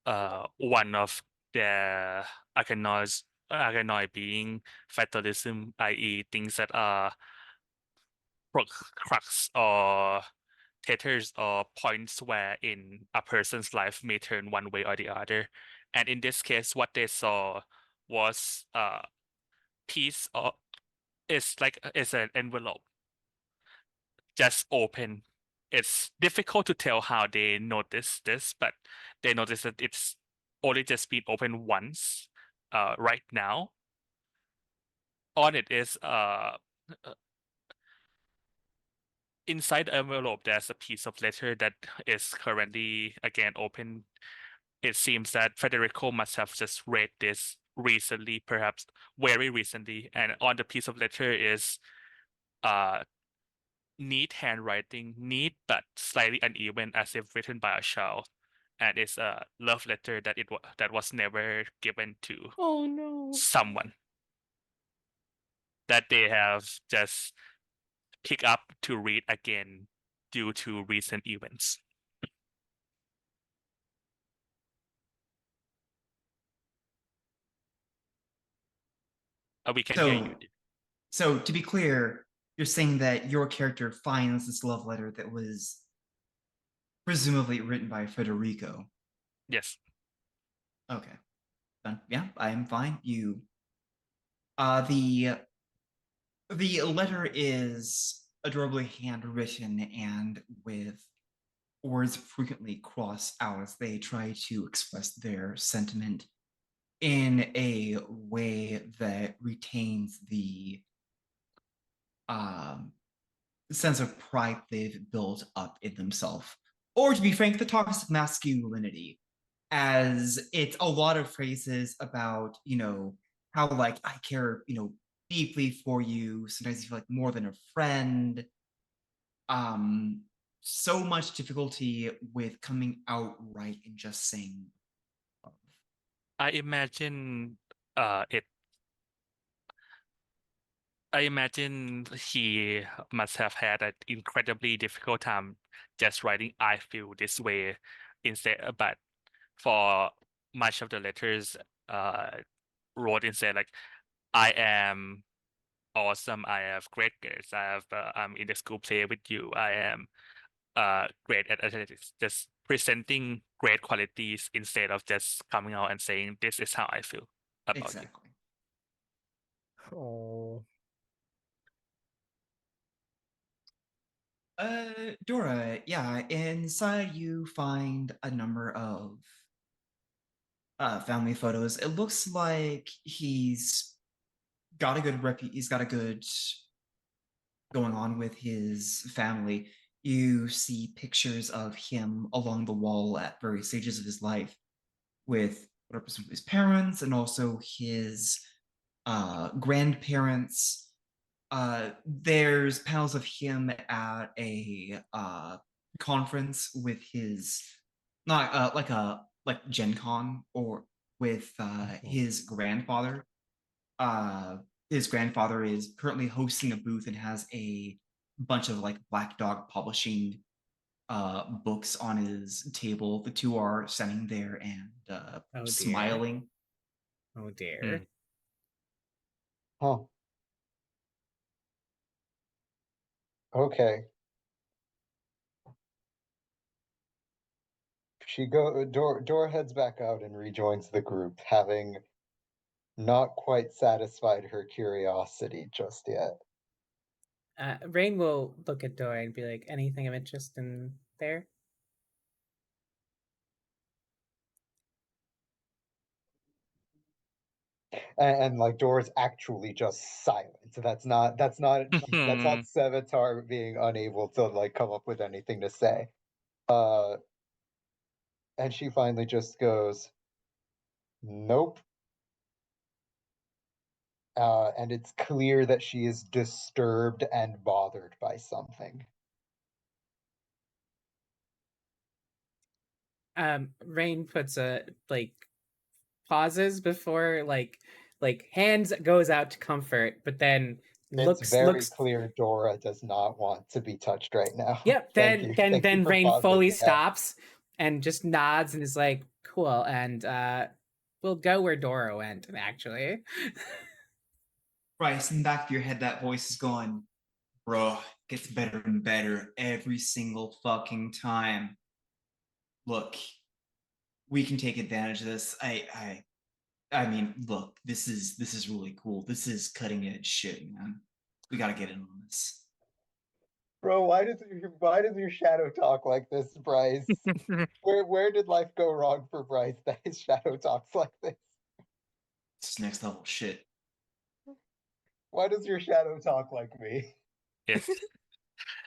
one of the arcanoid being fatalism, i.e., things that are crux or tethers or points where in a person's life may turn one way or the other. And in this case, what they saw was a piece of it's an envelope just open. It's difficult to tell how they noticed this, but they noticed that it's only just been opened once right now. On it is inside the envelope there's a piece of letter that is currently again open. It seems that Federico must have just read this recently, perhaps very recently, and on the piece of letter is neat handwriting, neat but slightly uneven, as if written by a child, and it's a love letter that was never given to Oh no. someone that they have just picked up to read again due to recent events. We can hear you. So to be clear, you're saying that your character finds this love letter that was presumably written by Federico. Yes. Okay. Done. Yeah, I am fine. You the letter is adorably handwritten and with words frequently crossed out as they try to express their sentiment in a way that retains the sense of pride they've built up in themselves. Or to be frank, the toxic masculinity, as it's a lot of phrases about, how like I care, deeply for you. Sometimes you feel like more than a friend. So much difficulty with coming out right and just saying love. I imagine it I imagine he must have had an incredibly difficult time just writing "I feel this way" instead. But for much of the letters, wrote instead like "I am awesome. I have great grades. I'm in the school play with you. I am great at athletics." Just presenting great qualities instead of just coming out and saying, "This is how I feel about you." Exactly. Oh. Dora, yeah, inside you find a number of family photos. It looks like he's got a good he's got a good going on with his family. You see pictures of him along the wall at various stages of his life with what represent his parents and also his grandparents. There's panels of him at a conference with his not like Gen Con or with his grandfather. His grandfather is currently hosting a booth and has a bunch of like Black Dog Publishing books on his table. The two are standing there and Oh dear. smiling. Oh dear. Huh. Okay. Dora heads back out and rejoins the group, having not quite satisfied her curiosity just yet. Rain will look at Dora and be like, anything of interest in there? And like Dora's actually just silent. That's not Sevatar being unable to like come up with anything to say. And she finally just goes, nope. And it's clear that she is disturbed and bothered by something. Rain puts a pauses before hands goes out to comfort, but then It's very looks clear Dora does not want to be touched right now. Yep. Thank you. Thank you Then for Rain pausing. fully Yeah. stops and just nods and is like, cool. And we'll go where Dora went, actually. Bryce, in the back of your head, that voice is going, bro, gets better and better every single fucking time. Look, we can take advantage of this. I mean, look, this is really cool. This is cutting edge shit, man. We gotta get in on this. Bro, why does your shadow talk like this, Bryce? Where did life go wrong for Bryce that his shadow talks like this? This is next level shit. Why does your shadow talk like me? Yes.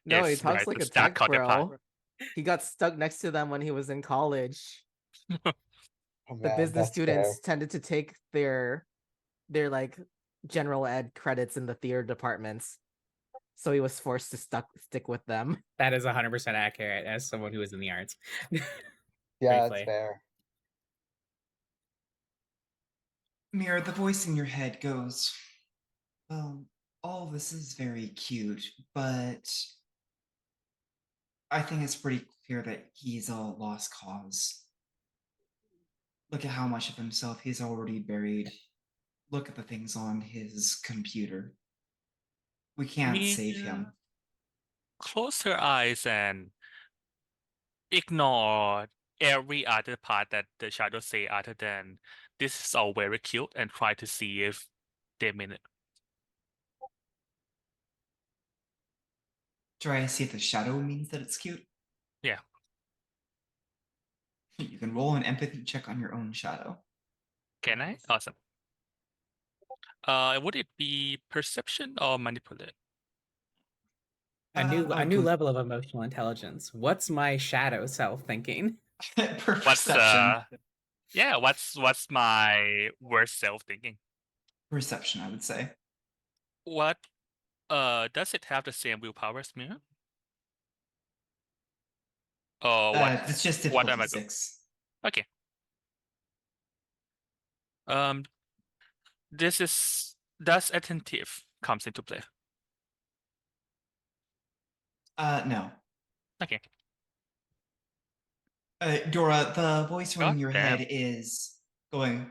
No, he Yes, talks right, like a it's that tech counterpart. bro. He got stuck next to them when he was in college. Oh, The man, business that's students fair. tended to take their like general ed credits in the theater departments, so he was forced to stick with them. That is 100% accurate as someone who is in the arts. Yeah, Briefly. it's fair. Mira, the voice in your head goes, well, all this is very cute, but I think it's pretty clear that he's a lost cause. Look at how much of himself he's already buried. Look at the things on his computer. We can't save him. Close her eyes and ignore every other part that the shadow say other than this is all very cute and try to see if they mean it. Try to see if the shadow means that it's cute. Yeah. You can roll an empathy check on your own shadow. Can I? Awesome. Would it be perception or manipulate? A new I would go level of emotional intelligence. What's my shadow self thinking? perception. What's my worst self thinking? Perception, I would say. What does it have the same willpower as me? Or what It's just what am difficulty I doing? 6. Okay. Does attentive comes into play? No. Okay. Dora, the voice running in your damn. head is going,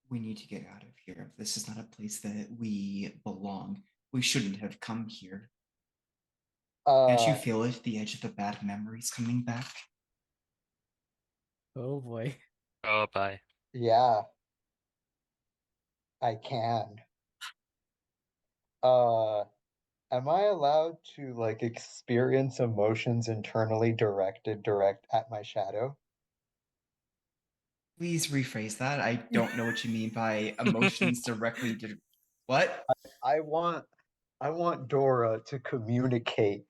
we need to get out of here. This is not a place that we belong. We shouldn't have come here. Can't you feel it? The edge of the bad memories coming back? Oh boy. Oh bye. Yeah. I can. Am I allowed to like experience emotions internally direct at my shadow? Please rephrase that. I don't know what you mean by emotions directly. What? I want Dora to communicate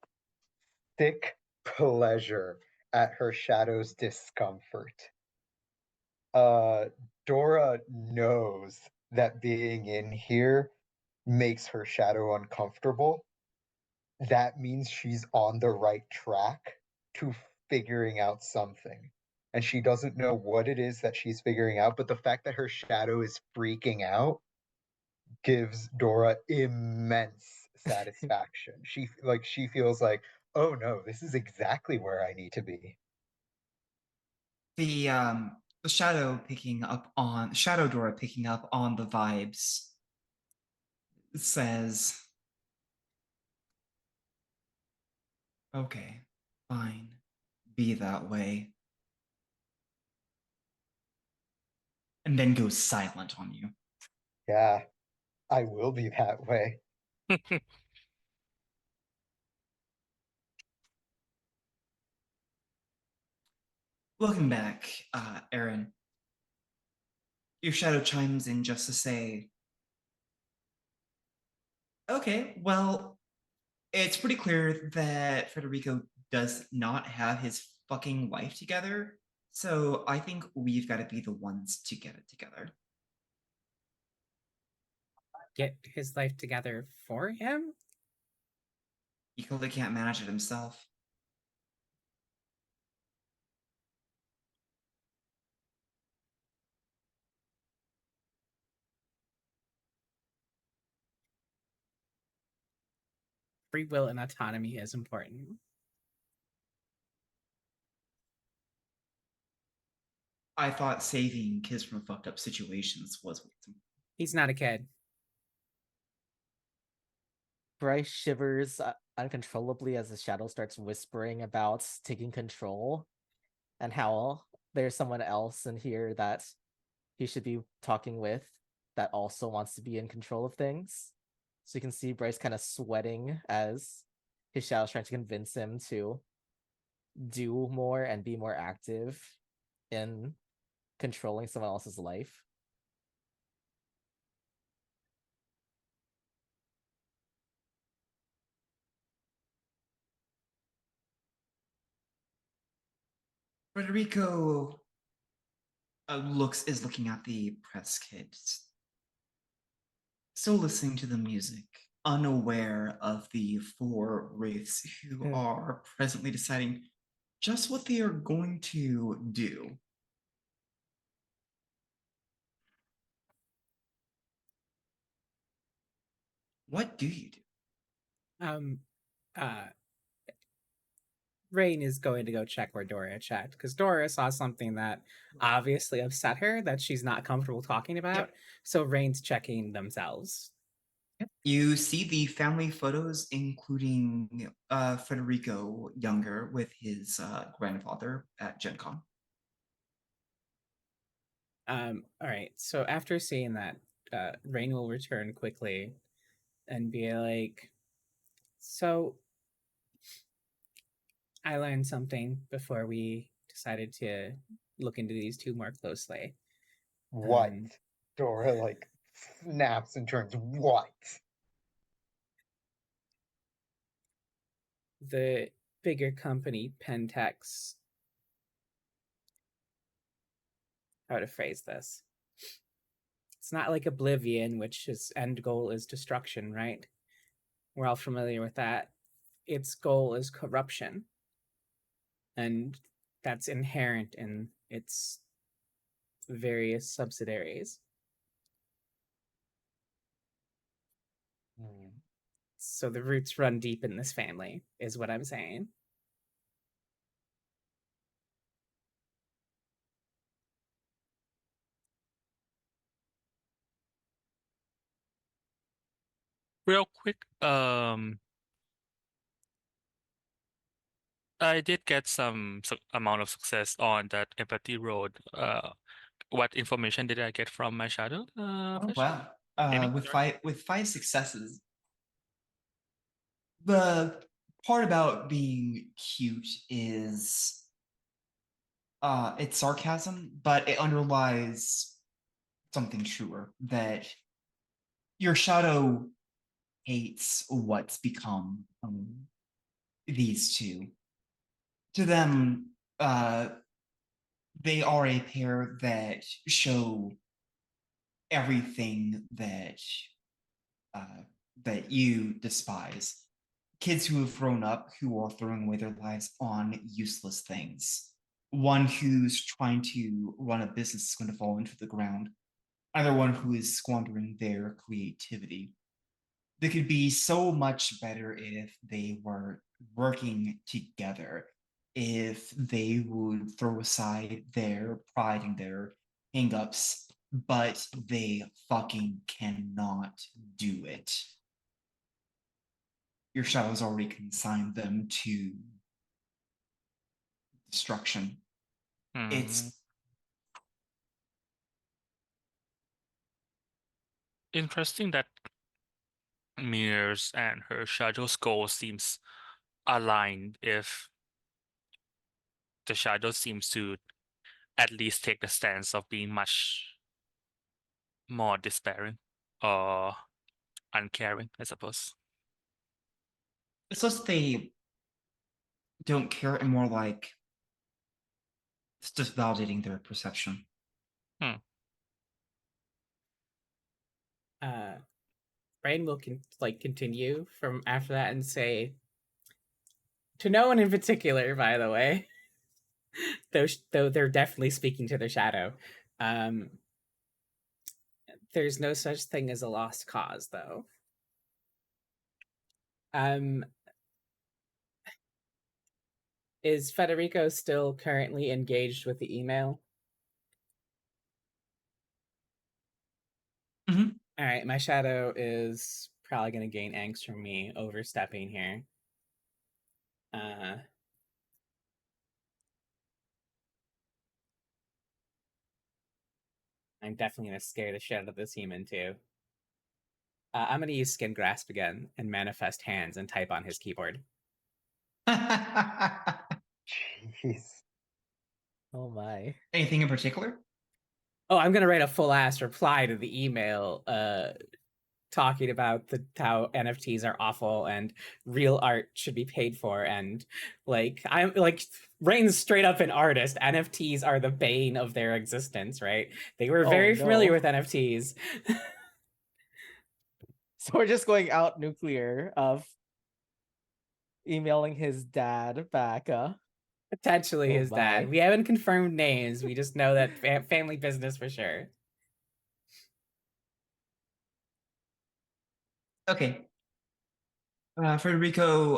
thick pleasure at her shadow's discomfort. Dora knows that being in here makes her shadow uncomfortable. That means she's on the right track to figuring out something. And she doesn't know what it is that she's figuring out, but the fact that her shadow is freaking out gives Dora immense satisfaction. She feels like, oh no, this is exactly where I need to be. The the Shadow Dora picking up on the vibes says, okay, fine, be that way. And then goes silent on you. Yeah, I will be that way. Looking back, Aaron, your shadow chimes in just to say, okay, well, it's pretty clear that Federico does not have his fucking life together, so I think we've got to be the ones to get it together. Get his life together for him? He clearly can't manage it himself. Free will and autonomy is important. I thought saving kids from fucked up situations was He's not a kid. Bryce shivers uncontrollably as the shadow starts whispering about taking control and how there's someone else in here that he should be talking with that also wants to be in control of things. So you can see Bryce kind of sweating as his shadow's trying to convince him to do more and be more active in controlling someone else's life. Federico is looking at the press kit, still listening to the music, unaware of the four wraiths who are presently deciding just what they are going to do. What do you do? Rain is going to go check where Dora checked because Dora saw something that obviously upset her that she's not comfortable talking about. Yep. So Rain's checking themselves. You see the family photos, including Federico younger with his grandfather at Gen Con. All right. So after seeing that, Rain will return quickly and be like, so I learned something before we decided to look into these two more closely. What? Dora like snaps and turns. What? The bigger company, Pentex, how to phrase this? It's not like Oblivion, which its end goal is destruction, right? We're all familiar with that. Its goal is corruption. And that's inherent in its various subsidiaries. So the roots run deep in this family, is what I'm saying. Real quick, I did get some amount of success on that empathy road. What information did I get from my shadow? Fish? Wow. Amy? With five successes, the part about being cute is it's sarcasm, but it underlies something truer, that your shadow hates what's become these two. To them, they are a pair that show everything that that you despise. Kids who have grown up who are throwing away their lives on useless things. One who's trying to run a business is going to fall into the ground. Another one who is squandering their creativity. They could be so much better if they were working together. if they would throw aside their pride and their hangups, but they fucking cannot do it. Your shadows already consigned them to destruction. Hmm. It's Interesting that Mirrors and her shadow's goal seems aligned if the shadow seems to at least take the stance of being much more despairing or uncaring, I suppose. it's just they don't care and more like it's just validating their perception. Brain will continue from after that and say, to no one in particular, by the way, though they're definitely speaking to their shadow. There's no such thing as a lost cause, though. Is Federico still currently engaged with the email? Mhm. All right, my shadow is probably going to gain angst from me overstepping here. I'm definitely going to scare the shit out of this human, too. I'm going to use Skin Grasp again and manifest hands and type on his keyboard. Jeez. Oh my. Anything in particular? Oh, I'm going to write a full ass reply to the email talking about how NFTs are awful and real art should be paid for, and I'm Rain's straight up an artist. NFTs are the bane of their existence, right? They were very familiar with NFTs. So we're just going out nuclear of emailing his dad back. Potentially Oh his my. dad. We haven't confirmed names. We just know that family business for sure. Okay. Federico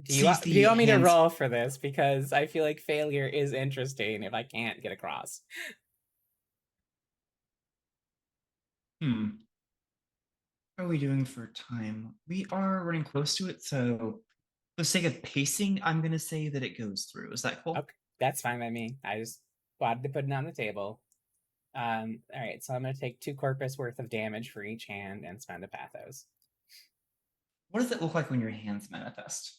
Do you want me to roll for this? Because I feel like failure is interesting if I can't get across. How are we doing for time? We are running close to it, so for the sake of pacing, I'm gonna say that it goes through. Is that cool? Okay, that's fine by me. I just wanted to put it on the table. All right, so I'm going to take 2 corpus worth of damage for each hand and spend a pathos. What does it look like when your hands manifest?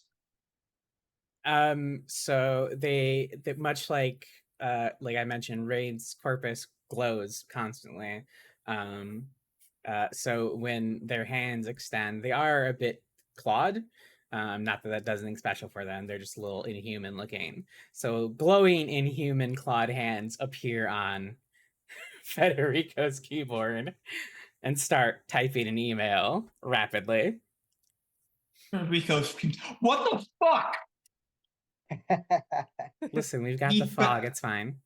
So they much like I mentioned, Raid's corpus glows constantly. So when their hands extend, they are a bit clawed. Not that that does anything special for them. They're just a little inhuman looking. So glowing inhuman clawed hands appear on Federico's keyboard and start typing an email rapidly. Federico screams, "What the fuck?" Listen, we've got the fog. It's fine.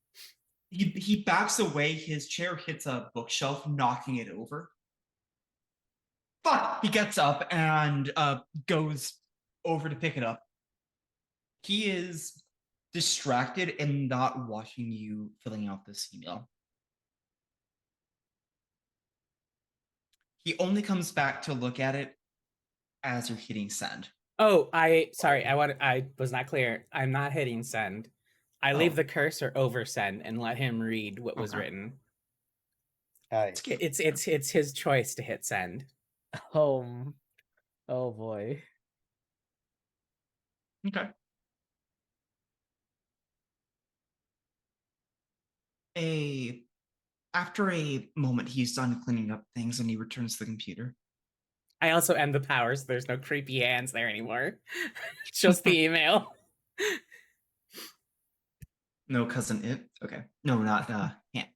He backs away. His chair hits a bookshelf, knocking it over. Fuck! He gets up and goes over to pick it up. He is distracted and not watching you filling out this email. He only comes back to look at it as you're hitting send. Oh, I was not clear. I'm not hitting send. I leave the cursor over send and let him read what was written. It's his choice to hit send. Oh boy. Okay. After a moment, he's done cleaning up things and he returns to the computer. I also end the power, so there's no creepy hands there anymore. Just the email. No, cousin it. Okay. No, not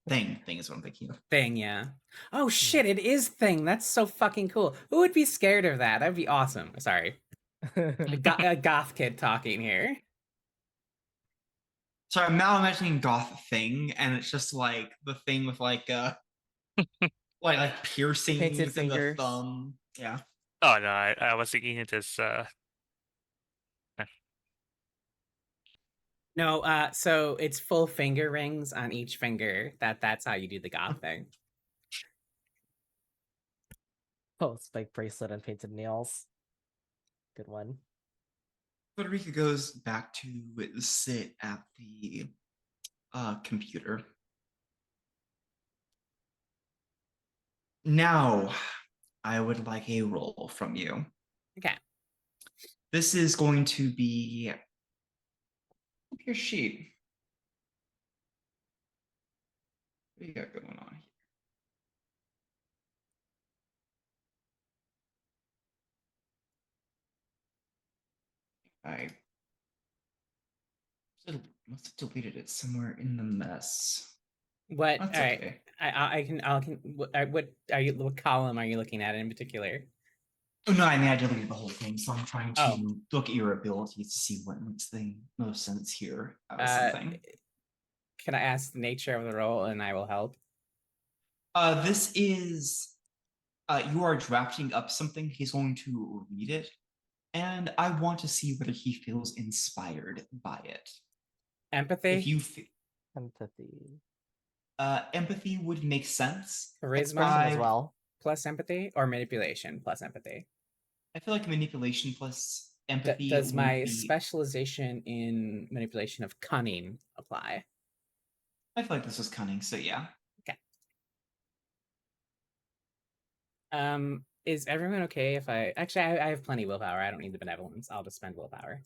thing. Thing is what I'm thinking of. Thing, yeah. Oh shit, it is Thing. That's so fucking cool. Who would be scared of that? That'd be awesome. Sorry. A goth kid talking here. So I'm now imagining goth thing, and it's just like the thing with like piercings Painted in fingers. the thumb. Yeah. Oh no, I was thinking it is No, so it's full finger rings on each finger. That's how you do the goth thing. Oh, spike bracelet and painted nails. Good one. Federica goes back to sit at the computer. Now, I would like a roll from you. Okay. This is going to be your sheet. What do you got going on here? I must have deleted it somewhere in the mess. What? That's All right. okay. I can. What are you? What column are you looking at in particular? Oh, no, I mean, I deleted the whole thing, so I'm trying to Oh. look at your abilities to see what makes the most sense here out of Uh, something. Can I ask the nature of the role, and I will help? This is you are drafting up something. He's going to read it, and I want to see whether he feels inspired by it. Empathy, If you Empathy. empathy would make sense. charisma Expression as well. plus empathy, or manipulation plus empathy. I feel like manipulation plus empathy Does would my be. specialization in manipulation of cunning apply? I feel like this was cunning, so yeah. Is everyone okay if I actually I have plenty of willpower. I don't need the benevolence. I'll just spend willpower.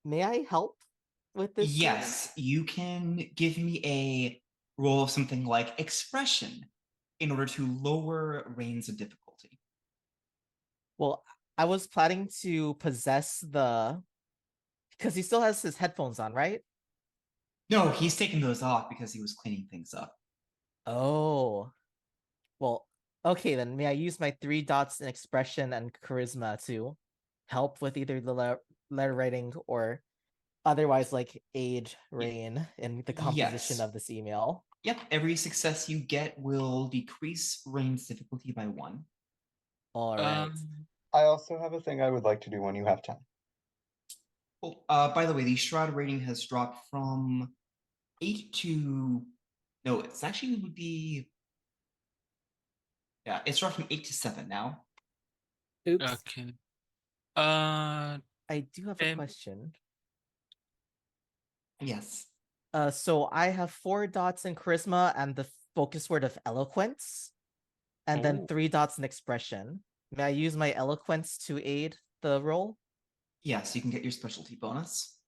May I help with this? Yes, you can give me a roll of something like expression in order to lower range of difficulty. Well, I was planning to possess because he still has his headphones on, right? No, he's taking those off because he was cleaning things up. Oh. Well, okay then. May I use my 3 dots in expression and charisma to help with either the letter writing or otherwise like aid Rain in the composition Yes. of this email? Yep, every success you get will decrease range difficulty by 1. All right. I also have a thing I would like to do when you have time. Oh, by the way, the Shroud rating has dropped from 8 to. No, it's actually would be. Yeah, it's dropped from 8 to 7 now. Oops. Okay. I do have a Um, question. Yes. So I have 4 dots in charisma and the focus word of eloquence, and then Oh. 3 dots in expression. May I use my eloquence to aid the roll? Yes, you can get your specialty bonus.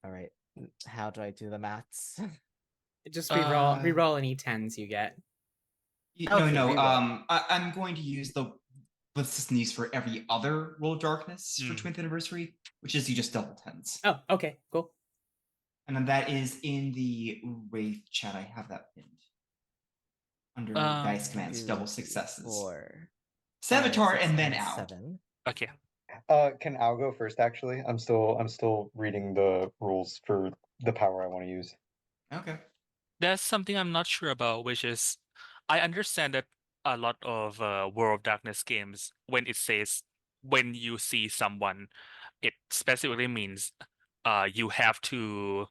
All right. How do I do the maths? Just reroll Uh, reroll any tens you get. Okay, no. reroll. I'm going to use the system used for every other roll of darkness for Mm. 20th anniversary, which is you just double tens. Oh, okay, cool. And then that is in the Wraith chat. I have that pinned under dice commands, double successes. 4, Savitar 5, and 6, then out. 7. Okay. Can Al go first? Actually, I'm still reading the rules for the power I want to use. Okay. There's something I'm not sure about, which is I understand that a lot of World of Darkness games, when it says when you see someone, it specifically means you have to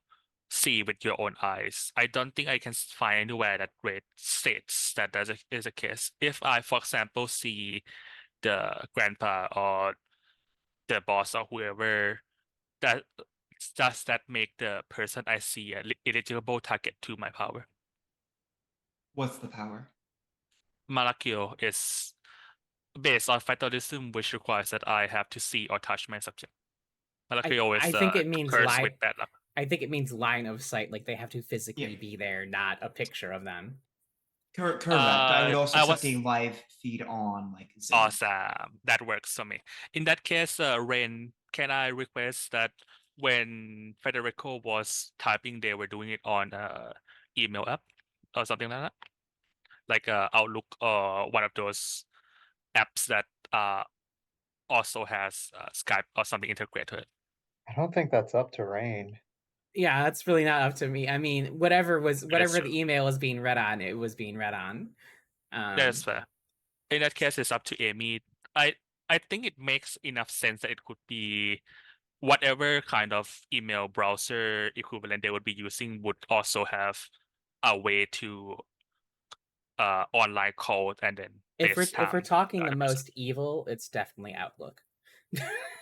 see with your own eyes. I don't think I can find anywhere that Red states that is a case. If I, for example, see the grandpa or the boss or whoever, that does that make the person I see a eligible target to my power? What's the power? Malakio is based on fatalism, which requires that I have to see or touch my subject. Malakio I is think it means cursed with bad luck. I think it means line of sight, like they have to physically Yeah. be there, not a picture of them. Correct. I would also I accept was a live feed on like Zoom. awesome. That works for me. In that case, Rain, can I request that when Federico was typing, they were doing it on email app or something like that, like Outlook or one of those apps that also has Skype or something integrated to it. I don't think that's up to Rain. Yeah, that's really not up to me. I mean, whatever true. the email was being read on, it was being read on. That's fair. In that case, it's up to Amy. I think it makes enough sense that it could be whatever kind of email browser equivalent they would be using would also have a way to online call and then If we're FaceTime talking the the other person. most evil, it's definitely Outlook.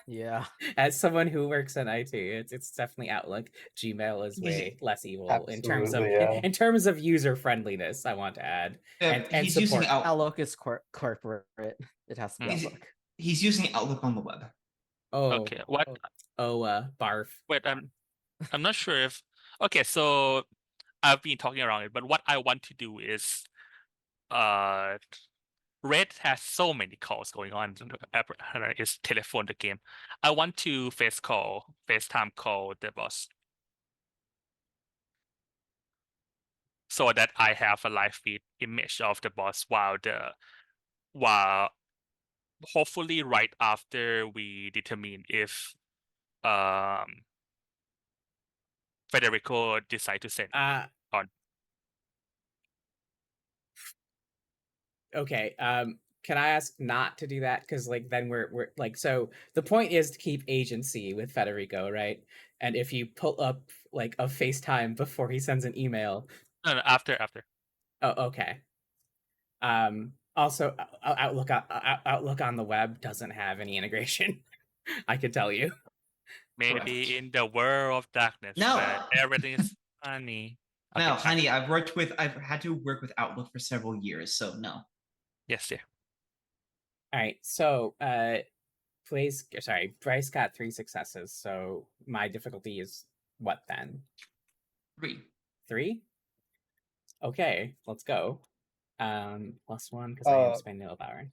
Yeah. As someone who works in IT, it's definitely Outlook. Gmail is way less evil in terms of Absolutely, yeah. in terms of user friendliness. I want to add and He's using support. Outlook is corporate. It has to be Mm. Outlook. He's using Outlook on the web. Oh, Okay, what? barf. Wait, I'm not sure if. Okay, so I've been talking around it, but what I want to do is, Red has so many calls going on. It's telephone the game. I want to FaceTime call the boss, so that I have a live feed image of the boss while hopefully right after we determine if Federico decide to send on. Okay. Can I ask not to do that? Because like then we're like, so the point is to keep agency with Federico, right? And if you pull up like a FaceTime before he sends an email. No, after. Oh, okay. Also, Outlook on the web doesn't have any integration. I could tell you. Maybe Correct. in the world of darkness, No. where everything is funny. Okay, No, fine. honey, I've had to work with Outlook for several years, so no. Yes, dear. All right. So, Bryce got 3 successes. So my difficulty is what then? 3. 3? Okay, let's go. +1 because I am spending willpower.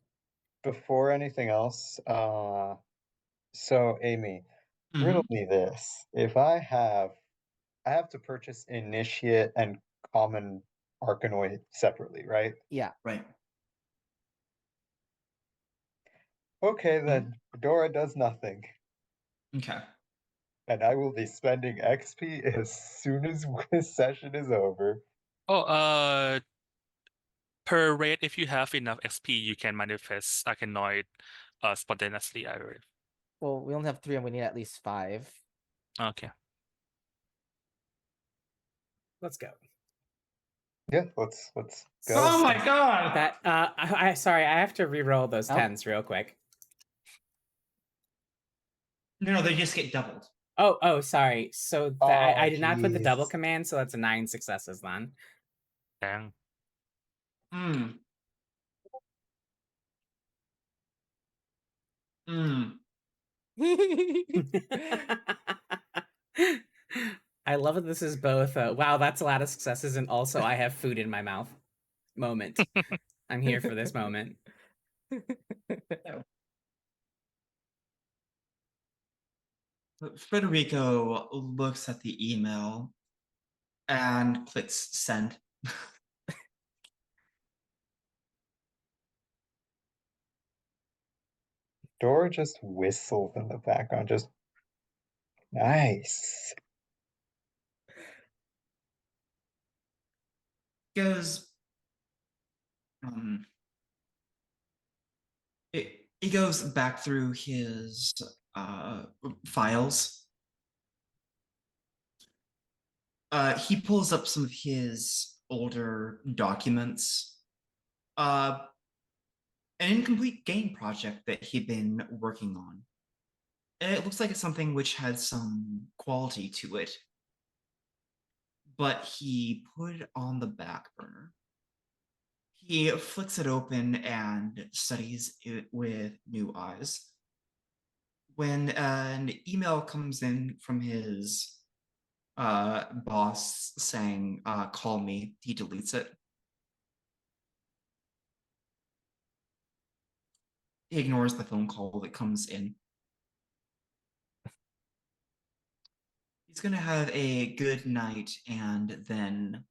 Before anything else, so Amy, riddle me this. If I have to purchase Initiate and Common Arkanoid separately, right? Yeah. Right. Okay, then Dora does nothing. Okay. And I will be spending XP as soon as this session is over. Oh, per raid, if you have enough XP, you can manifest Arkanoid spontaneously, I believe. Well, we only have 3 and we need at least 5. Okay. Let's go. Yeah, let's go. Oh my god! That sorry, I have to re-roll those Oh. 10s real quick. No, they just get doubled. Oh, sorry. So Oh, I did not put the double jeez. command, so that's 9 successes then. Dang. Mm. Mm. I love that this is both wow, that's a lot of successes, and also I have food in my mouth moment. I'm here for this moment. Federico looks at the email and clicks send. Dora just whistles in the background, just nice. Goes he goes back through his files. He pulls up some of his older documents. An incomplete game project that he'd been working on. It looks like it's something which had some quality to it, but he put it on the back burner. He flicks it open and studies it with new eyes. When an email comes in from his boss saying, call me, he deletes it. He ignores the phone call that comes in. He's gonna have a good night and then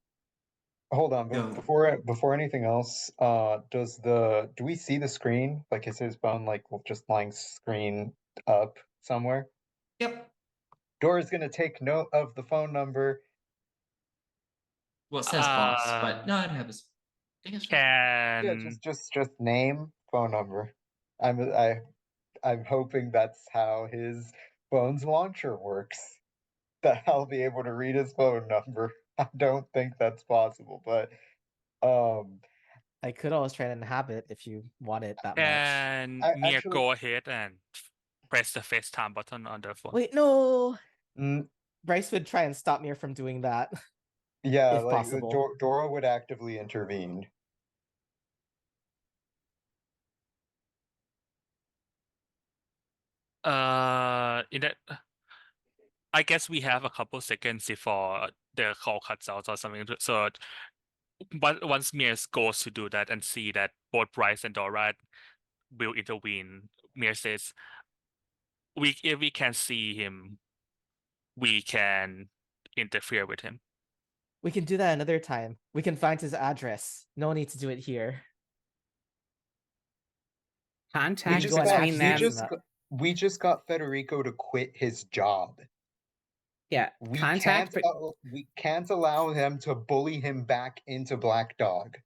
Hold on, go. before anything else, do we see the screen? Like, is his phone like just lying screen up somewhere? Yep. Dora's gonna take note of the phone number. Well, it says boss, but no, it has. Yeah, just name, phone number. I'm hoping that's how his phone's launcher works, that I'll be able to read his phone number. I don't think that's possible, but I could always try to inhabit if you want it that much. And Mir, actually, go ahead and press the FaceTime button on the phone. Wait, no. mm, Bryce would try and stop Mir from doing that. yeah, If like possible. Dora would actively intervene. In that, I guess we have a couple seconds before the call cuts out or something. So, but once Mir goes to do that and see that both Bryce and Dora will intervene, Mir says, if we can see him, we can interfere with him." We can do that another time. We can find his address. No need to do it here. Contact just got- between them. We just got Federico to quit his job. Yeah, We contact. we can't allow him to bully him back into Black Dog.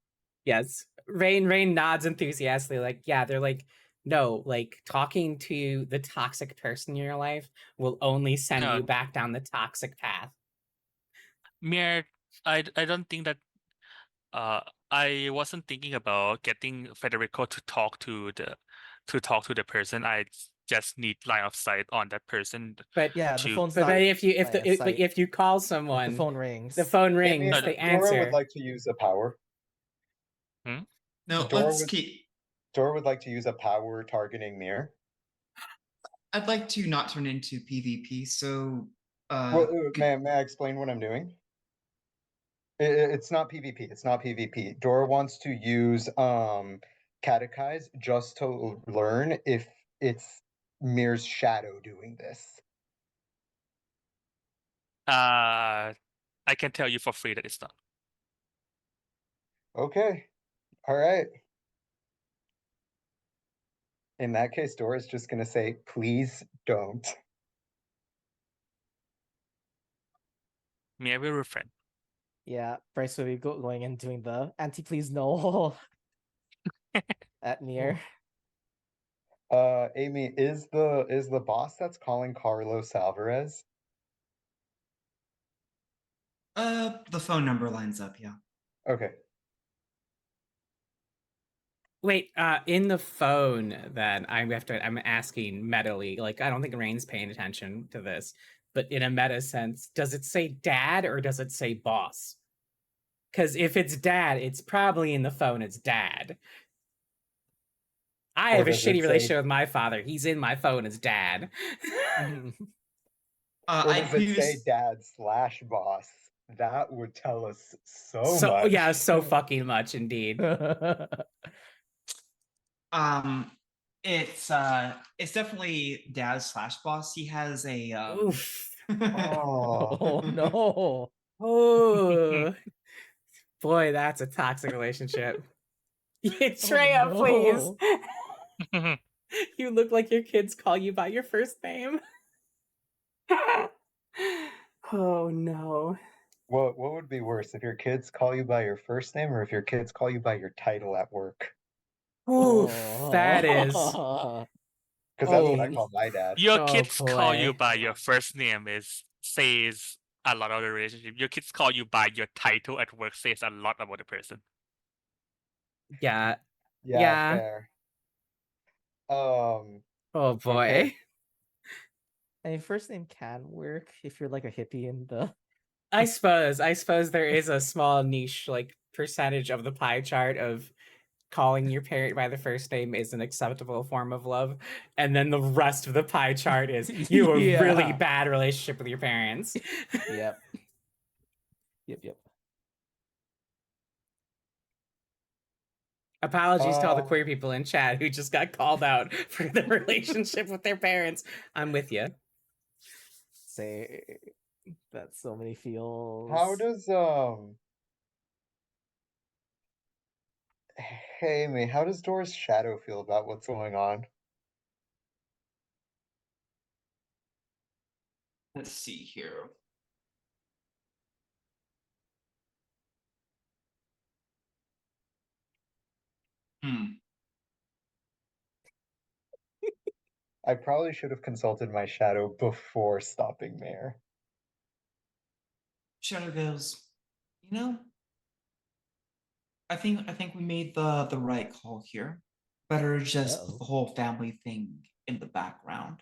Yes, Rain nods enthusiastically. Like, yeah, they're like, no, like talking to the toxic person in your life will only send No. you back down the toxic path. Mir, I don't think that I wasn't thinking about getting Federico to talk to the person. I just need line of sight on that person. But Yeah, the to- phone's but not if you line of sight. if you call Like, someone, the phone rings. the phone rings, No, they Dora answer. would like to use a power. No, Dora let's would- keep. Dora would like to use a power targeting Mir. I'd like to not turn into PvP, so May I explain what I'm doing? It's not PvP. It's not PvP. Dora wants to use Catechize just to learn if it's Mir's shadow doing this. I can tell you for free that it's not. Okay. All right. In that case, Dora's just gonna say, please don't. Mir will refrain. Yeah, Bryce will be going and doing the anti please no at Mir. Amy, is the boss that's calling Carlos Alvarez? the phone number lines up, yeah. Okay. Wait, in the phone, then I'm asking metally, like I don't think Rain's paying attention to this, but in a meta sense, does it say dad or does it say boss? Because if it's dad, it's probably in the phone, it's dad. I Or have a does it shitty say- relationship with my father. He's in my phone as dad. Or I does it say previous- dad/boss? That would tell us so So much. yeah, so fucking much indeed. It's definitely dad/boss. He has a Oof. Oh. Oh no. Oh boy, that's a toxic relationship. Treya, no. please. You look like your kids call you by your first name. Oh no. What would be worse, if your kids call you by your first name or if your kids call you by your title at work? Oof, that is. Because that's what I Oh. call my dad. Your Oh, kids call you boy. by your first name says a lot of the relationship. Your kids call you by your title at work says a lot about the person. Yeah. Yeah, Yeah. fair. Oh boy. Okay. I mean, first name can work if you're like a hippie in the. I suppose there is a small niche, like percentage of the pie chart of calling your parent by the first name is an acceptable form of love, and then the rest of the pie chart is you have a really Yeah. bad relationship with your parents. Yep. Yep. Apologies to all the queer people in chat who just got called out for their relationship with their parents. I'm with you. Say that so many feels. How does Hey me, how does Dora's shadow feel about what's going on? let's see here. I probably should have consulted my shadow before stopping Mayor. Shadow goes, you know, I think we made the right call here. Better just put Uh-oh. the whole family thing in the background.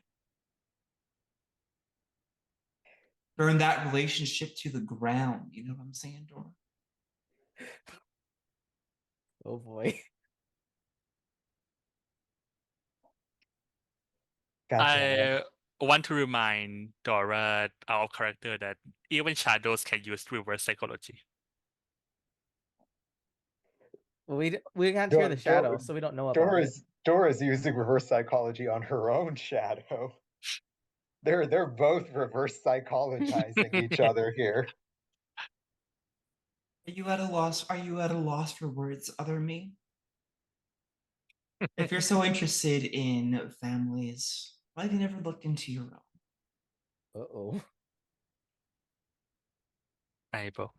Burn that relationship to the ground. You know what I'm saying, Dora? Oh boy. Gotcha. I want to remind Dora, our character, that even shadows can use reverse psychology. We can't hear the Dor- shadow, Dor- so we don't know about it. Dora's using reverse psychology on her own shadow. They're both reverse psychologizing each other here. Are you at a loss? Are you at a loss for words, other me? If you're so interested in families, why have you never looked into your own? Uh-oh. Able.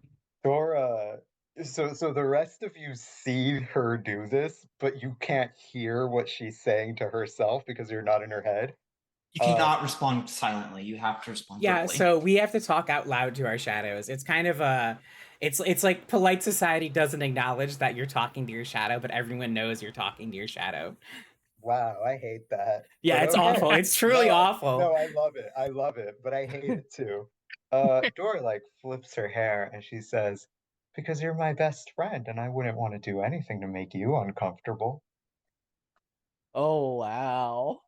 Dora, so the rest of you see her do this, but you can't hear what she's saying to herself because you're not in her head. You cannot respond silently. You have to respond Yeah, verbally. so we have to talk out loud to our shadows. It's kind of it's like polite society doesn't acknowledge that you're talking to your shadow, but everyone knows you're talking to your shadow. Wow, I hate that. Yeah, But it's okay. awful. It's truly No, awful. no, I love it. I love it, but I hate it too. Dora like flips her hair and she says, "Because you're my best friend, and I wouldn't want to do anything to make you uncomfortable." Oh wow.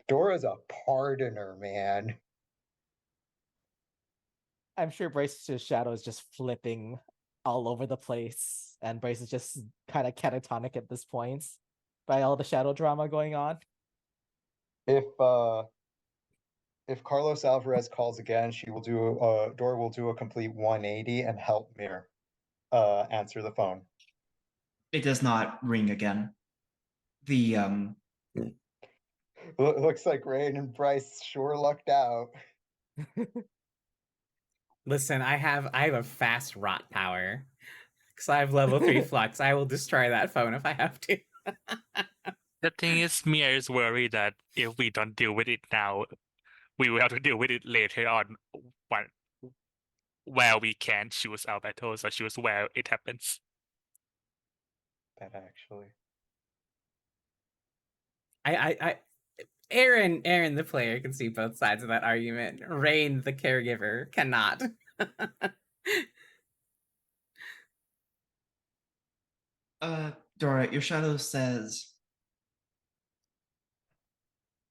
Dora's a pardoner, man. I'm sure Bryce's shadow is just flipping all over the place, and Bryce is just kind of catatonic at this point by all the shadow drama going on. If Carlos Alvarez calls again, Dora will do a complete 180 and help Mir answer the phone. It does not ring again. The Looks like Rain and Bryce sure lucked out. Listen, I have a fast rot power. Because I have level 3 flux. I will destroy that phone if I have to. The thing is, Mia is worried that if we don't deal with it now, we will have to deal with it later on when, where we can choose our battles or choose where it happens. That actually. I Aaron, the player, can see both sides of that argument. Rain, the caregiver, cannot. Dora, your shadow says,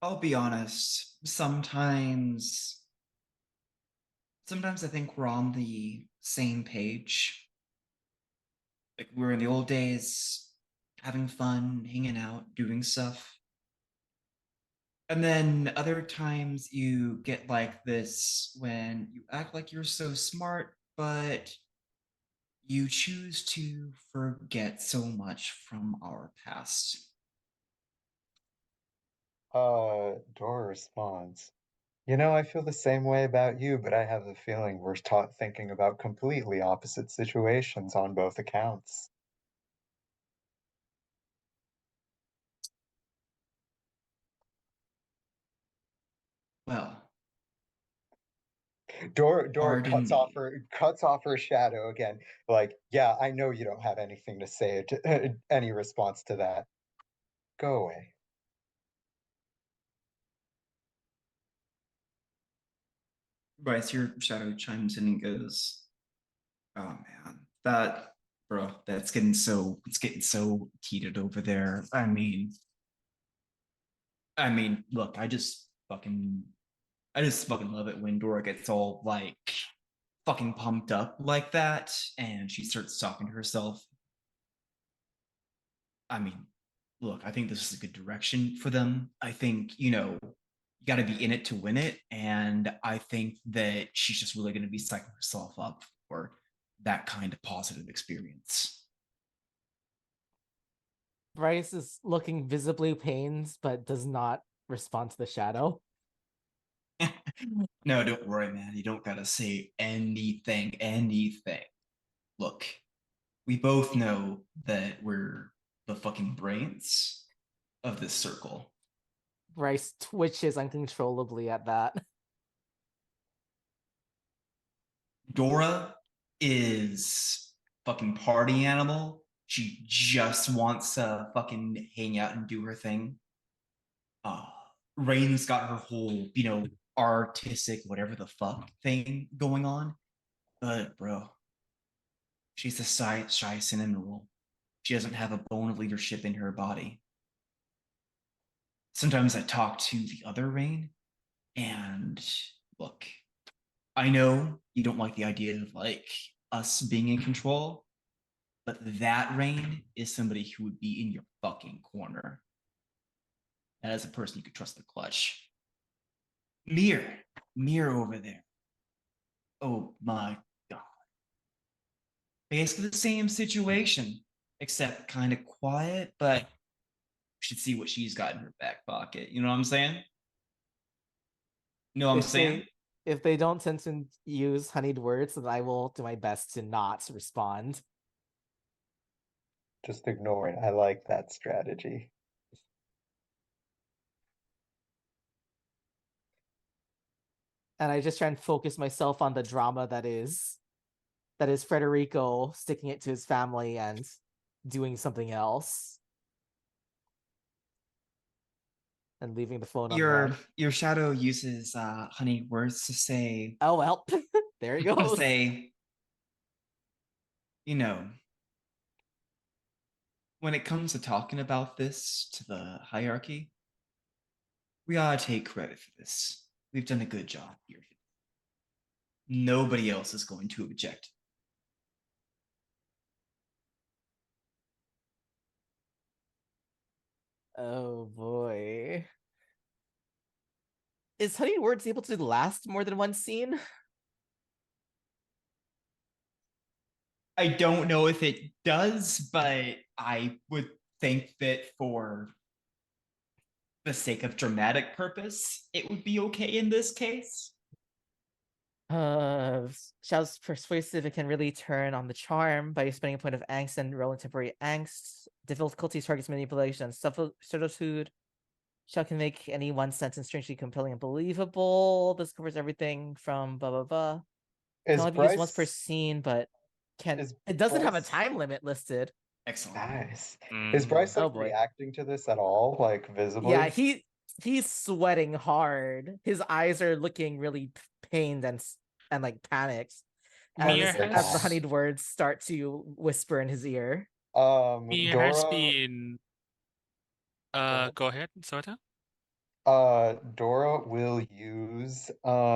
I'll be honest, sometimes I think we're on the same page. Like we're in the old days, having fun, hanging out, doing stuff. And then other times you get like this when you act like you're so smart, but you choose to forget so much from our past. Dora responds, "You know, I feel the same way about you, but I have the feeling we're taught thinking about completely opposite situations on both accounts." Well, Dora pardon me. cuts off her shadow again. Like, yeah, I know you don't have anything to say to any response to that. Go away. Bryce, your shadow chimes in and goes, "Oh man, it's getting so heated over there. Look, I just fucking love it when Dora gets all like fucking pumped up like that, and she starts talking to herself. I mean, look, I think this is a good direction for them. I think, you got to be in it to win it. And I think that she's just really going to be psyching herself up for that kind of positive experience." Bryce is looking visibly pained, but does not respond to the shadow. No, don't worry, man. You don't got to say anything. Look, we both know that we're the fucking brains. of this circle. Bryce twitches uncontrollably at that. Dora is fucking party animal. She just wants to fucking hang out and do her thing. Rain's got her whole, artistic whatever the fuck thing going on. But bro, she's a shy cinnamon roll. She doesn't have a bone of leadership in her body. Sometimes I talk to the other Rain, and look, I know you don't like the idea of like us being in control, but that Rain is somebody who would be in your fucking corner. That is a person you could trust the clutch. Mir over there. Oh my god. Basically the same situation, except kind of quiet, but you should see what she's got in her back pocket. You know what I'm saying? If they don't tend to use honeyed words, then I will do my best to not respond. Just ignore it. I like that strategy. And I just try and focus myself on the drama that is Federico sticking it to his family and doing something else. And leaving the phone on red. Your shadow uses honeyed words to say, oh well. There he to goes. say, when it comes to talking about this to the hierarchy, we ought to take credit for this. We've done a good job here. Nobody else is going to object. Oh boy. Is honeyed words able to last more than one scene? I don't know if it does, but I would think that for the sake of dramatic purpose, it would be okay in this case. Shout's persuasive, it can really turn on the charm by spending a point of angst and rolling temporary angst. Difficulty targets manipulation and subtlitude. Shout can make any one sentence strangely compelling and believable. This covers everything from blah blah blah. Can only be used once per scene, but it doesn't have a time limit listed. Excellent. Nice. Is Bryce like Oh boy. reacting to this at all? Like visibly? Yeah, he's sweating hard. His eyes are looking really pained and like panicked as the honeyed words start to whisper in his ear. Mir has Dora. been. Go ahead, Sota. Dora will use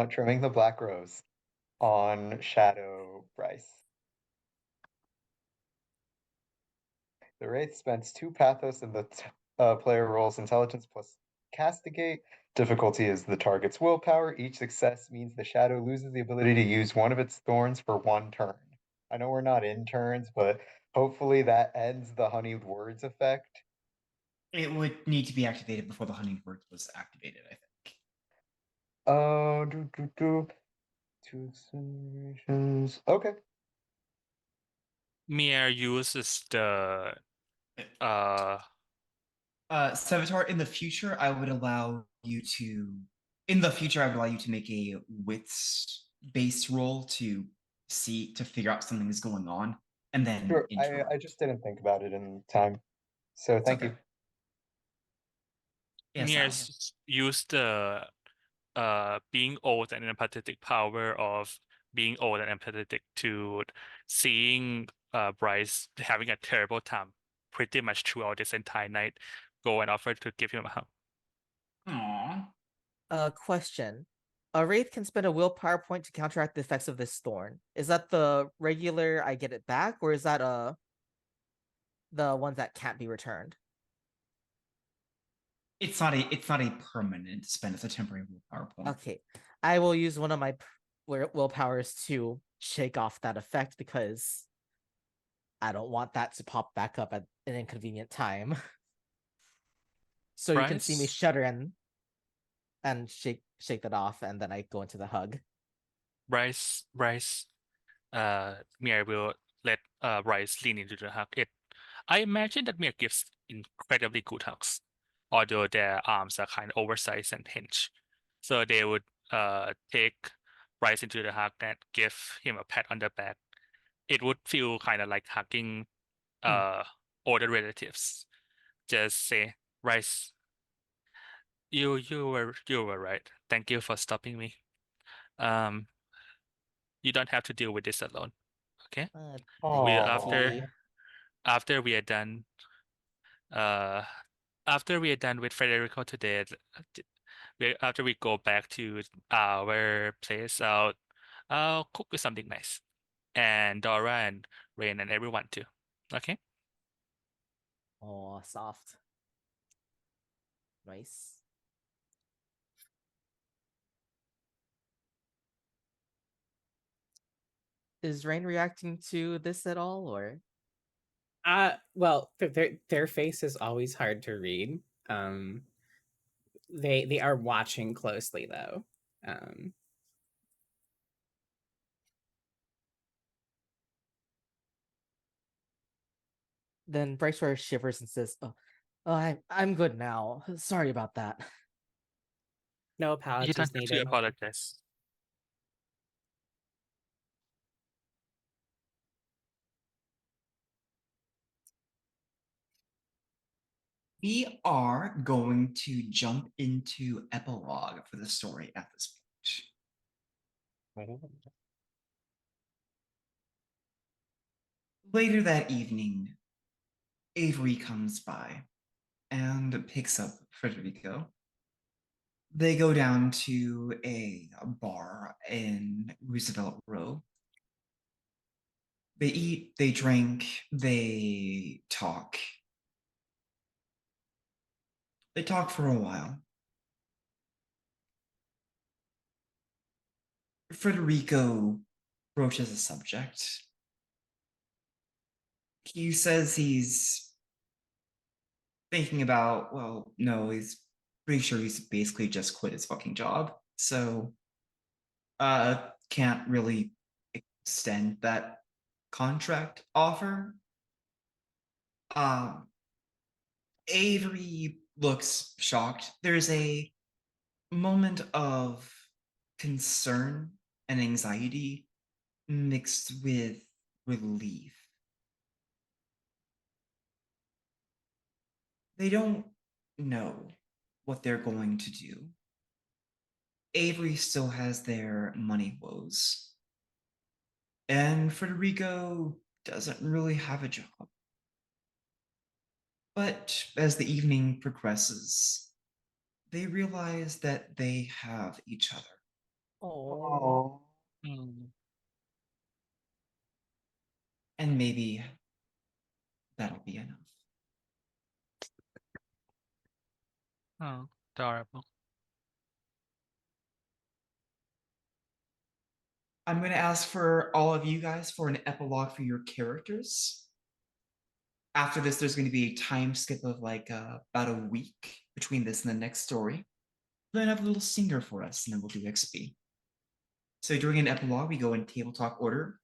trimming the black rose on Shadow Bryce. The Wraith spends 2 pathos in the player rolls intelligence plus castigate. Difficulty is the target's willpower. Each success means the shadow loses the ability to use one of its thorns for 1 turn. I know we're not in turns, but hopefully that ends the honeyed words effect. It would need to be activated before the honeyed words was activated, I think. Oh, 2 accelerations. Okay. Mir uses the Sevatar, in the future, I would allow you to make a wits-based roll to figure out something is going on, and then Sure. I just didn't think about it in time. So thank you. Yes, Mir's used the being old and empathetic power of being old and empathetic to seeing Bryce having a terrible time pretty much throughout this entire night, go and offer to give him a hug. Aww. Question. A Wraith can spend a willpower point to counteract the effects of this thorn. Is that the regular I get it back, or is that the one that can't be returned? It's not a permanent spend, it's a temporary willpower point. Okay. I will use one of my willpowers to shake off that effect because I don't want that to pop back up at an inconvenient time. So Bryce? You can see me shudder and shake that off, and then I go into the hug. Bryce, Mir will let Bryce lean into the hug. I imagine that Mir gives incredibly good hugs. although their arms are kind of oversized and hinged. So they would take Bryce into the hug and give him a pat on the back. It would feel kind of like hugging older relatives. Just say, Bryce, you were right. Thank you for stopping me. You don't have to deal with this alone. Okay? We Oh, after we are done after we are done with Federico today, after we go back to our place, I'll cook you something nice. And Dora and Rain and everyone too. Okay? Oh, soft. Nice. Is Rain reacting to this at all, or? Well, their face is always hard to read. They are watching closely though. Then Bryce sort of shivers and says, I'm good now. Sorry about that." No You apologies don't have to needed. apologize. We are going to jump into epilogue for the story at this point. Later that evening, Avery comes by and picks up Federico. They go down to a bar in Roosevelt Row. They eat, they drink, they talk. They talk for a while. Federico broaches a subject. He says he's thinking about, well, no, he's pretty sure he's basically just quit his fucking job. So can't really extend that contract offer. Avery looks shocked. There's a moment of concern and anxiety mixed with relief. They don't know what they're going to do. Avery still has their money woes. And Federico doesn't really have a job. But as the evening progresses, they realize that they have each other. Oh. And maybe that'll be enough. Oh, adorable. I'm going to ask for all of you guys for an epilogue for your characters. After this, there's going to be a time skip of like about a week between this and the next story. Then have a little singer for us, and then we'll do XP. So during an epilogue, we go in table talk order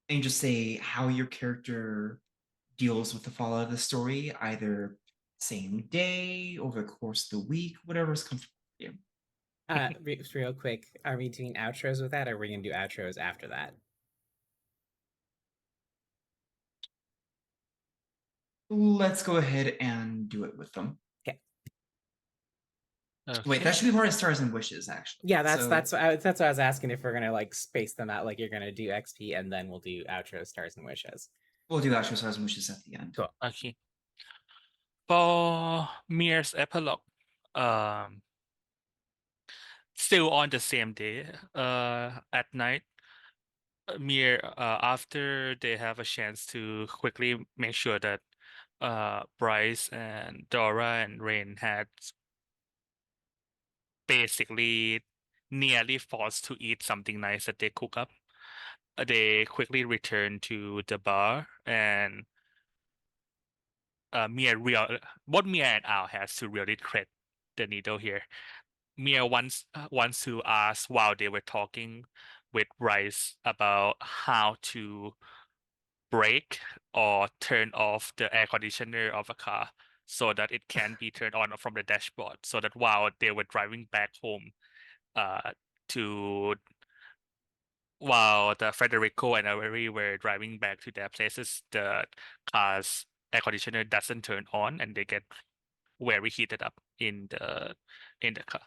and just say how your character deals with the fallout of the story, either same day, over the course of the week, whatever's comfortable for you. Real quick, are we doing outros with that, or are we gonna do outros after that? Let's go ahead and do it with them. Wait, that should be part of Stars and Wishes, actually. Yeah, that's what I was asking, if we're gonna like space them out, like you're gonna do XP and then we'll do outro, Stars and Wishes. We'll do actual Stars and Wishes at the end. Cool. Okay. For Mir's epilogue, still on the same day, at night, Mir, after they have a chance to quickly make sure that Bryce and Dora and Rain had basically nearly forced to eat something nice that they cook up, they quickly return to the bar, and what Mia and Al has to really thread the needle here. Mia wants to ask, while they were talking with Bryce, about how to break or turn off the air conditioner of a car. so that it can be turned on from the dashboard, so that while they were driving back home to while the Federico and Avery were driving back to their places, the car's air conditioner doesn't turn on and they get very heated up in the car.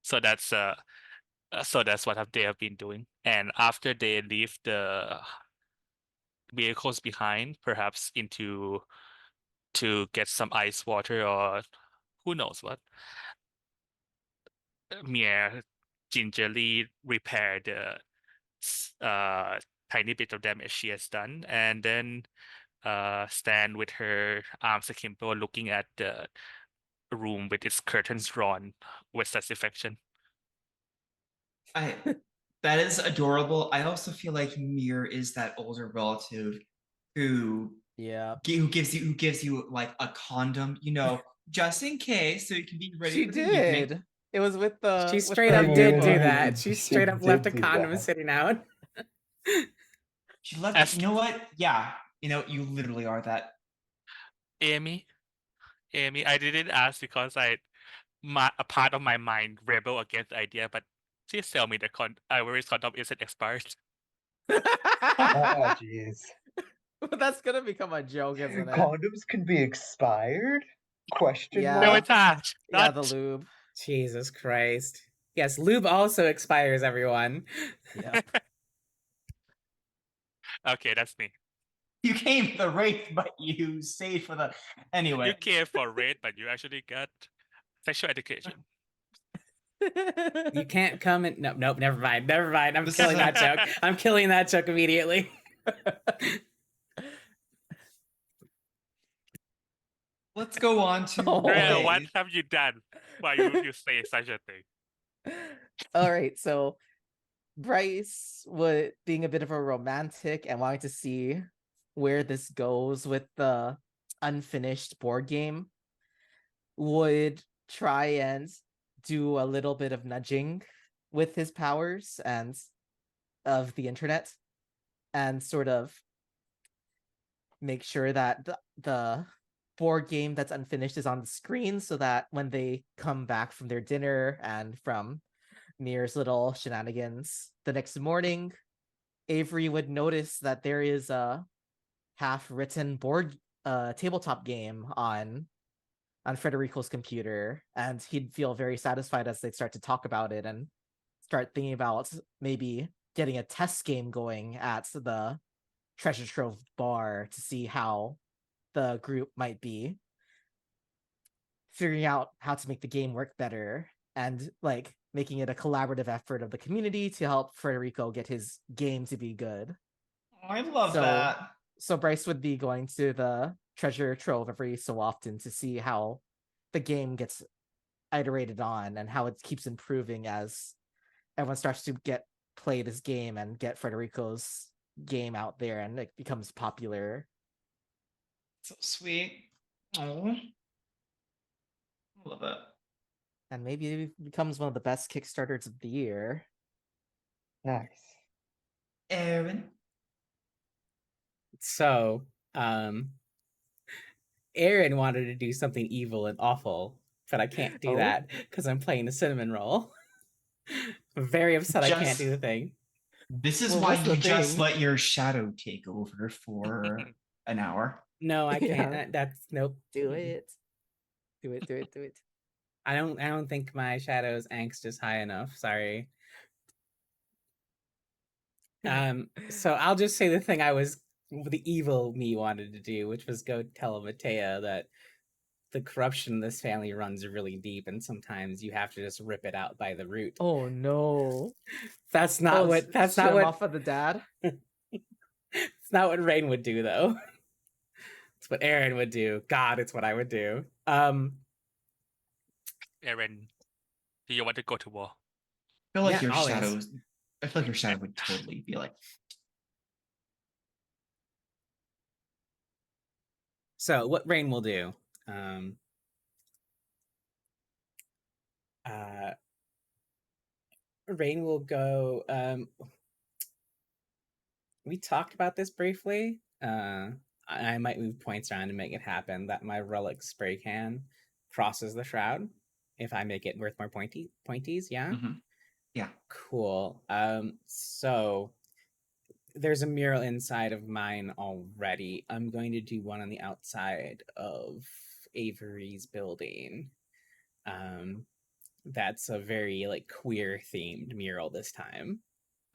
So that's what they have been doing. And after they leave the vehicles behind, perhaps to get some ice water or who knows what, Mia gingerly repair the tiny bit of damage she has done, and then stand with her arms akimbo looking at the room with its curtains drawn with satisfaction. That is adorable. I also feel like Mir is that older relative who Yeah. who gives you like a condom, just in case, so you can be ready She for the evening. did. It was with the She with straight the up did do book. that. She straight up left a did do condom that. sitting out. She left. As- You know what? Yeah, you literally are that. Amy, I didn't ask because a part of my mind rebel against the idea, but please tell me the Ivory's condom isn't expired. Oh, jeez. That's gonna become a joke, isn't it? Condoms can be expired? Question Yeah. No, mark? it's not. Yeah, the lube. Jesus Christ. Yes, lube also expires, everyone. Yeah. Okay, that's me. You came for the Wraith, but you stayed for the anyway. You care for Wraith, but you actually got sexual education. You can't come and nope, never mind. I'm This killing is that joke. I'm killing that joke immediately. Let's go on to Oh, Rhea, what Wraith. have you done? Why you say such a thing? All right, so Bryce being a bit of a romantic and wanting to see where this goes with the unfinished board game would try and do a little bit of nudging with his powers and of the internet and sort of make sure that the board game that's unfinished is on the screen so that when they come back from their dinner and from Mir's little shenanigans the next morning, Avery would notice that there is a half-written board tabletop game on Federico's computer, and he'd feel very satisfied as they'd start to talk about it and start thinking about maybe getting a test game going at the Treasure Trove bar to see how the group might be figuring out how to make the game work better and like making it a collaborative effort of the community to help Federico get his game to be good. I love So- that. So Bryce would be going to the Treasure Trove every so often to see how the game gets iterated on and how it keeps improving as everyone starts to play this game and get Federico's game out there and it becomes popular. So sweet. Oh, I love it. And maybe it becomes one of the best Kickstarters of the year. Nice. Aaron. So, Aaron wanted to do something evil and awful, but I can't do Oh. that because I'm playing a cinnamon roll. I'm very upset I can't Just- do the thing. This is Well, why what's the you just thing? let your shadow take over for an hour. No, I can't. Yeah. That's nope. Do Mm-mm. it. Do it, do it, do it. I don't think my shadow's angst is high enough. Sorry. So I'll just say the thing the evil me wanted to do, which was go tell Matea that the corruption this family runs are really deep, and sometimes you have to just rip it out by the root. Oh no. That's not what. That's not what. off of the dad. It's not what Rain would do, though. It's what Aaron would do. God, it's what I would do. Aaron, do you want to go to war? I feel like Yeah, your always. shadows. I feel like your shadow would totally be like, So what Rain will do? Rain will go. We talked about this briefly. I might move points around to make it happen that my relic spray can crosses the shroud if I make it worth more pointies, yeah? Yeah. Cool. So there's a mural inside of mine already. I'm going to do one on the outside of Avery's building. That's a very like queer themed mural this time.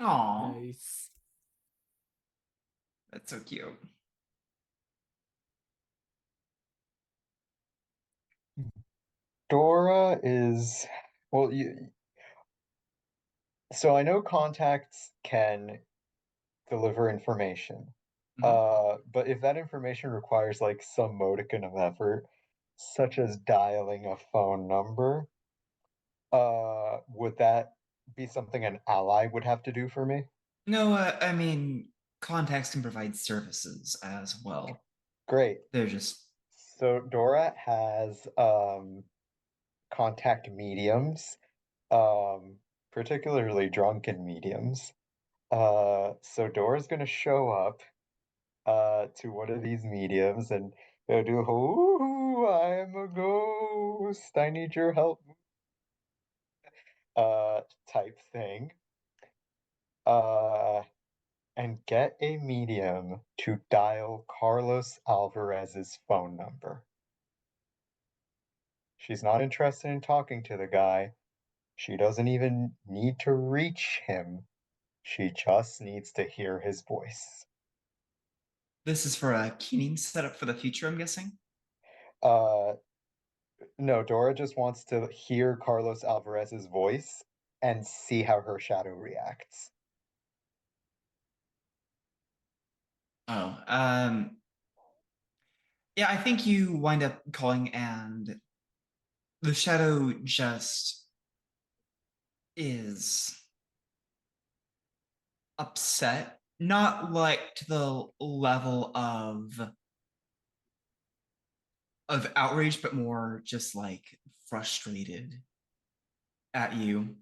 Aw, Nice. that's so cute. Dora is well. So I know contacts can deliver information, but if that information requires like some modicum of effort, such as dialing a phone number, would that be something an ally would have to do for me? No, I mean, contacts can provide services as well. Great. They're just So Dora has contact mediums, particularly drunken mediums. So Dora's gonna show up to one of these mediums and they'll do "Ooh, I am a ghost, I need your help" type thing. Uh and get a medium to dial Carlos Alvarez's phone number. She's not interested in talking to the guy. She doesn't even need to reach him. She just needs to hear his voice. this is for a keening setup for the future, I'm guessing. Uh, no, Dora just wants to hear Carlos Alvarez's voice and see how her shadow reacts. Oh, yeah, I think you wind up calling and the shadow just is upset, not like to the level of outrage, but more just like frustrated at you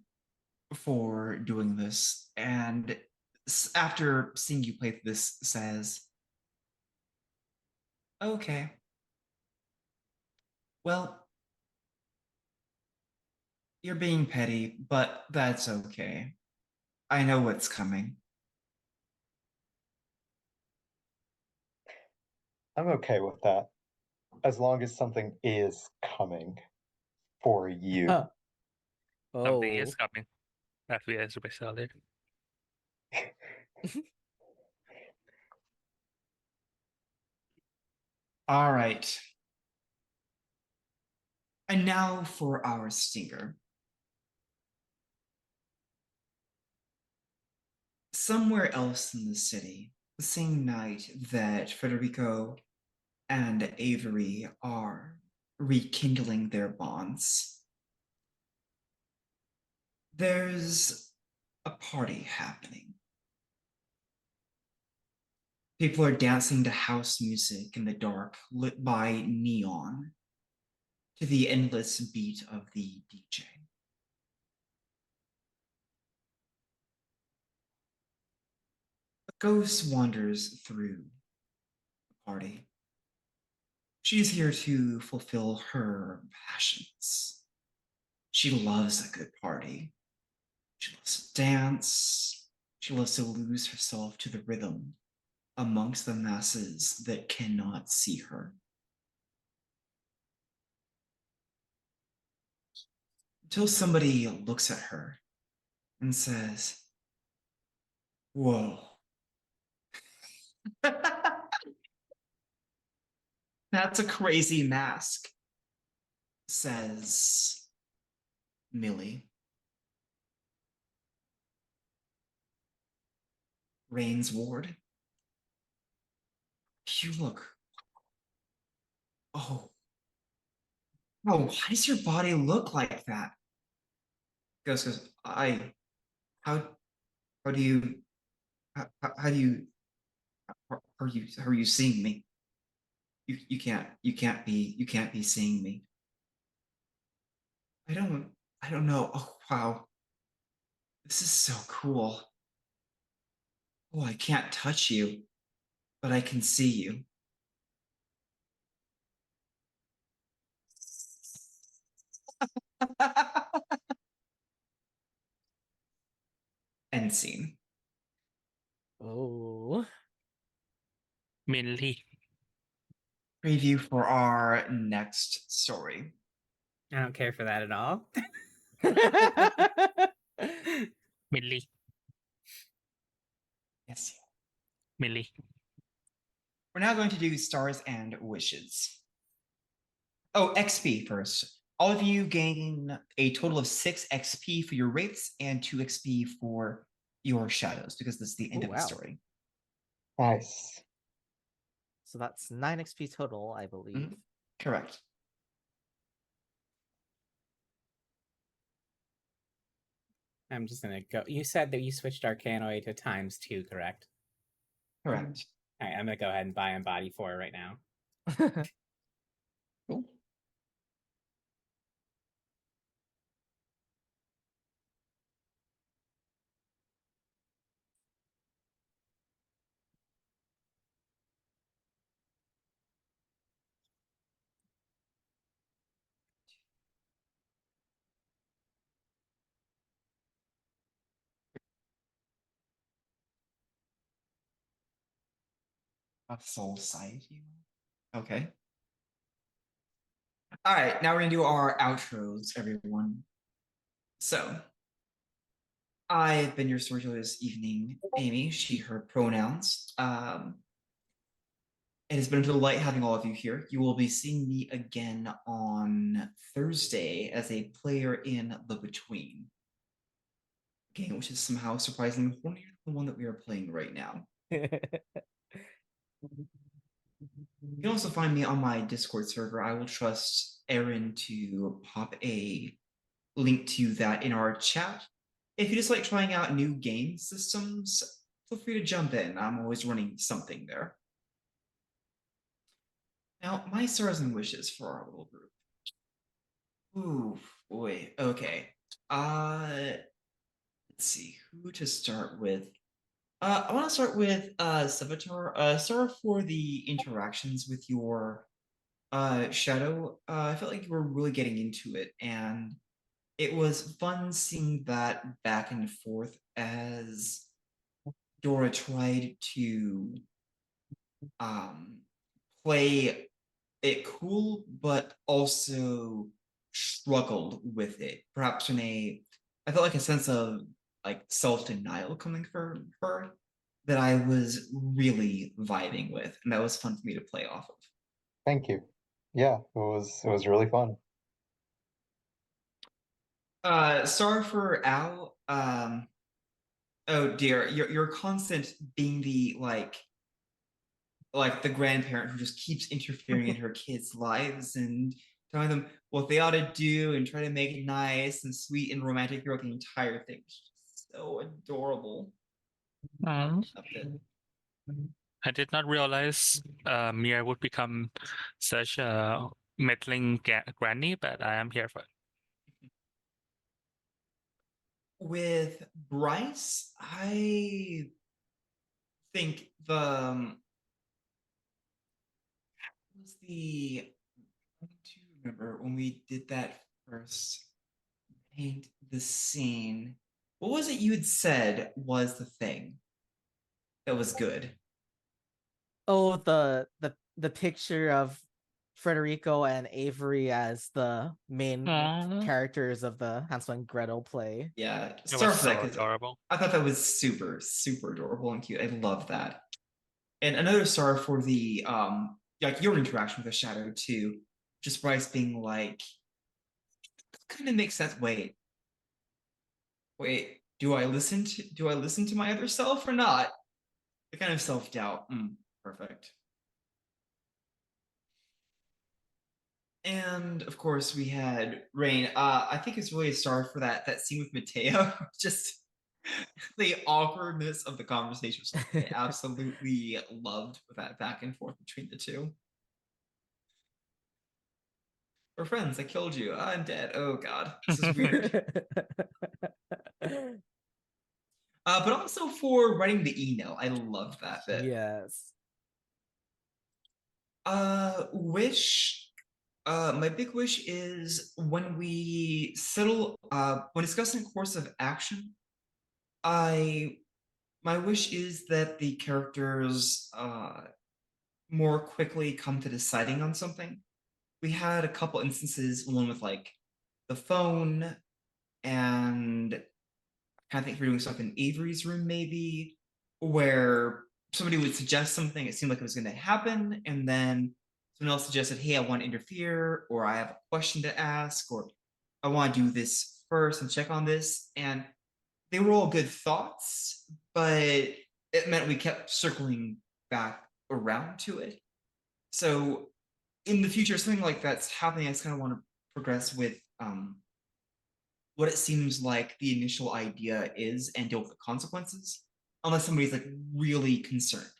for doing this. And after seeing you play this, says, "Okay, well, you're being petty, but that's okay. I know what's coming." I'm okay with that, as long as something is coming for you. Huh. Something Oh. is coming, as we said it. All right. And now for our stinger. Somewhere else in the city, the same night that Federico and Avery are rekindling their bonds, there's a party happening. People are dancing to house music in the dark, lit by neon, to the endless beat of the DJ. A ghost wanders through the party. She's here to fulfill her passions. She loves a good party. She loves to dance. She loves to lose herself to the rhythm amongst the masses that cannot see her. Until somebody looks at her and says, "Whoa." That's a crazy mask, says Millie. Rain's ward. You look. Oh. Oh, why does your body look like that? Ghost goes, how do you how do you how are you seeing me? You can't be seeing me. I don't know. Oh wow. This is so cool. Oh, I can't touch you, but I can see you. scene. Oh. Mainly. Preview for our next story. I don't care for that at all. Mainly. Yes. Mainly. We're now going to do stars and wishes. Oh, XP first. All of you gain a total of 6 XP for your wraiths and 2 XP for your shadows, because this is the end Oh, of the wow. story. Nice. So that's 9 XP total, I believe. Correct. I'm just gonna go. You said that you switched Arcanoid to ×2, correct? Correct. All right, I'm gonna go ahead and buy Embody 4 right now. Cool. A soul side, you know? Okay. All right, now we're gonna do our outros, everyone. So, I've been your storyteller this evening, Amy, she, her pronouns. It has been a delight having all of you here. You will be seeing me again on Thursday as a player in The Between, game which is somehow surprisingly hornier than the one that we are playing right now. You can also find me on my Discord server. I will trust Erin to pop a link to that in our chat. If you just like trying out new game systems, feel free to jump in. I'm always running something there. Now, my stars and wishes for our little group. Ooh, boy. Okay. Let's see who to start with. I want to start with Savitar. Star for the interactions with your shadow. I felt like you were really getting into it, and it was fun seeing that back and forth as Dora tried to play it cool, but also struggled with it. Perhaps I felt like a sense of like self-denial coming from her that I was really vibing with, and that was fun for me to play off of. Thank you. Yeah, it was really fun. Star for Al. Oh dear, your constant being the like the grandparent who just keeps interfering in her kids' lives and telling them what they ought to do and try to make it nice and sweet and romantic throughout the entire thing. It's just so adorable. Loved it. I did not realize Mia would become such a meddling granny, but I am here for it. With Bryce, I think was the I do remember when we did that first paint the scene. What was it you had said was the thing that was good? Oh, the picture of Frederico and Avery as the main characters of the Hansel and Gretel play. Yeah, It start was for that so 'cause adorable. I thought that was super, super adorable and cute. I love that. And another star for the like your interaction with the shadow too. Just Bryce being like, kind of makes sense. Wait, do I listen to my other self or not? The kind of self-doubt. Perfect. And of course we had Rain. I think it's really a star for that scene with Mateo. Just the awkwardness of the conversation. I absolutely loved that back and forth between the two. We're friends. I killed you. I'm dead. Oh god, this is weird. But also for writing the email, I love that bit. Yes. Wish. My big wish is when we settle, when discussing course of action, My wish is that the characters more quickly come to deciding on something. We had a couple instances, one with like the phone, and I think we're doing stuff in Avery's room, maybe, where somebody would suggest something, it seemed like it was going to happen, and then someone else suggested, hey, I want to interfere, or I have a question to ask, or I want to do this first and check on this. And they were all good thoughts, but it meant we kept circling back around to it. So in the future, something like that's happening, I just kind of want to progress with what it seems like the initial idea is and deal with the consequences, unless somebody's like really concerned.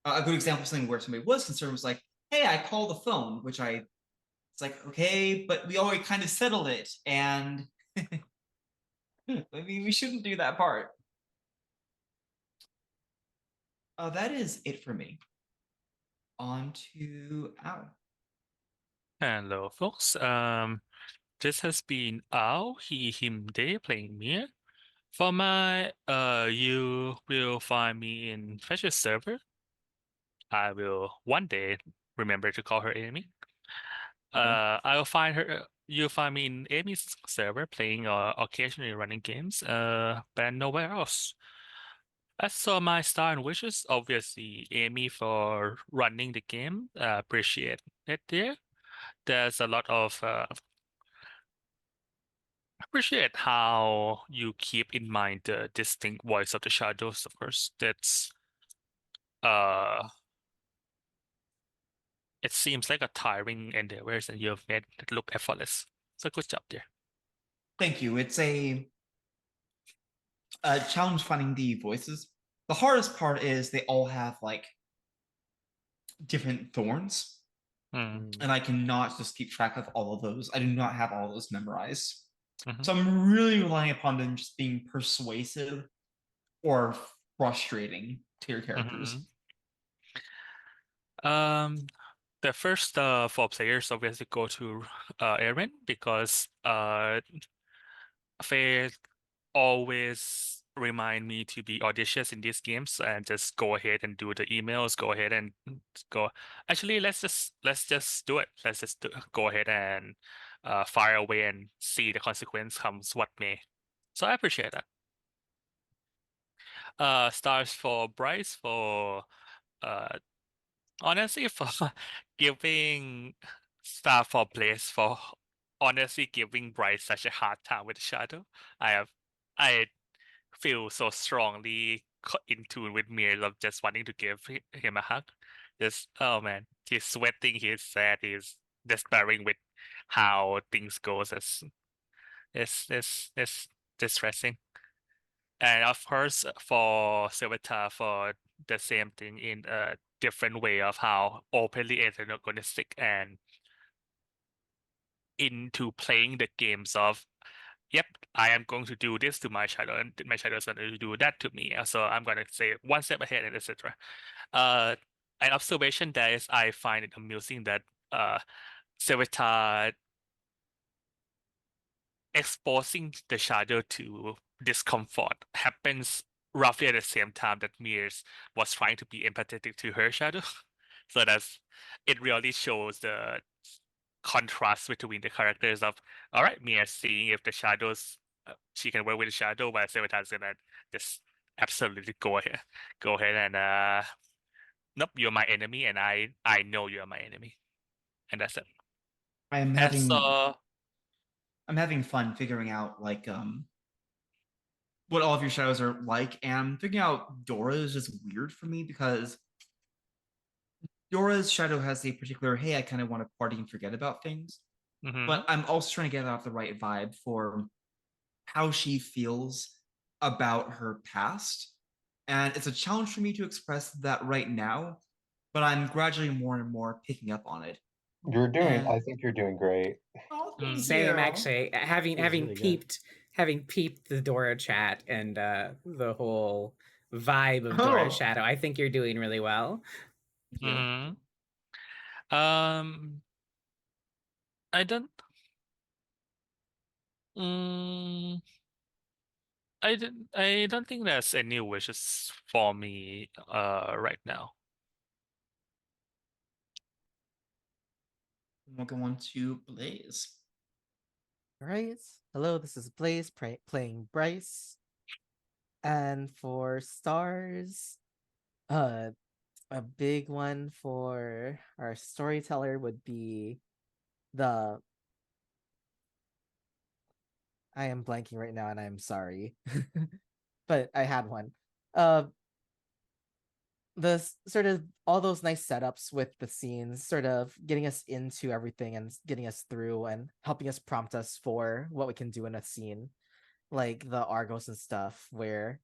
A good example of something where somebody was concerned was like, hey, I called the phone, which it's like, okay, but we already kind of settled it, and maybe we shouldn't do that part. That is it for me. On to Al. Hello, folks. This has been Ao, he, him, they playing Mir. For my, you will find me in Fetcher's server. I will one day remember to call her Amy. I will find her. You'll find me in Amy's server playing or occasionally running games. But nowhere else. As for my star and wishes, obviously Amy for running the game. Appreciate it there. There's a lot of appreciate how you keep in mind the distinct voice of the shadows. Of course, that's it seems like a tiring endeavors, and you've made it look effortless. So good job there. Thank you. It's a challenge finding the voices. The hardest part is they all have like different thorns, Mm. and I cannot just keep track of all of those. I do not have all of those memorized. Mhm. So I'm really relying upon them just being persuasive or frustrating to your characters. The first 4 players obviously go to Erin because Faye always remind me to be audacious in these games and just go ahead and do the emails. Go ahead and go. Actually, let's just do it. Let's just go ahead and fire away and see the consequence comes what may. So I appreciate that. Stars for Bryce for honestly for giving star for Blaze for honestly giving Bryce such a hard time with Shadow. I feel so strongly in tune with Mir of just wanting to give him a hug. Just oh man, he's sweating, he's sad, he's despairing with how things goes. It's distressing. And of course, for Silvita, for the same thing in a different way of how openly antagonistic and into playing the games of, yep, I am going to do this to my shadow, and my shadow is going to do that to me. So I'm going to say one step ahead, and etc. An observation that is, I find it amusing that Silvita exposing the shadow to discomfort happens roughly at the same time that Mears was trying to be empathetic to her shadow. So it really shows the contrast between the characters of all right, Mia seeing if the shadows she can work with the shadow, while Sevita's gonna just absolutely go ahead and nope, you're my enemy, and I know you're my enemy, and that's it. I'm And having so I'm having fun figuring out like what all of your shadows are like, and figuring out Dora is just weird for me because Dora's shadow has a particular, hey, I kind of want to party and forget about things. But I'm also trying to get out the right vibe for how she feels about her past. And it's a challenge for me to express that right now, but I'm gradually more and more picking up on it. I think you're doing great. Oh, thank Same you. actually. Having really good. having peeped the Dora chat and the whole vibe of Oh. Dora's shadow, I think you're doing really well. Thank you. I don't. Mm, I don't think there's any wishes for me right now. We'll go on to Blaze. All right. Hello, this is Blaze playing Bryce. And for stars, a big one for our storyteller would be the. I am blanking right now, and I'm sorry, but I had one. The sort of all those nice setups with the scenes, sort of getting us into everything and getting us through and helping us prompt us for what we can do in a scene, like the Argos and stuff. Where,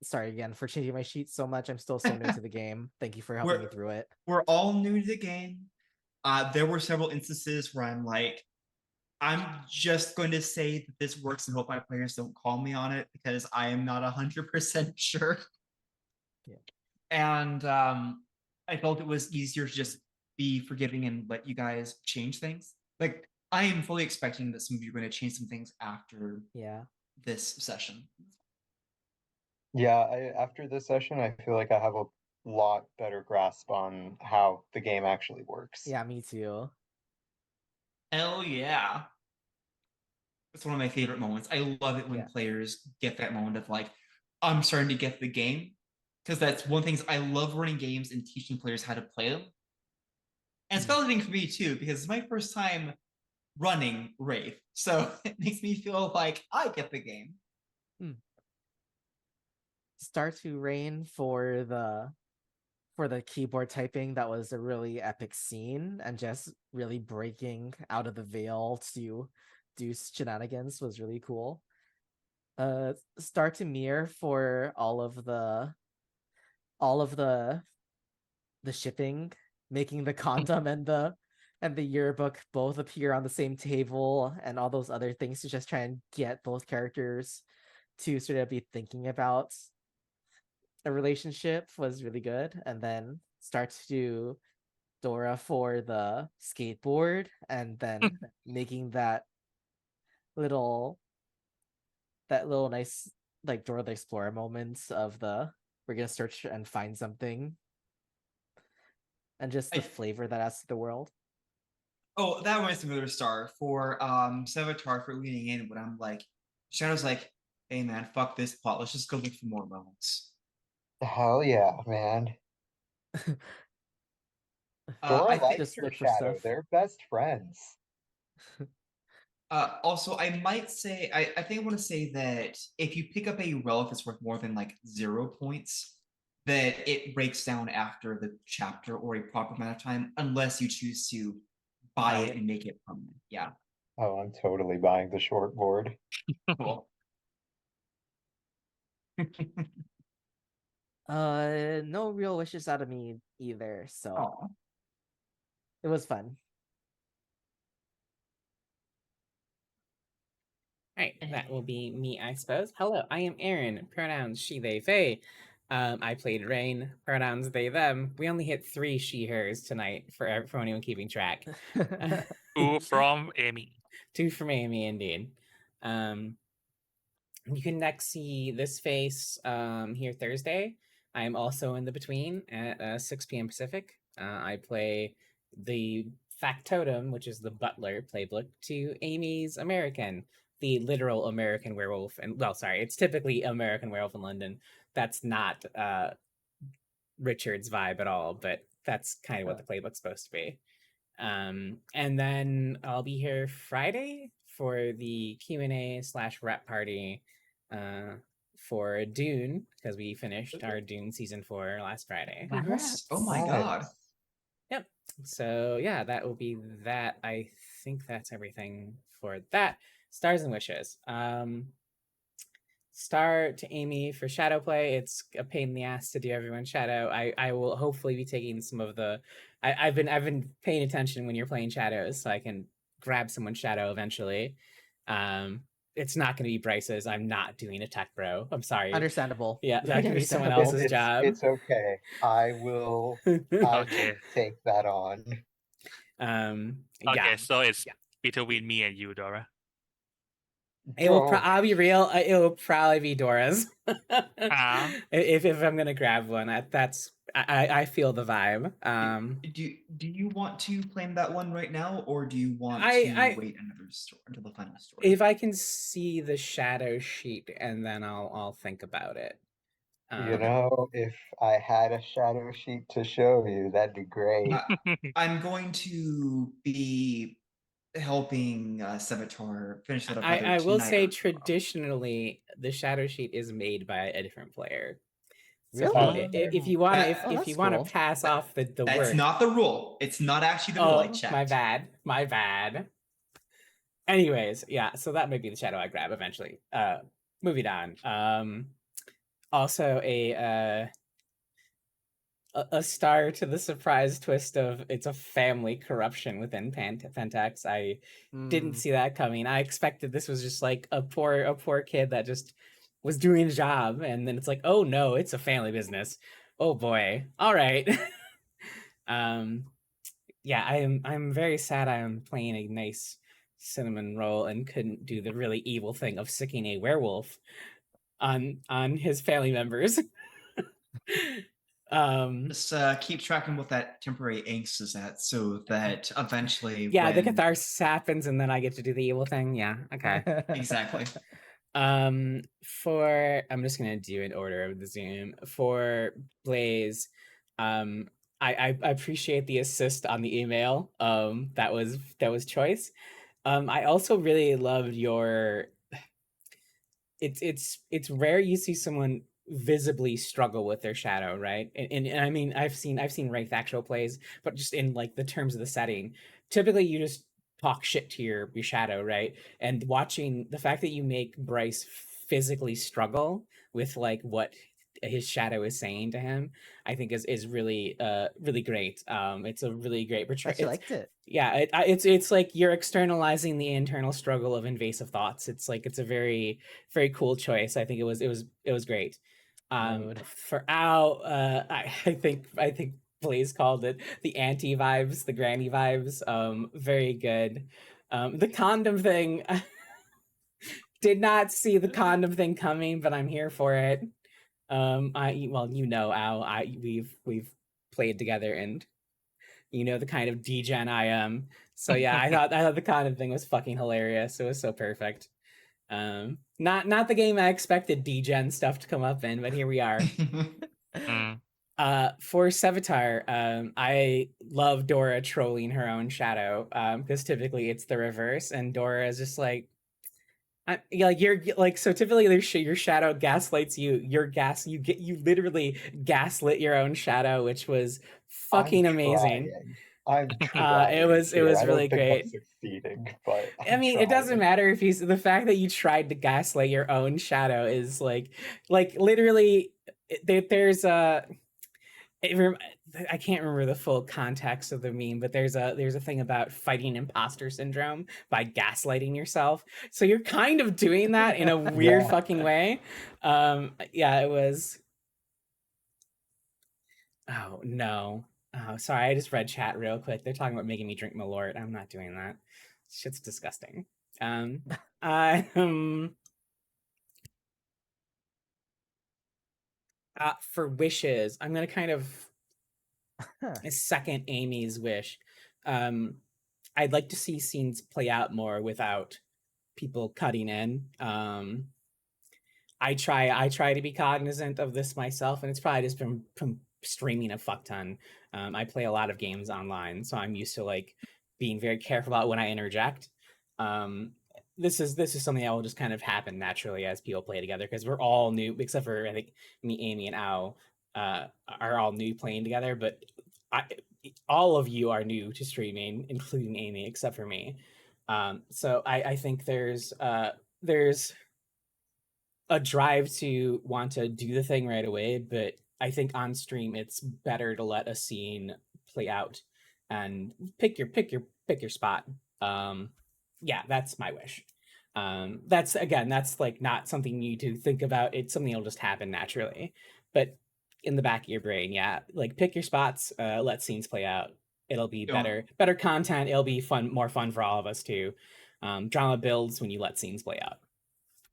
sorry again for changing my sheet so much. I'm still so new to the game. Thank you for helping me through it. We're all new to the game. There were several instances where I'm like, I'm just going to say that this works and hope my players don't call me on it because I am not 100% sure. Yeah. And I felt it was easier to just be forgiving and let you guys change things. Like, I am fully expecting that some of you are going to change some things after this session. Yeah, after this session, I feel like I have a lot better grasp on how the game actually works. Yeah, me too. Hell yeah. It's one of my favorite moments. I love it when players get that moment of like, I'm starting to get the game. Because that's one of the things I love running games and teaching players how to play them. And it's validating for me too, because it's my first time running Wraith. So it makes me feel like I get the game. Star to Rain for the keyboard typing. That was a really epic scene, and just really breaking out of the veil to do shenanigans was really cool. Star to Mir for all of the shipping, making the condom and the yearbook both appear on the same table, and all those other things to just try and get both characters to sort of be thinking about a relationship was really good. And then Star to Dora for the skateboard, and then making that little nice, like, Dora the Explorer moments of the we're gonna search and find something, and just the flavor that adds to the world. Oh, that reminds me of another star for Sevatar for leaning in when I'm like, Shadow's like, hey man, fuck this plot. Let's just go look for more moments. Hell yeah, man. Dora likes just her look for Shadow. stuff. They're best friends. Also, I might say, I think I want to say that if you pick up a relic that's worth more than like 0 points, that it breaks down after the chapter or a proper amount of time, unless you choose to buy it and make it permanent. Yeah. Oh, I'm totally buying the short board. Cool. No real wishes out of me either, so it was fun. All right, that will be me, I suppose. Hello, I am Aaron. Pronouns she, they, they. I played Rain. Pronouns they, them. We only hit 3 she, hers tonight for anyone keeping track. 2 from Amy. 2 from Amy, indeed. You can next see this face here Thursday. I am also in the between at 6 p.m. Pacific. I play the factotum, which is the butler playbook, to Amy's American, the literal American werewolf. And well, sorry, it's typically American Werewolf in London. That's not Richard's vibe at all, but that's kind of what the playbook's supposed to be. And then I'll be here Friday for the Q&A/rep party for Dune, because we finished our Dune season 4 last Friday. Congrats. Oh my god. Yep. So yeah, that will be that. I think that's everything for that. Stars and wishes. Star to Amy for shadow play. It's a pain in the ass to do everyone's shadow. I will hopefully be taking some of the. I've been paying attention when you're playing shadows, so I can grab someone's shadow eventually. It's not going to be Bryce's. I'm not doing a tech bro. I'm sorry. Understandable. Yeah, that can be someone else's job. It's okay. I will. I will take that on. Okay, so it's between me and you, Dora. I'll be real. It will probably be Dora's. Ah. If I'm gonna grab one, I feel the vibe. Do you want to claim that one right now, or do you want I- to I- wait another story until the final story? If I can see the shadow sheet, and then I'll think about it. You know, if I had a shadow sheet to show you, that'd be great. I'm going to be helping Sevatar finish that up. I will tonight say or tomorrow. traditionally the shadow sheet is made by a different player. So Really? if you wanna That- if that's you wanna cool. pass off the That's work. not the rule. It's not actually the rule I Oh, checked. my bad. My bad. Anyways, yeah, so that might be the shadow I grab eventually. Moving on. Also a star to the surprise twist of it's a family corruption within Pentax. I didn't see that coming. I expected this was just like a poor kid that just was doing a job, and then it's like, oh no, it's a family business. Oh boy. All right. Yeah, I'm very sad I am playing a nice cinnamon roll and couldn't do the really evil thing of sicking a werewolf on his family members. Just keep tracking what that temporary angst is at, so that eventually, Yeah, the when... catharsis happens, and then I get to do the evil thing. Yeah, okay. Exactly. I'm just gonna do an order of the Zoom for Blaze. I appreciate the assist on the email. That was choice. I also really loved your. It's rare you see someone visibly struggle with their shadow, right? And I mean, I've seen Wraith actual plays, but just in like the terms of the setting, typically you just talk shit to your shadow, right? And watching the fact that you make Bryce physically struggle with like what his shadow is saying to him, I think is really really great. It's a really great portrayal. But you liked it. Yeah, it's like you're externalizing the internal struggle of invasive thoughts. It's like it's a very cool choice. I think it was great. Node. For Al, I think Blaze called it the anti vibes, the granny vibes. Very good. The condom thing, did not see the condom thing coming, but I'm here for it. Al, we've played together, and you know the kind of degen I am. So yeah, I thought the condom thing was fucking hilarious. It was so perfect. Not the game I expected degen stuff to come up in, but here we are. Mm. For Sevatar, I love Dora trolling her own shadow, because typically it's the reverse, and Dora is just like, you're like, so typically your shadow gaslights you. You literally gaslit your own shadow, which was fucking amazing. I'm trying. It was here. I really don't think great. I'm succeeding, but I mean, it doesn't matter if he's the fact that you tried to gaslight your own shadow is like literally there's a I can't remember the full context of the meme, but there's a thing about fighting imposter syndrome by gaslighting yourself. So you're kind of doing that in a weird fucking way. Yeah, it was. Oh no. Oh, sorry. I just read chat real quick. They're talking about making me drink Malort. I'm not doing that. Shit's disgusting. For wishes, I'm gonna kind of second Amy's wish. I'd like to see scenes play out more without people cutting in. I try to be cognizant of this myself, and it's probably just from streaming a fuck ton. I play a lot of games online, so I'm used to like being very careful about when I interject. This is something that will just kind of happen naturally as people play together, because we're all new, except for I think me, Amy, and Al are all new playing together. But all of you are new to streaming, including Amy, except for me. So I think there's a drive to want to do the thing right away, but I think on stream it's better to let a scene play out and pick your spot. Yeah, that's my wish. That's like not something you need to think about. It's something that'll just happen naturally. But in the back of your brain, yeah, like pick your spots, let scenes play out. It'll be better content. It'll be more fun for all of us too. Drama builds when you let scenes play out.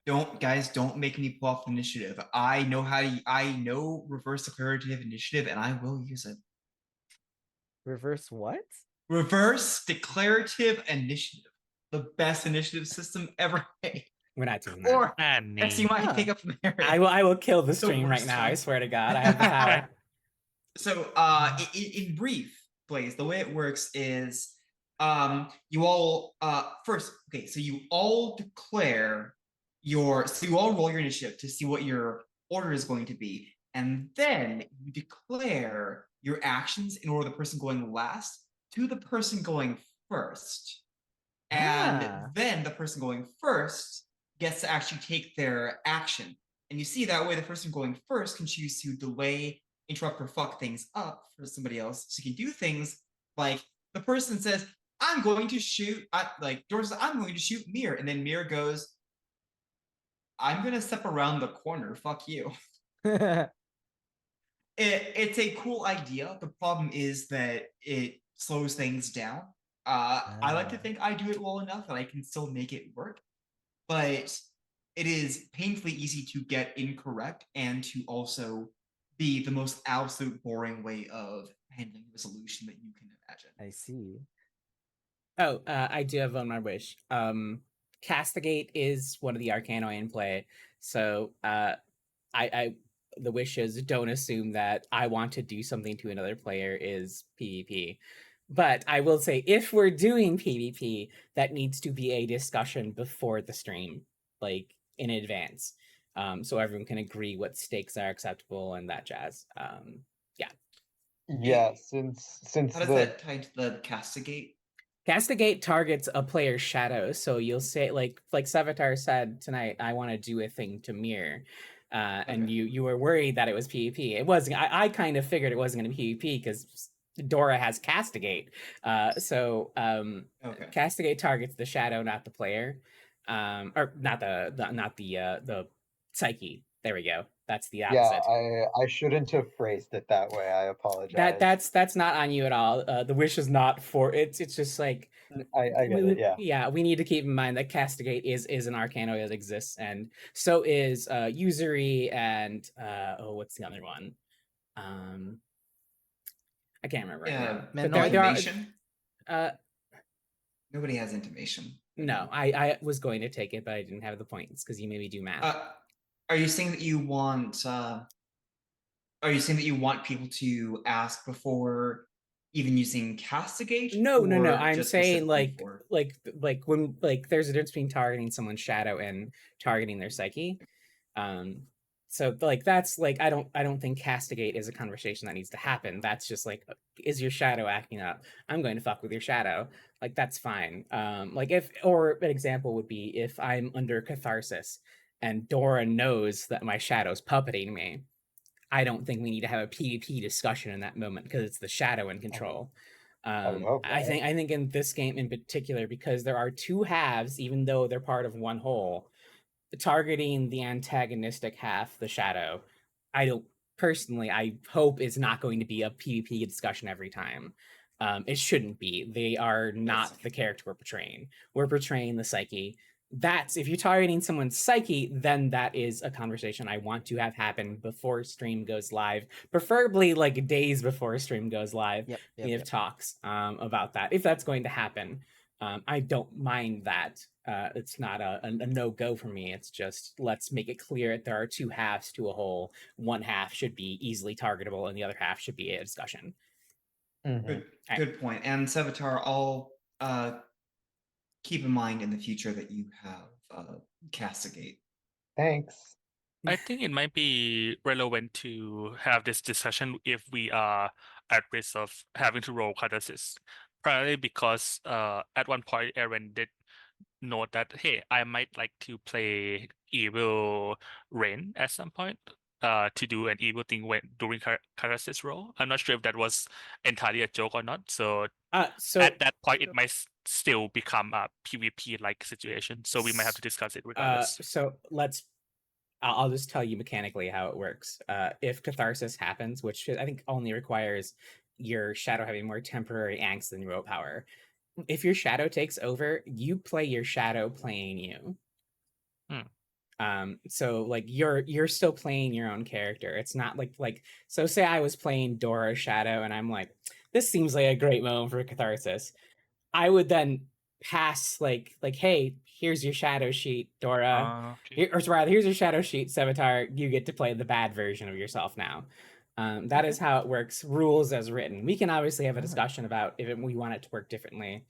don't make me pull off initiative. I know reverse declarative initiative, and I will use it. Reverse what? Reverse declarative initiative, the best initiative system ever made. We're not doing that. Or And X, you might Huh. pick up from there. I will kill the The stream right worst now. I one. swear to God, I have the power. So, in brief, Blaze, the way it works is, you all first. Okay, so you all roll your initiative to see what your order is going to be, and then you declare your actions in order the person going last to the person going first, and Ah. then the person going first gets to actually take their action. And you see that way the person going first can choose to delay, interrupt, or fuck things up for somebody else. So you can do things like the person says, I'm going to shoot, George says, I'm going to shoot Mir. And then Mir goes, I'm going to step around the corner. Fuck you. It's a cool idea. The problem is that it slows things down. I like to Ah. think I do it well enough that I can still make it work, but it is painfully easy to get incorrect and to also be the most absolute boring way of handling resolution that you can imagine. I see. Oh, I do have one more wish. Castigate is one of the Arcanoi in play, so I the wish is don't assume that I want to do something to another player is PvP. But I will say, if we're doing PvP, that needs to be a discussion before the stream, like in advance, so everyone can agree what stakes are acceptable and that jazz. Yeah, since How does that tie into the castigate? Castigate targets a player's shadow, so you'll say like Savitar said tonight, I want to do a thing to Mir. And Okay. you were worried that it was PvP. It wasn't. I kind of figured it wasn't going to be PvP because Dora has Castigate. Okay. Castigate targets the shadow, not the player, or not the psyche. There we go. That's the yeah, opposite. I shouldn't have phrased it that way. I apologize. That's not on you at all. The wish is not for it's just like I get it. Yeah. we need to keep in mind that Castigate is an Arcano that exists, and so is Usury and what's the other one? I can't remember right now. But there are Intimation? Nobody has intimation. no. I was going to take it, but I didn't have the points because you made me do math. Are you saying that you want? Are you saying that you want people to ask before even using castigate? No. or I'm just saying specifically for- like when there's a difference between targeting someone's shadow and targeting their psyche. So like that's like I don't think castigate is a conversation that needs to happen. That's just like, is your shadow acting up? I'm going to fuck with your shadow. Like that's fine. Like if, or an example would be if I'm under catharsis and Dora knows that my shadow's puppeting me. I don't think we need to have a PvP discussion in that moment because it's the shadow in control. I think in this game in particular, because there are two halves, even though they're part of one whole, targeting the antagonistic half, the shadow, I hope is not going to be a PvP discussion every time. It shouldn't be. They are not the character we're portraying. We're portraying the psyche. That's if you're targeting someone's psyche, then that is a conversation I want to have happen before stream goes live, preferably like days before stream goes live. We have talks about that if that's going to happen. I don't mind that. It's not a no-go for me. It's just let's make it clear that there are two halves to a whole. One half should be easily targetable, and the other half should be a discussion. Good point. And Savitar, I'll keep in mind in the future that you have castigate. Thanks. I think it might be relevant to have this discussion if we are at risk of having to roll catharsis. Probably because at one point Aaron did note that, hey, I might like to play evil Rain at some point to do an evil thing during catharsis roll. I'm not sure if that was entirely a joke or not. So at that point it might still become a PvP like situation. So we might have to discuss it regardless. So I'll just tell you mechanically how it works. If catharsis happens, which I think only requires your shadow having more temporary angst than your willpower. If your shadow takes over, you play your shadow playing you. So like you're still playing your own character. It's not like so say I was playing Dora's shadow and I'm like, this seems like a great moment for catharsis. I would then pass like, hey, here's your shadow sheet, Dora. Okay. Or rather, here's your shadow sheet, Sevatar. You get to play the bad version of yourself now. That is how it works. Rules as written. We can obviously have a discussion about if we want it to work differently.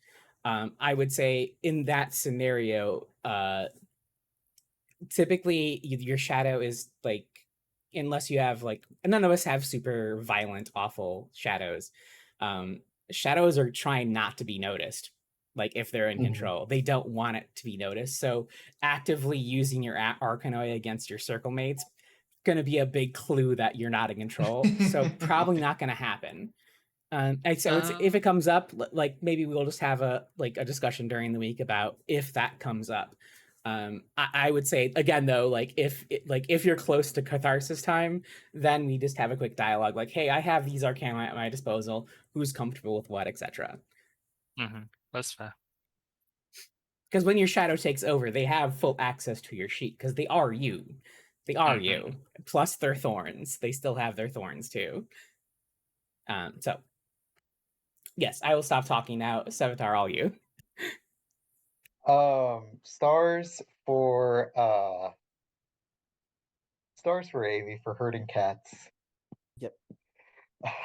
I would say in that scenario, typically your shadow is like, unless you have like, none of us have super violent, awful shadows. Shadows are trying not to be noticed. Like if they're in control, they don't want it to be noticed. So actively using your Arcanoi against your circle mates going to be a big clue that you're not in control. So probably not going to happen. So if it comes up, like maybe we'll just have a discussion during the week about if that comes up. I would say again though, like if you're close to catharsis time, then we just have a quick dialogue, like, hey, I have these arcana at my disposal. Who's comfortable with what, etc. That's fair. Because when your shadow takes over, they have full access to your sheet because they are you. They are you. Plus their thorns. They still have their thorns too. So yes, I will stop talking now. Sevatar, all you. Stars for Amy for hurting cats. Yep.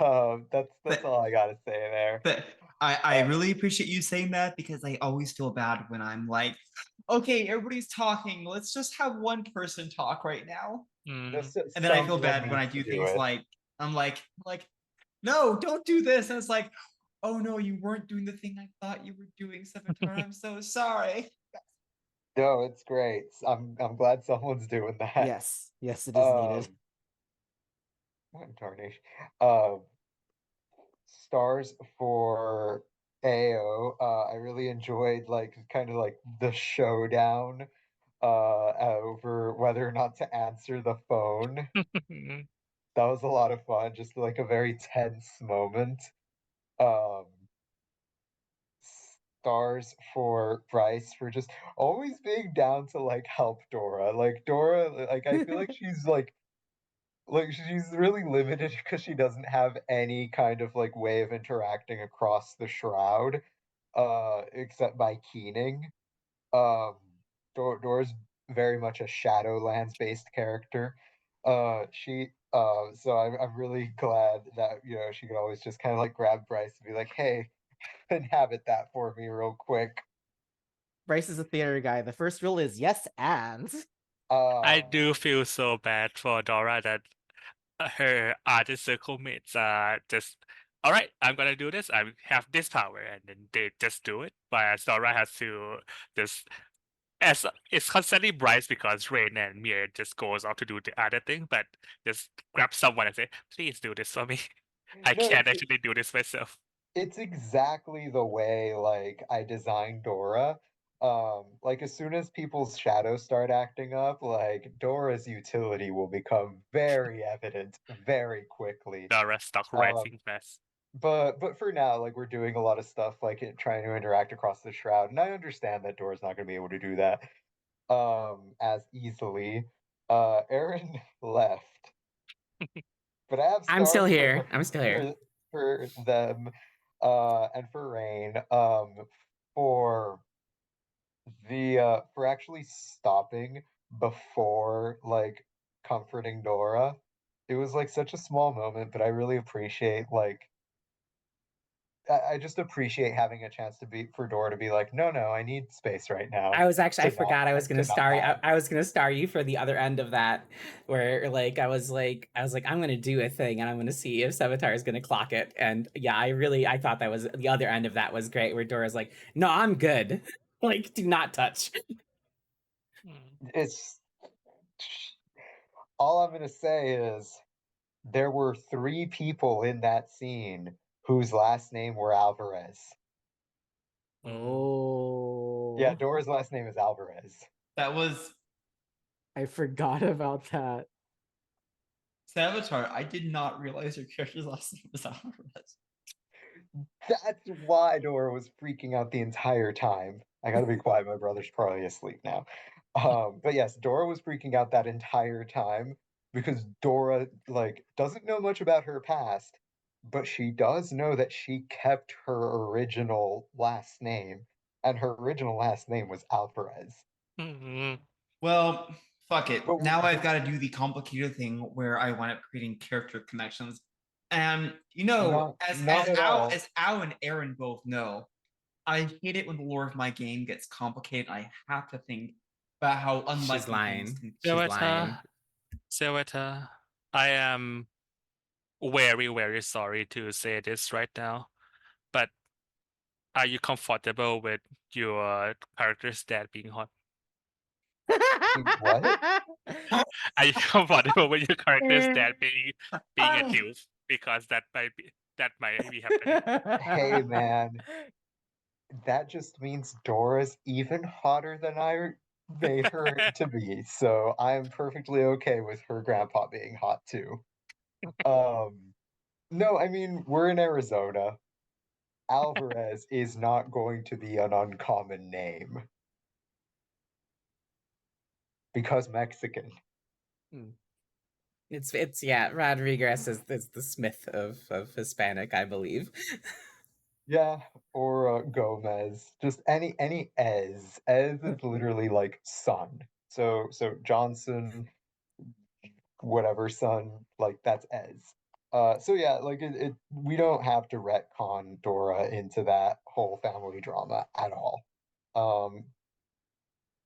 That's all I gotta say there. But I really appreciate you saying that, because I always feel bad when I'm like, okay, everybody's talking. Let's just have one person talk right now. And then I feel bad when I do things like, I'm like, no, don't do this. And it's like, oh no, you weren't doing the thing I thought you were doing, Sevatar. I'm so sorry. No, it's great. I'm glad someone's doing that. Yes, it is needed. What tarnation? Stars for AO. I really enjoyed kind of like the showdown over whether or not to answer the phone. That was a lot of fun, just like a very tense moment. Stars for Bryce for just always being down to like help Dora. Like Dora, like I feel like she's she's really limited because she doesn't have any kind of like way of interacting across the shroud, except by keening. Dora's very much a Shadowlands based character. So I'm really glad that she could always just kind of like grab Bryce and be like, hey, inhabit that for me real quick. Bryce is a theater guy. The first rule is yes and. I do feel so bad for Dora that her artist circle mates are just, all right, I'm gonna do this. I have this power, and then they just do it. But Dora has to just, as it's constantly Bryce because Rain and Mir just goes off to do the other thing, but just grab someone and say, please do this for me. I No, can't actually do this myself. It's exactly the way like I designed Dora. Like as soon as people's shadows start acting up, like Dora's utility will become very evident very quickly. Dora stuck rising fast. But for now, like we're doing a lot of stuff like trying to interact across the shroud, and I understand that Dora's not going to be able to do that as easily. Aaron left, but I have I'm still stars here. I'm still here. for them and for Rain for for actually stopping before like comforting Dora. It was like such a small moment, but I really appreciate I just appreciate having a chance to be for Dora to be like, no, I need space right now. I forgot I was gonna star you. I was gonna star you for the other end of that, where like I was like, I'm gonna do a thing and I'm gonna see if Sevatar is gonna clock it. And yeah, I thought that was the other end of that was great, where Dora's like, no, I'm good. Like, do not touch. It's all I'm gonna say is there were 3 people in that scene whose last name were Alvarez. Oh. Yeah, Dora's last name is Alvarez. That was I forgot about that. Sevatar. I did not realize your character's last name was Alvarez. That's why Dora was freaking out the entire time. I gotta be quiet, my brother's probably asleep now. But yes, Dora was freaking out that entire time because Dora like doesn't know much about her past, but she does know that she kept her original last name, and her original last name was Alvarez. Mhm. Well, fuck it. But Now I've got to do the complicated thing where I wind up creating character connections. And you know, not at all. As Al and Aaron both know, I hate it when the lore of my game gets complicated. I have to think about how unlikely She's lying. things can. She's lying. Seweta, I am very, very sorry to say this right now, but are you comfortable with your character's dad being hot? What? Are you comfortable with your character's dad being a doof? Because that might be happening. Hey man, that just means Dora's even hotter than I made her to be. So I'm perfectly okay with her grandpa being hot too. No, I mean, we're in Arizona. Alvarez is not going to be an uncommon name because Mexican. It's yeah, Rodriguez is the Smith of Hispanic, I believe. Yeah, or Gomez. Just any Ez. Ez is literally like son. So Johnson, whatever son, like that's Ez. So yeah, like it we don't have to retcon Dora into that whole family drama at all.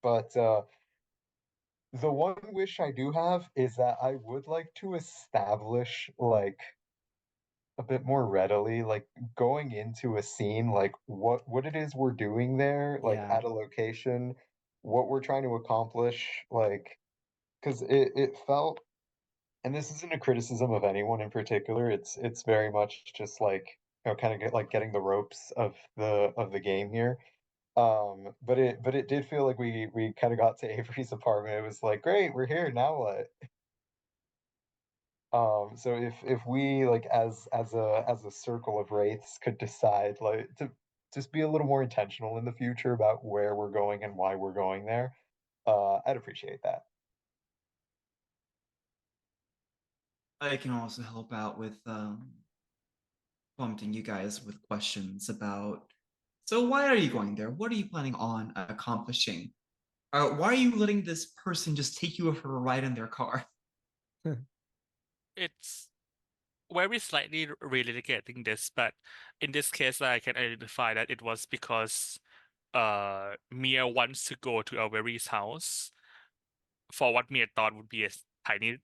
But the one wish I do have is that I would like to establish like a bit more readily, like going into a scene, like what it is we're doing there, like Yeah. at a location, what we're trying to accomplish, like because it felt, and this isn't a criticism of anyone in particular, it's very much just like kind of getting the ropes of the game here. But it did feel like we kind of got to Avery's apartment. It was like, great, we're here, now what? So if we like as a circle of wraiths could decide like to just be a little more intentional in the future about where we're going and why we're going there, I'd appreciate that. I can also help out with prompting you guys with questions about. So why are you going there? What are you planning on accomplishing? Why are you letting this person just take you for a ride in their car? It's very slightly relitigating this, but in this case, I can identify that it was because Mia wants to go to Avery's house for what Mia thought would be a tiny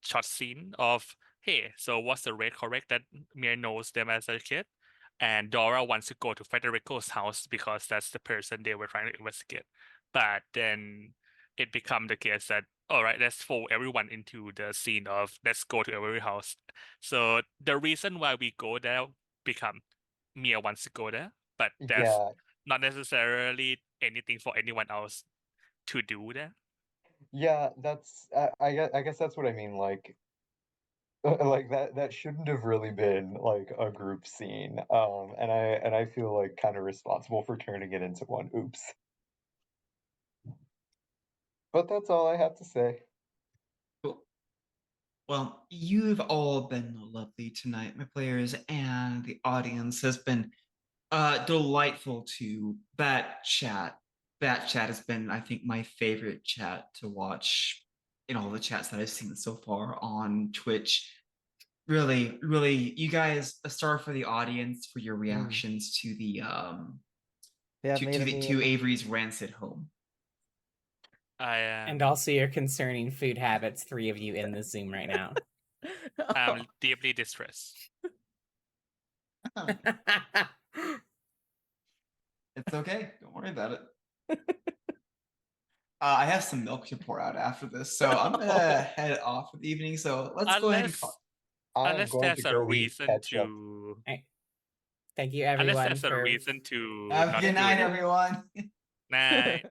short scene of, hey, so what's the rate correct that Mia knows them as a kid? And Dora wants to go to Federico's house because that's the person they were trying to investigate. But then it become the case that, all right, let's throw everyone into the scene of let's go to Avery's house. So the reason why we go there become Mia wants to go there, but that's Yeah, not necessarily anything for anyone else to do there. yeah, that's I guess that's what I mean. Like like that shouldn't have really been like a group scene. And I feel like kind of responsible for turning it into one. Oops. But that's all I have to say. Cool. Well, you've all been lovely tonight, my players, and the audience has been delightful to that chat. That chat has been, I think, my favorite chat to watch in all the chats that I've seen so far on Twitch. Really, really, you guys, a star for the audience for your reactions to the They have made a to meme. Avery's rancid home. And also your concerning food habits, three of you in the Zoom right now. I'm deeply distressed. It's okay. Don't worry about it. I have some milk to pour out after this, so I'm gonna head off for the evening. So let's go ahead and call. I'm Unless going to there's a go eat reason ketchup. to Thank you unless everyone there's a for reason to Have not good do night, it. everyone. Night.